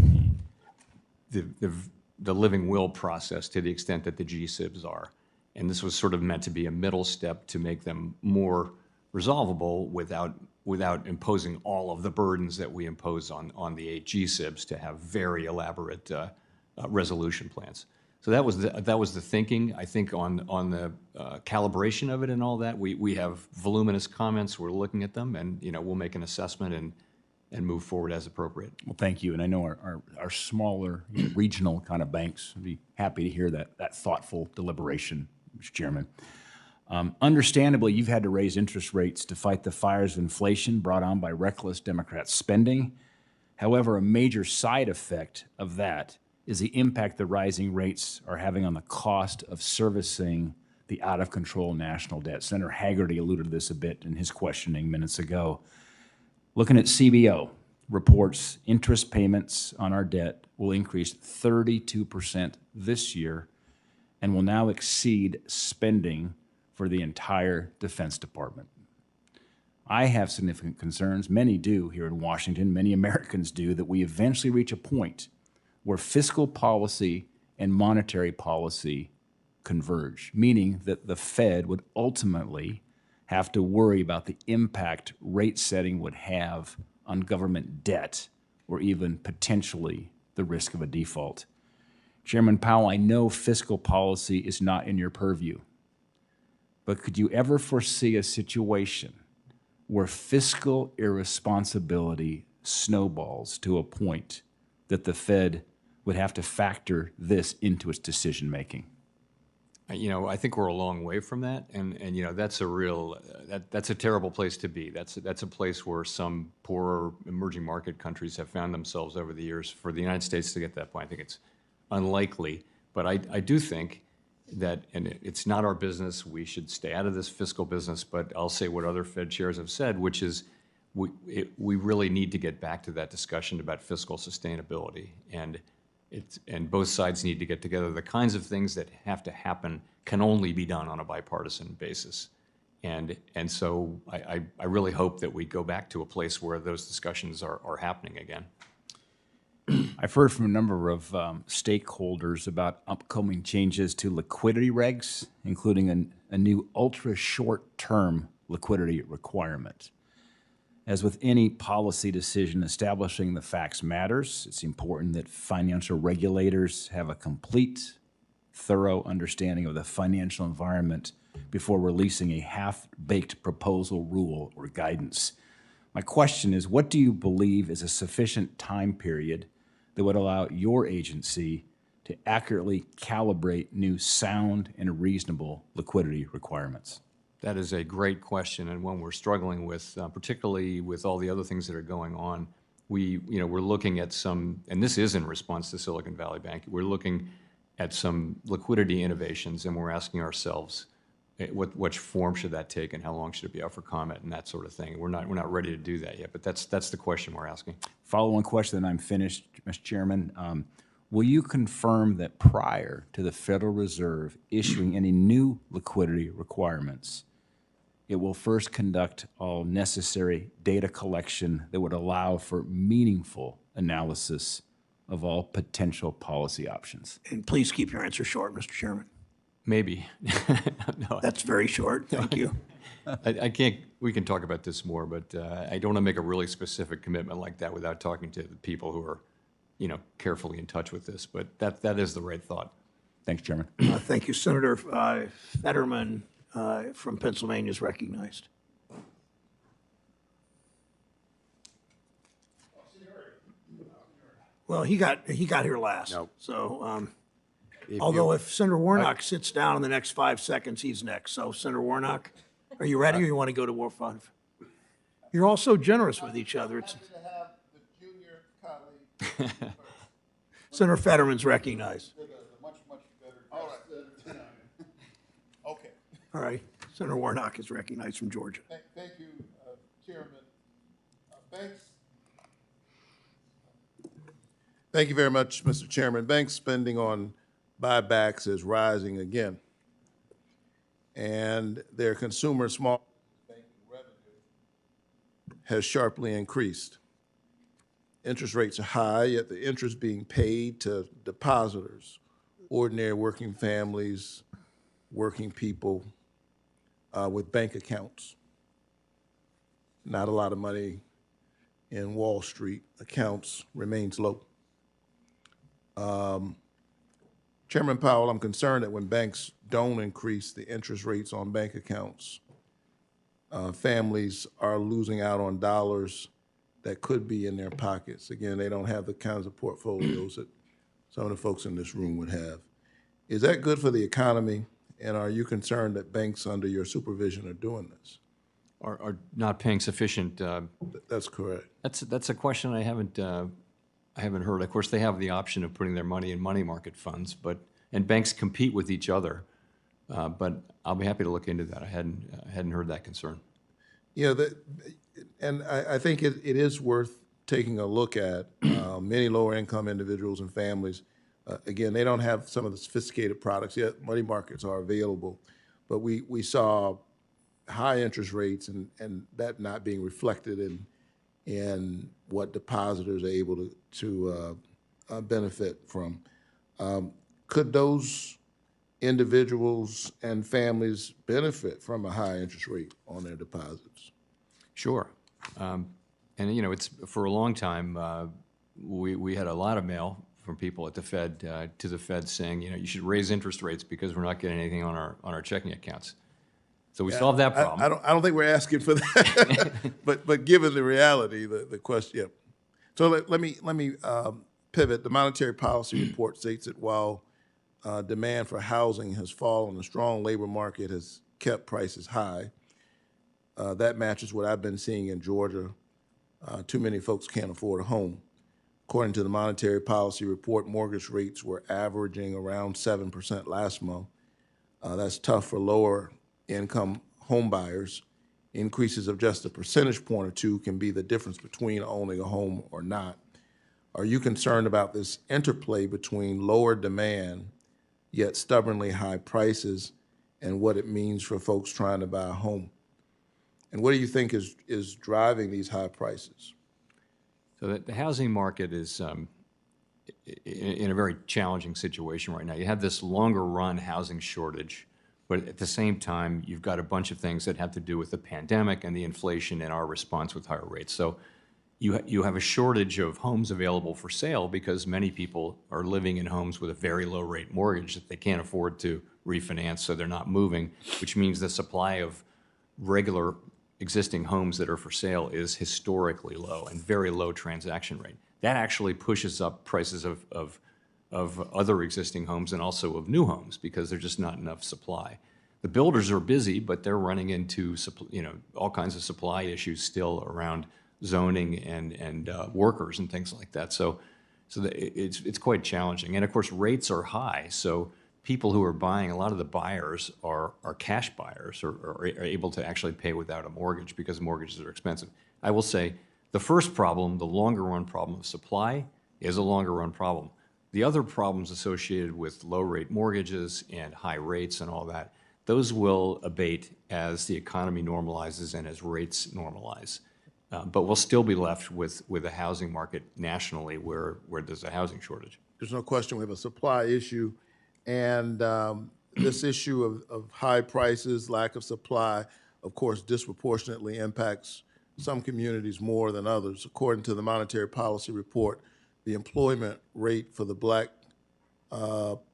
the living will process to the extent that the GSIBs are. And this was sort of meant to be a middle step to make them more resolvable without imposing all of the burdens that we impose on the 8 GSIBs to have very elaborate resolution plans. So that was the thinking. I think on the calibration of it and all that, we have voluminous comments. We're looking at them, and we'll make an assessment and move forward as appropriate. Well, thank you. And I know our smaller regional kind of banks would be happy to hear that thoughtful deliberation, Mr. Chairman. Understandably, you've had to raise interest rates to fight the fires of inflation brought on by reckless Democrat spending. However, a major side effect of that is the impact the rising rates are having on the cost of servicing the out-of-control national debt. Senator Haggerty alluded to this a bit in his questioning minutes ago. Looking at CBO reports, interest payments on our debt will increase 32% this year and will now exceed spending for the entire Defense Department. I have significant concerns, many do here in Washington, many Americans do, that we eventually reach a point where fiscal policy and monetary policy converge, meaning that the Fed would ultimately have to worry about the impact rate setting would have on government debt or even potentially the risk of a default. Chairman Powell, I know fiscal policy is not in your purview, but could you ever foresee a situation where fiscal irresponsibility snowballs to a point that the Fed would have to factor this into its decision-making? I think we're a long way from that, and that's a terrible place to be. That's a place where some poorer emerging market countries have found themselves over the years. For the United States to get to that point, I think it's unlikely. But I do think that, and it's not our business, we should stay out of this fiscal business, but I'll say what other Fed chairs have said, which is we really need to get back to that discussion about fiscal sustainability. And both sides need to get together. The kinds of things that have to happen can only be done on a bipartisan basis. And so I really hope that we go back to a place where those discussions are happening again. I've heard from a number of stakeholders about upcoming changes to liquidity regs, including a new ultra-short-term liquidity requirement. As with any policy decision, establishing the facts matters. It's important that financial regulators have a complete, thorough understanding of the financial environment before releasing a half-baked proposal, rule, or guidance. My question is, what do you believe is a sufficient time period that would allow your agency to accurately calibrate new sound and reasonable liquidity requirements? That is a great question, and one we're struggling with, particularly with all the other things that are going on. We're looking at some, and this is in response to Silicon Valley Bank, we're looking at some liquidity innovations, and we're asking ourselves, what form should that take, and how long should it be out for comment, and that sort of thing. We're not ready to do that yet, but that's the question we're asking. Follow-on question, then I'm finished, Mr. Chairman. Will you confirm that prior to the Federal Reserve issuing any new liquidity requirements, it will first conduct all necessary data collection that would allow for meaningful analysis of all potential policy options? And please keep your answer short, Mr. Chairman. Maybe. No. That's very short. Thank you. I can't, we can talk about this more, but I don't want to make a really specific commitment like that without talking to the people who are carefully in touch with this, but that is the right thought. Thanks, Chairman. Thank you. Senator Fetterman from Pennsylvania is recognized. Well, he got here last. No. So, although if Senator Warnock sits down in the next 5 seconds, he's next. So, Senator Warnock, are you ready, or you want to go to War Fund? You're all so generous with each other. It's... Senator Fetterman's recognized. Okay. All right. Senator Warnock is recognized from Georgia. Thank you, Chairman. Banks. Thank you very much, Mr. Chairman. Bank spending on buybacks is rising again. And their consumer small banking revenue has sharply increased. Interest rates are high, yet the interest being paid to depositors, ordinary working families, working people with bank accounts. Not a lot of money in Wall Street accounts, remains low. Chairman Powell, I'm concerned that when banks don't increase the interest rates on bank accounts, families are losing out on dollars that could be in their pockets. Again, they don't have the kinds of portfolios that some of the folks in this room would have. Is that good for the economy? And are you concerned that banks under your supervision are doing this? Are not paying sufficient. That's correct. That's a question I haven't heard. Of course, they have the option of putting their money in money market funds, and banks compete with each other. But I'll be happy to look into that. I hadn't heard that concern. Yeah, and I think it is worth taking a look at. Many lower income individuals and families, again, they don't have some of the sophisticated products yet. Money markets are available, but we saw high interest rates and that not being reflected in what depositors are able to benefit from. Could those individuals and families benefit from a high interest rate on their deposits? Sure. And it's for a long time, we had a lot of mail from people at the Fed to the Fed saying, you should raise interest rates because we're not getting anything on our checking accounts. So we solved that problem. I don't think we're asking for that, but given the reality, the question. Yeah. So let me pivot. The monetary policy report states that while demand for housing has fallen, a strong labor market has kept prices high. That matches what I've been seeing in Georgia. Too many folks can't afford a home. According to the monetary policy report, mortgage rates were averaging around 7% last month. That's tough for lower income home buyers. Increases of just a percentage point or two can be the difference between owning a home or not. Are you concerned about this interplay between lower demand yet stubbornly high prices and what it means for folks trying to buy a home? And what do you think is driving these high prices? So the housing market is in a very challenging situation right now. You have this longer run housing shortage, but at the same time, you've got a bunch of things that have to do with the pandemic and the inflation and our response with higher rates. So you have a shortage of homes available for sale because many people are living in homes with a very low rate mortgage that they can't afford to refinance, so they're not moving, which means the supply of regular existing homes that are for sale is historically low and very low transaction rate. That actually pushes up prices of other existing homes and also of new homes because there's just not enough supply. The builders are busy, but they're running into all kinds of supply issues still around zoning and workers and things like that. So it's quite challenging. And of course, rates are high. So people who are buying, a lot of the buyers are cash buyers or are able to actually pay without a mortgage because mortgages are expensive. I will say the first problem, the longer run problem of supply, is a longer run problem. The other problems associated with low rate mortgages and high rates and all that, those will abate as the economy normalizes and as rates normalize. But we'll still be left with a housing market nationally where there's a housing shortage. There's no question we have a supply issue. And this issue of high prices, lack of supply, of course, disproportionately impacts some communities more than others. According to the monetary policy report, the employment rate for the black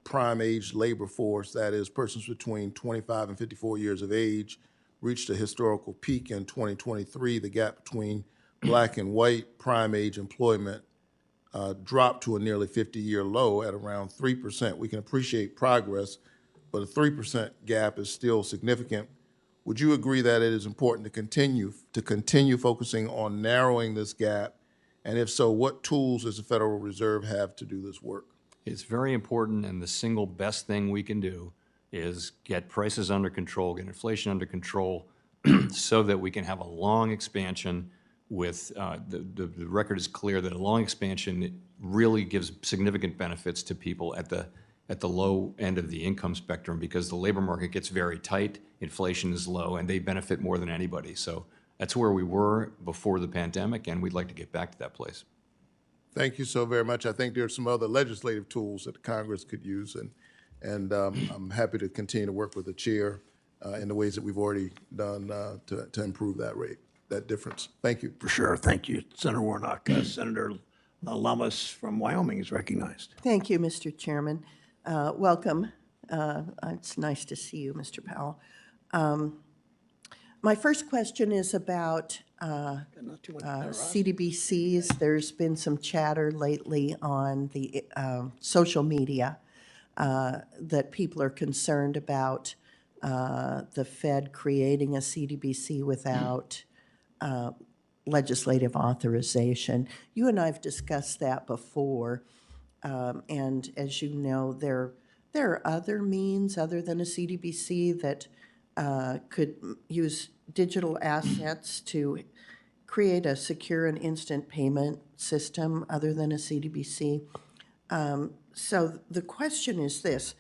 prime age labor force, that is persons between 25 and 54 years of age, reached a historical peak in 2023. The gap between black and white prime age employment dropped to a nearly 50-year low at around 3%. We can appreciate progress, but a 3% gap is still significant. Would you agree that it is important to continue focusing on narrowing this gap? And if so, what tools does the Federal Reserve have to do this work? It's very important, and the single best thing we can do is get prices under control, get inflation under control, so that we can have a long expansion with, the record is clear that a long expansion really gives significant benefits to people at the low end of the income spectrum, because the labor market gets very tight, inflation is low, and they benefit more than anybody. So that's where we were before the pandemic, and we'd like to get back to that place. Thank you so very much. I think there are some other legislative tools that Congress could use, and I'm happy to continue to work with the chair in the ways that we've already done to improve that rate, that difference. Thank you. For sure. Thank you, Senator Warnock. Senator Lamas from Wyoming is recognized. Thank you, Mr. Chairman. Welcome. It's nice to see you, Mr. Powell. My first question is about CDBCs. There's been some chatter lately on the social media that people are concerned about the Fed creating a CDBC without legislative authorization. You and I have discussed that before, and as you know, there are other means other than a CDBC that could use digital assets to create a secure and instant payment system other than a CDBC. So the question is this: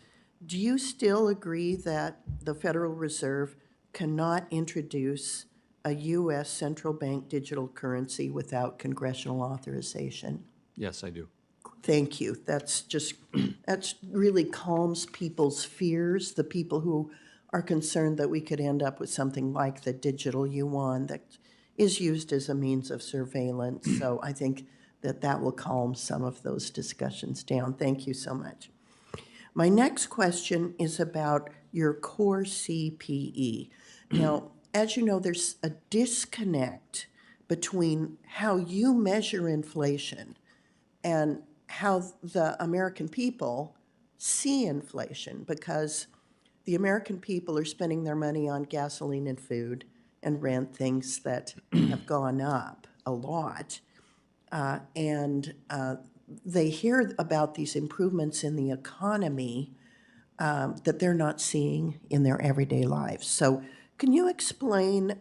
do you still agree that the Federal Reserve cannot introduce a U.S. central bank digital currency without congressional authorization? Yes, I do. Thank you. That's really calms people's fears, the people who are concerned that we could end up with something like the digital yuan that is used as a means of surveillance. So I think that will calm some of those discussions down. Thank you so much. My next question is about your core CPE. Now, as you know, there's a disconnect between how you measure inflation and how the American people see inflation, because the American people are spending their money on gasoline and food and rent, things that have gone up a lot. And they hear about these improvements in the economy that they're not seeing in their everyday lives. So can you explain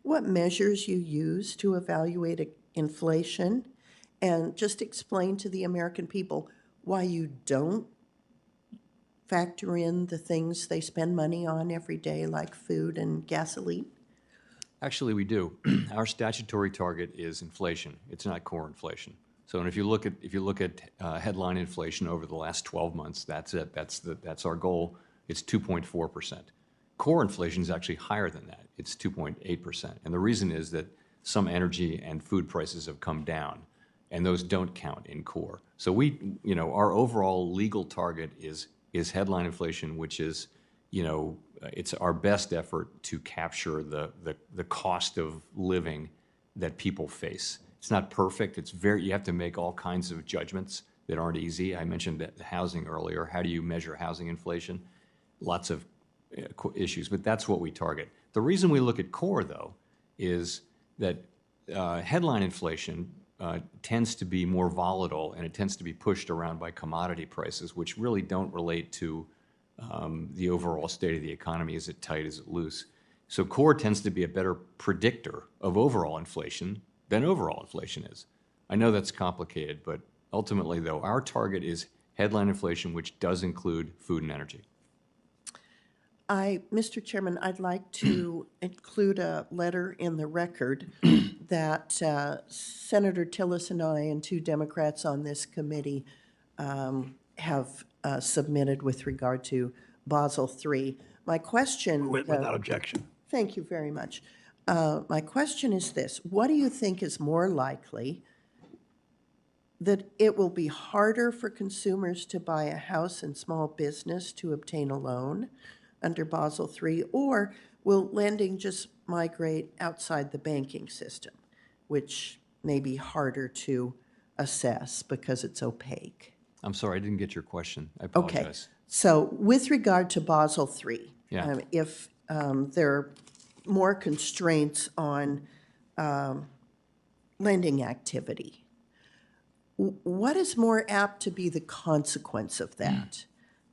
what measures you use to evaluate inflation, and just explain to the American people why you don't factor in the things they spend money on every day, like food and gasoline? Actually, we do. Our statutory target is inflation. It's not core inflation. So, and if you look at headline inflation over the last 12 months, that's it. That's our goal. It's 2.4%. Core inflation is actually higher than that. It's 2.8%. And the reason is that some energy and food prices have come down, and those don't count in core. So our overall legal target is headline inflation, which is, it's our best effort to capture the cost of living that people face. It's not perfect. You have to make all kinds of judgments that aren't easy. I mentioned that housing earlier. How do you measure housing inflation? Lots of issues, but that's what we target. The reason we look at core, though, is that headline inflation tends to be more volatile, and it tends to be pushed around by commodity prices, which really don't relate to the overall state of the economy. Is it tight? Is it loose? So core tends to be a better predictor of overall inflation than overall inflation is. I know that's complicated, but ultimately, though, our target is headline inflation, which does include food and energy. Mr. Chairman, I'd like to include a letter in the record that Senator Tillis and I and 2 Democrats on this committee have submitted with regard to Basel III. My question... Without objection. Thank you very much. My question is this: what do you think is more likely, that it will be harder for consumers to buy a house and small business to obtain a loan under Basel III, or will lending just migrate outside the banking system, which may be harder to assess because it's opaque? I'm sorry, I didn't get your question. I Okay, apologize. so with regard to Basel III, Yeah. If there are more constraints on lending activity, what is more apt to be the consequence of that?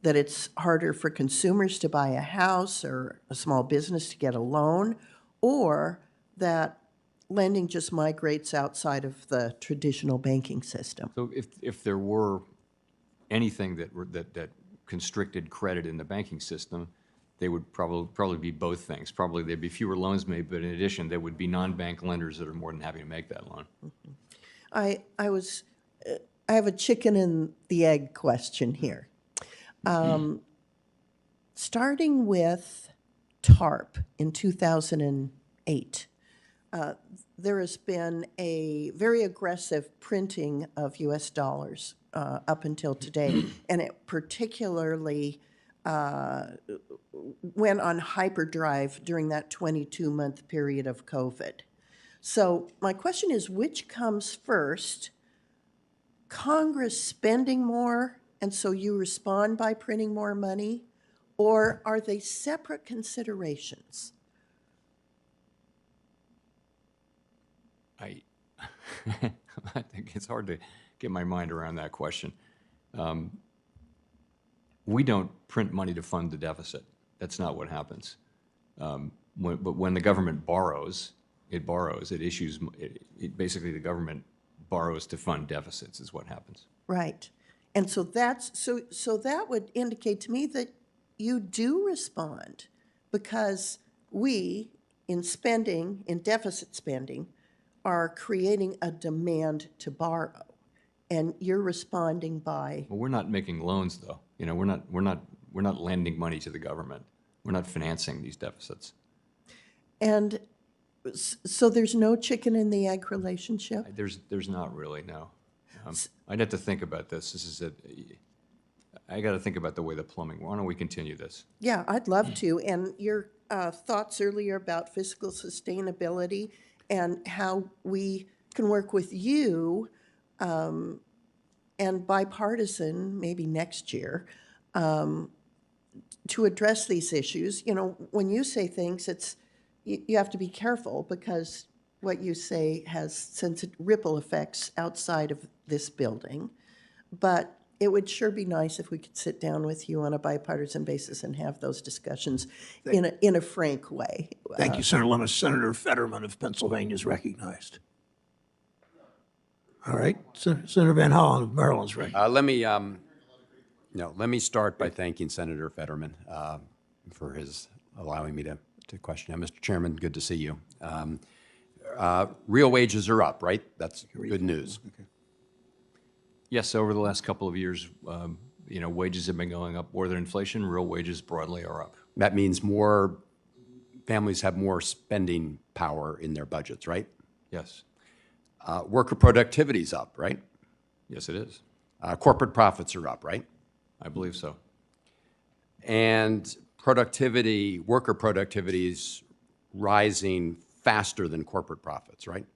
That it's harder for consumers to buy a house or a small business to get a loan, or that lending just migrates outside of the traditional banking system? So if there were anything that constricted credit in the banking system, they would probably be both things. Probably there'd be fewer loans made, but in addition, there would be non-bank lenders that are more than happy to make that loan. I have a chicken and the egg question here. Starting with TARP in 2008, there has been a very aggressive printing of US dollars up until today, and it particularly went on hyperdrive during that 22-month period of COVID. So my question is, which comes first? Congress spending more, and so you respond by printing more money, or are they separate considerations? I think it's hard to get my mind around that question. We don't print money to fund the deficit. That's not what happens. But when the government borrows, it issues, basically the government borrows to fund deficits is what happens. Right. And so so that would indicate to me that you do respond, because we, in deficit spending, are creating a demand to borrow, and you're responding by. Well, we're not making loans, though. You know, we're not lending money to the government. We're not financing these deficits. And so there's no chicken and the egg relationship? There's not really, no. I'd have to think about this. I got to think about the way the plumbing. Why don't we continue this? Yeah, I'd love to. And your thoughts earlier about fiscal sustainability and how we can work with you and bipartisan, maybe next year, to address these issues. You know, when you say things, you have to be careful, because what you say has ripple effects outside of this building. But it would sure be nice if we could sit down with you on a bipartisan basis and have those discussions in a frank way. Thank you, Senator Limassol. Senator Fetterman of Pennsylvania is recognized. All right, Senator Van Hollen of Maryland is recognized. Let me start by thanking Senator Fetterman for his allowing me to question him. Mr. Chairman, good to see you. Real wages are up, right? That's good news. Okay. Yes, over the last couple of years, wages have been going up more than inflation. Real wages broadly are up. That means more families have more spending power in their budgets, right? Yes. Worker productivity is up, right? Yes, it is. Corporate profits are up, right? I believe so. And worker productivity is rising faster than corporate profits, right?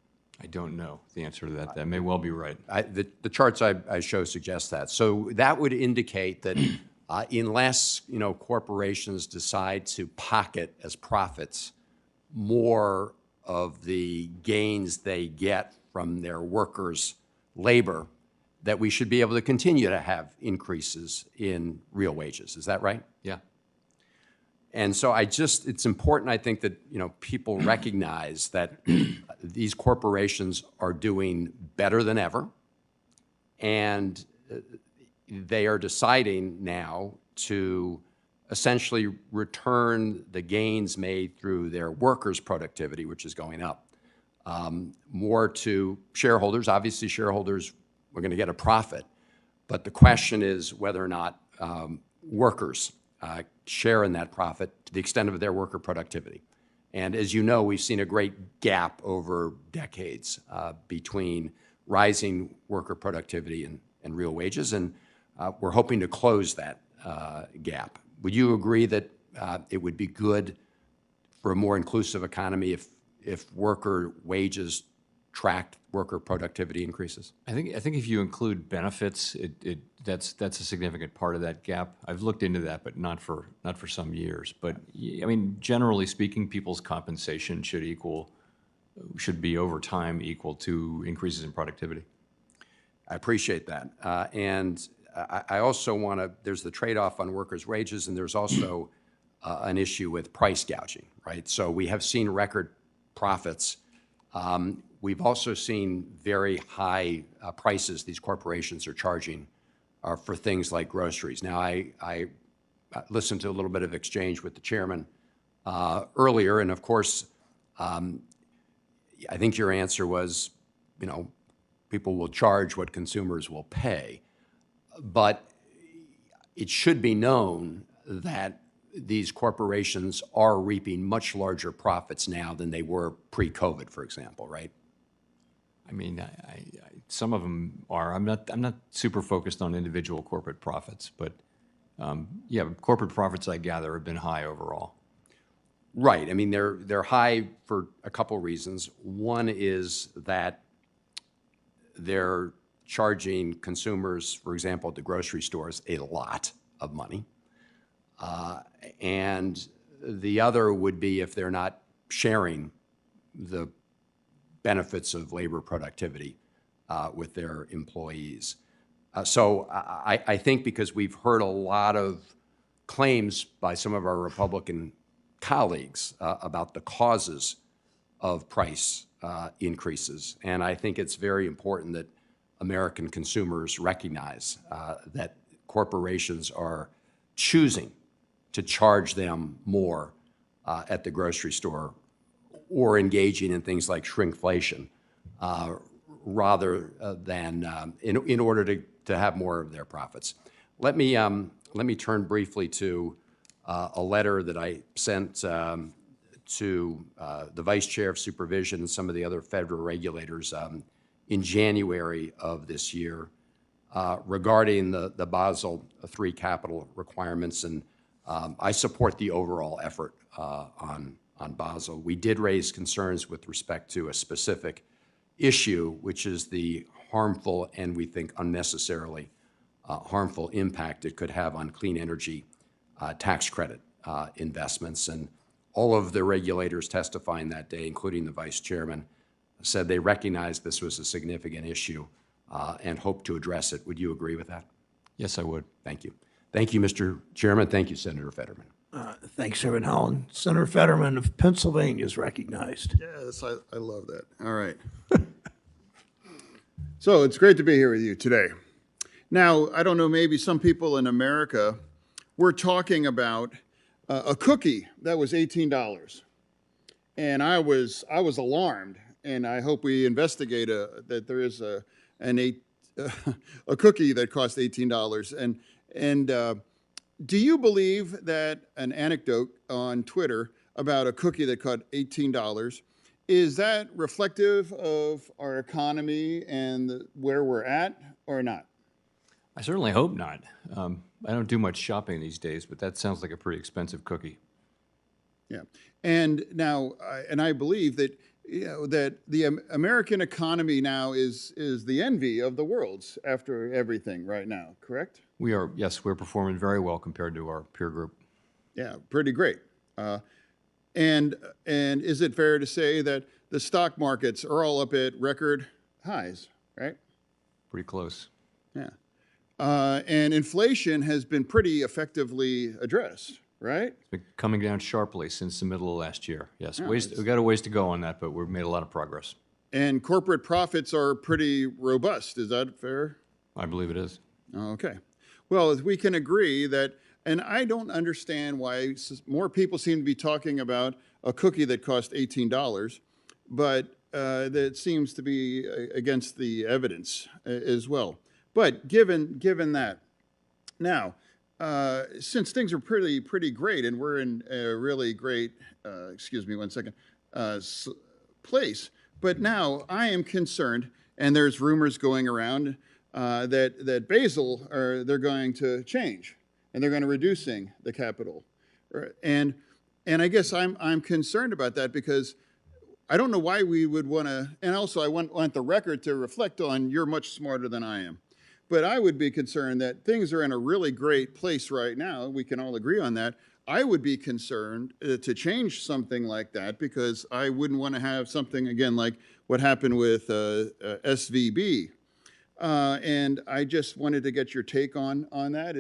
I don't know the answer to that. That may well be right. The charts I show suggest that. So that would indicate that unless corporations decide to pocket as profits more of the gains they get from their workers' labor, that we should be able to continue to have increases in real wages. Is that right? Yeah. And so it's important, I think, that people recognize that these corporations are doing better than ever, and they are deciding now to essentially return the gains made through their workers' productivity, which is going up, more to shareholders. Obviously, shareholders are going to get a profit, but the question is whether or not workers share in that profit to the extent of their worker productivity. And as you know, we've seen a great gap over decades between rising worker productivity and real wages, and we're hoping to close that gap. Would you agree that it would be good for a more inclusive economy if worker wages tracked worker productivity increases? I think if you include benefits, that's a significant part of that gap. I've looked into that, but not for some years. But I mean, generally speaking, people's compensation should be over time equal to increases in productivity. I appreciate that. And I also want to, there's the trade-off on workers' wages, and there's also an issue with price gouging, right? So we have seen record profits. We've also seen very high prices these corporations are charging for things like groceries. Now, I listened to a little bit of exchange with the chairman earlier, and of course, I think your answer was, people will charge what consumers will pay. But it should be known that these corporations are reaping much larger profits now than they were pre-COVID, for example, right? I mean, some of them are. I'm not super focused on individual corporate profits, but yeah, corporate profits, I gather, have been high overall. Right. I mean, they're high for a couple reasons. One is that they're charging consumers, for example, at the grocery stores, a lot of money. And the other would be if they're not sharing the benefits of labor productivity with their employees. So I think because we've heard a lot of claims by some of our Republican colleagues about the causes of price increases, and I think it's very important that American consumers recognize that corporations are choosing to charge them more at the grocery store or engaging in things like shrinkflation rather than in order to have more of their profits. Let me turn briefly to a letter that I sent to the Vice Chair of Supervision and some of the other federal regulators in January of this year regarding the Basel III capital requirements, and I support the overall effort on Basel. We did raise concerns with respect to a specific issue, which is the harmful and we think unnecessarily harmful impact it could have on clean energy tax credit investments. And all of the regulators testifying that day, including the Vice Chairman, said they recognized this was a significant issue and hope to address it. Would you agree with that? Yes, I would. Thank you. Thank you, Mr. Chairman. Thank you, Senator Fetterman. Thanks, Chairman Holland. Senator Fetterman of Pennsylvania is recognized. Yes, I love that. All right. So it's great to be here with you today. Now, I don't know, maybe some people in America were talking about a cookie that was $18. And I was alarmed, and I hope we investigate that there is a cookie that cost $18. And do you believe that an anecdote on Twitter about a cookie that cost $18, is that reflective of our economy and where we're at or not? I certainly hope not. I don't do much shopping these days, but that sounds like a pretty expensive cookie. Yeah, and now, I believe that that the American economy now is the envy of the world after everything right now. Correct? We are. Yes, we're performing very well compared to our peer group. Yeah, pretty great. And is it fair to say that the stock markets are all up at record highs? Right? Pretty close. Yeah. And inflation has been pretty effectively addressed, right? It's been coming down sharply since the middle of last year. Yes, Yeah, we've got a ways to go on that, but we've made a lot of progress. And corporate profits are pretty robust. Is that fair? I believe it is. Okay. Well, we can agree that, and I don't understand why more people seem to be talking about a cookie that cost $18, but that seems to be against the evidence as well. But given that, now, since things are pretty great, and we're in a really great, excuse me one second, place, but now I am concerned, And there's rumors going around that Basel, they're going to change, and they're going to reducing the capital. And I guess I'm concerned about that because I don't know why we would want to, and also I want the record to reflect on you're much smarter than I am. But I would be concerned that things are in a really great place right now. We can all agree on that. I would be concerned to change something like that because I wouldn't want to have something, again, like what happened with SVB. And I just wanted to get your take on that.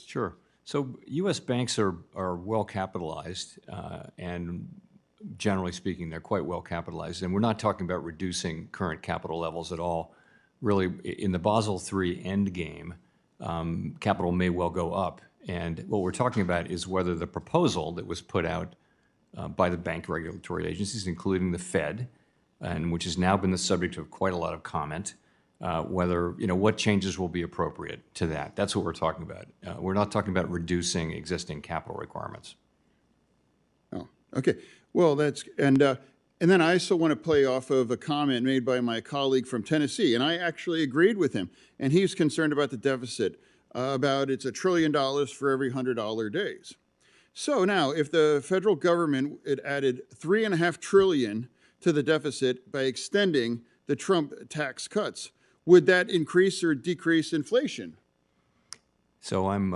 Sure. So U.S. banks are well capitalized, and generally speaking, they're quite well capitalized. And we're not talking about reducing current capital levels at all. Really, in the Basel III endgame, capital may well go up. And what we're talking about is whether the proposal that was put out by the bank regulatory agencies, including the Fed, and which has now been the subject of quite a lot of comment, whether, what changes will be appropriate to that. That's what we're talking about. We're not talking about reducing existing capital requirements. Oh, okay. Well, and then I also want to play off of a comment made by my colleague from Tennessee, and I actually agreed with him. And he's concerned about the deficit, about it's $1 trillion for every $100 days. So now, if the federal government had added $3.5 trillion to the deficit by extending the Trump tax cuts, would that increase or decrease inflation? So I'm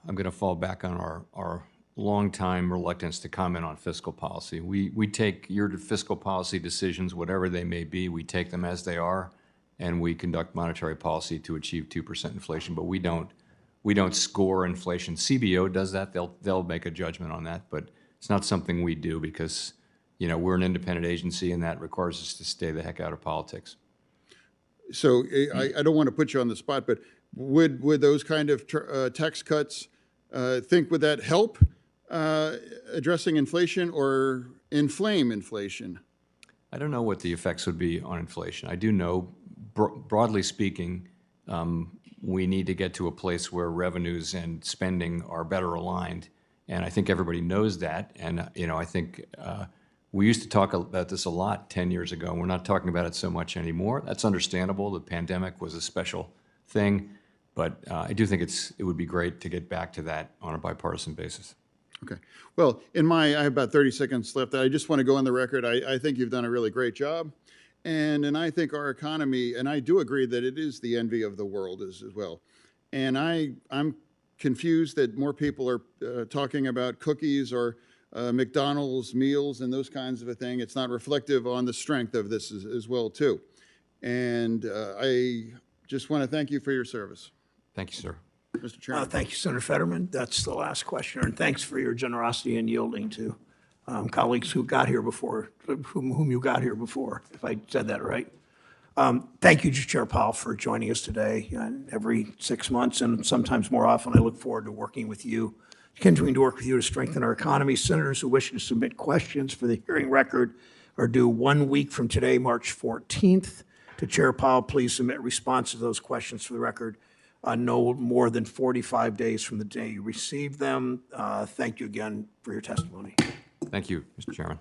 going to fall back on our long-time reluctance to comment on fiscal policy. We take your fiscal policy decisions, whatever they may be, we take them as they are, and we conduct monetary policy to achieve 2% inflation. But we don't score inflation. CBO does that. They'll make a judgment on that, but it's not something we do because we're an independent agency, and that requires us to stay the heck out of politics. So I don't want to put you on the spot, but would those kind of tax cuts, would that help addressing inflation or inflame inflation? I don't know what the effects would be on inflation. I do know, broadly speaking, we need to get to a place where revenues and spending are better aligned, and I think everybody knows that. And I think we used to talk about this a lot 10 years ago, and we're not talking about it so much anymore. That's understandable. The pandemic was a special thing, but I do think it would be great to get back to that on a bipartisan basis. Okay. Well, I have about 30 seconds left. I just want to go on the record. I think you've done a really great job. And I think our economy, and I do agree that it is the envy of the world as well. And I'm confused that more people are talking about cookies or McDonald's meals and those kinds of a thing. It's not reflective on the strength of this as well, too. And I just want to thank you for your service. Thank you, sir. Mr. Chairman. Thank you, Senator Fetterman. That's the last questioner, and thanks for your generosity in yielding to colleagues who got here before, whom you got here before, if I said that right. Thank you, Chair Powell, for joining us today. And every 6 months, and sometimes more often, I look forward to working with you, continuing to work with you to strengthen our economy. Senators who wish to submit questions for the hearing record are due 1 week from today, March 14th. To Chair Powell, please submit responses to those questions for the record no more than 45 days from the day you receive them. Thank you again for your testimony. Thank you, Mr. Chairman.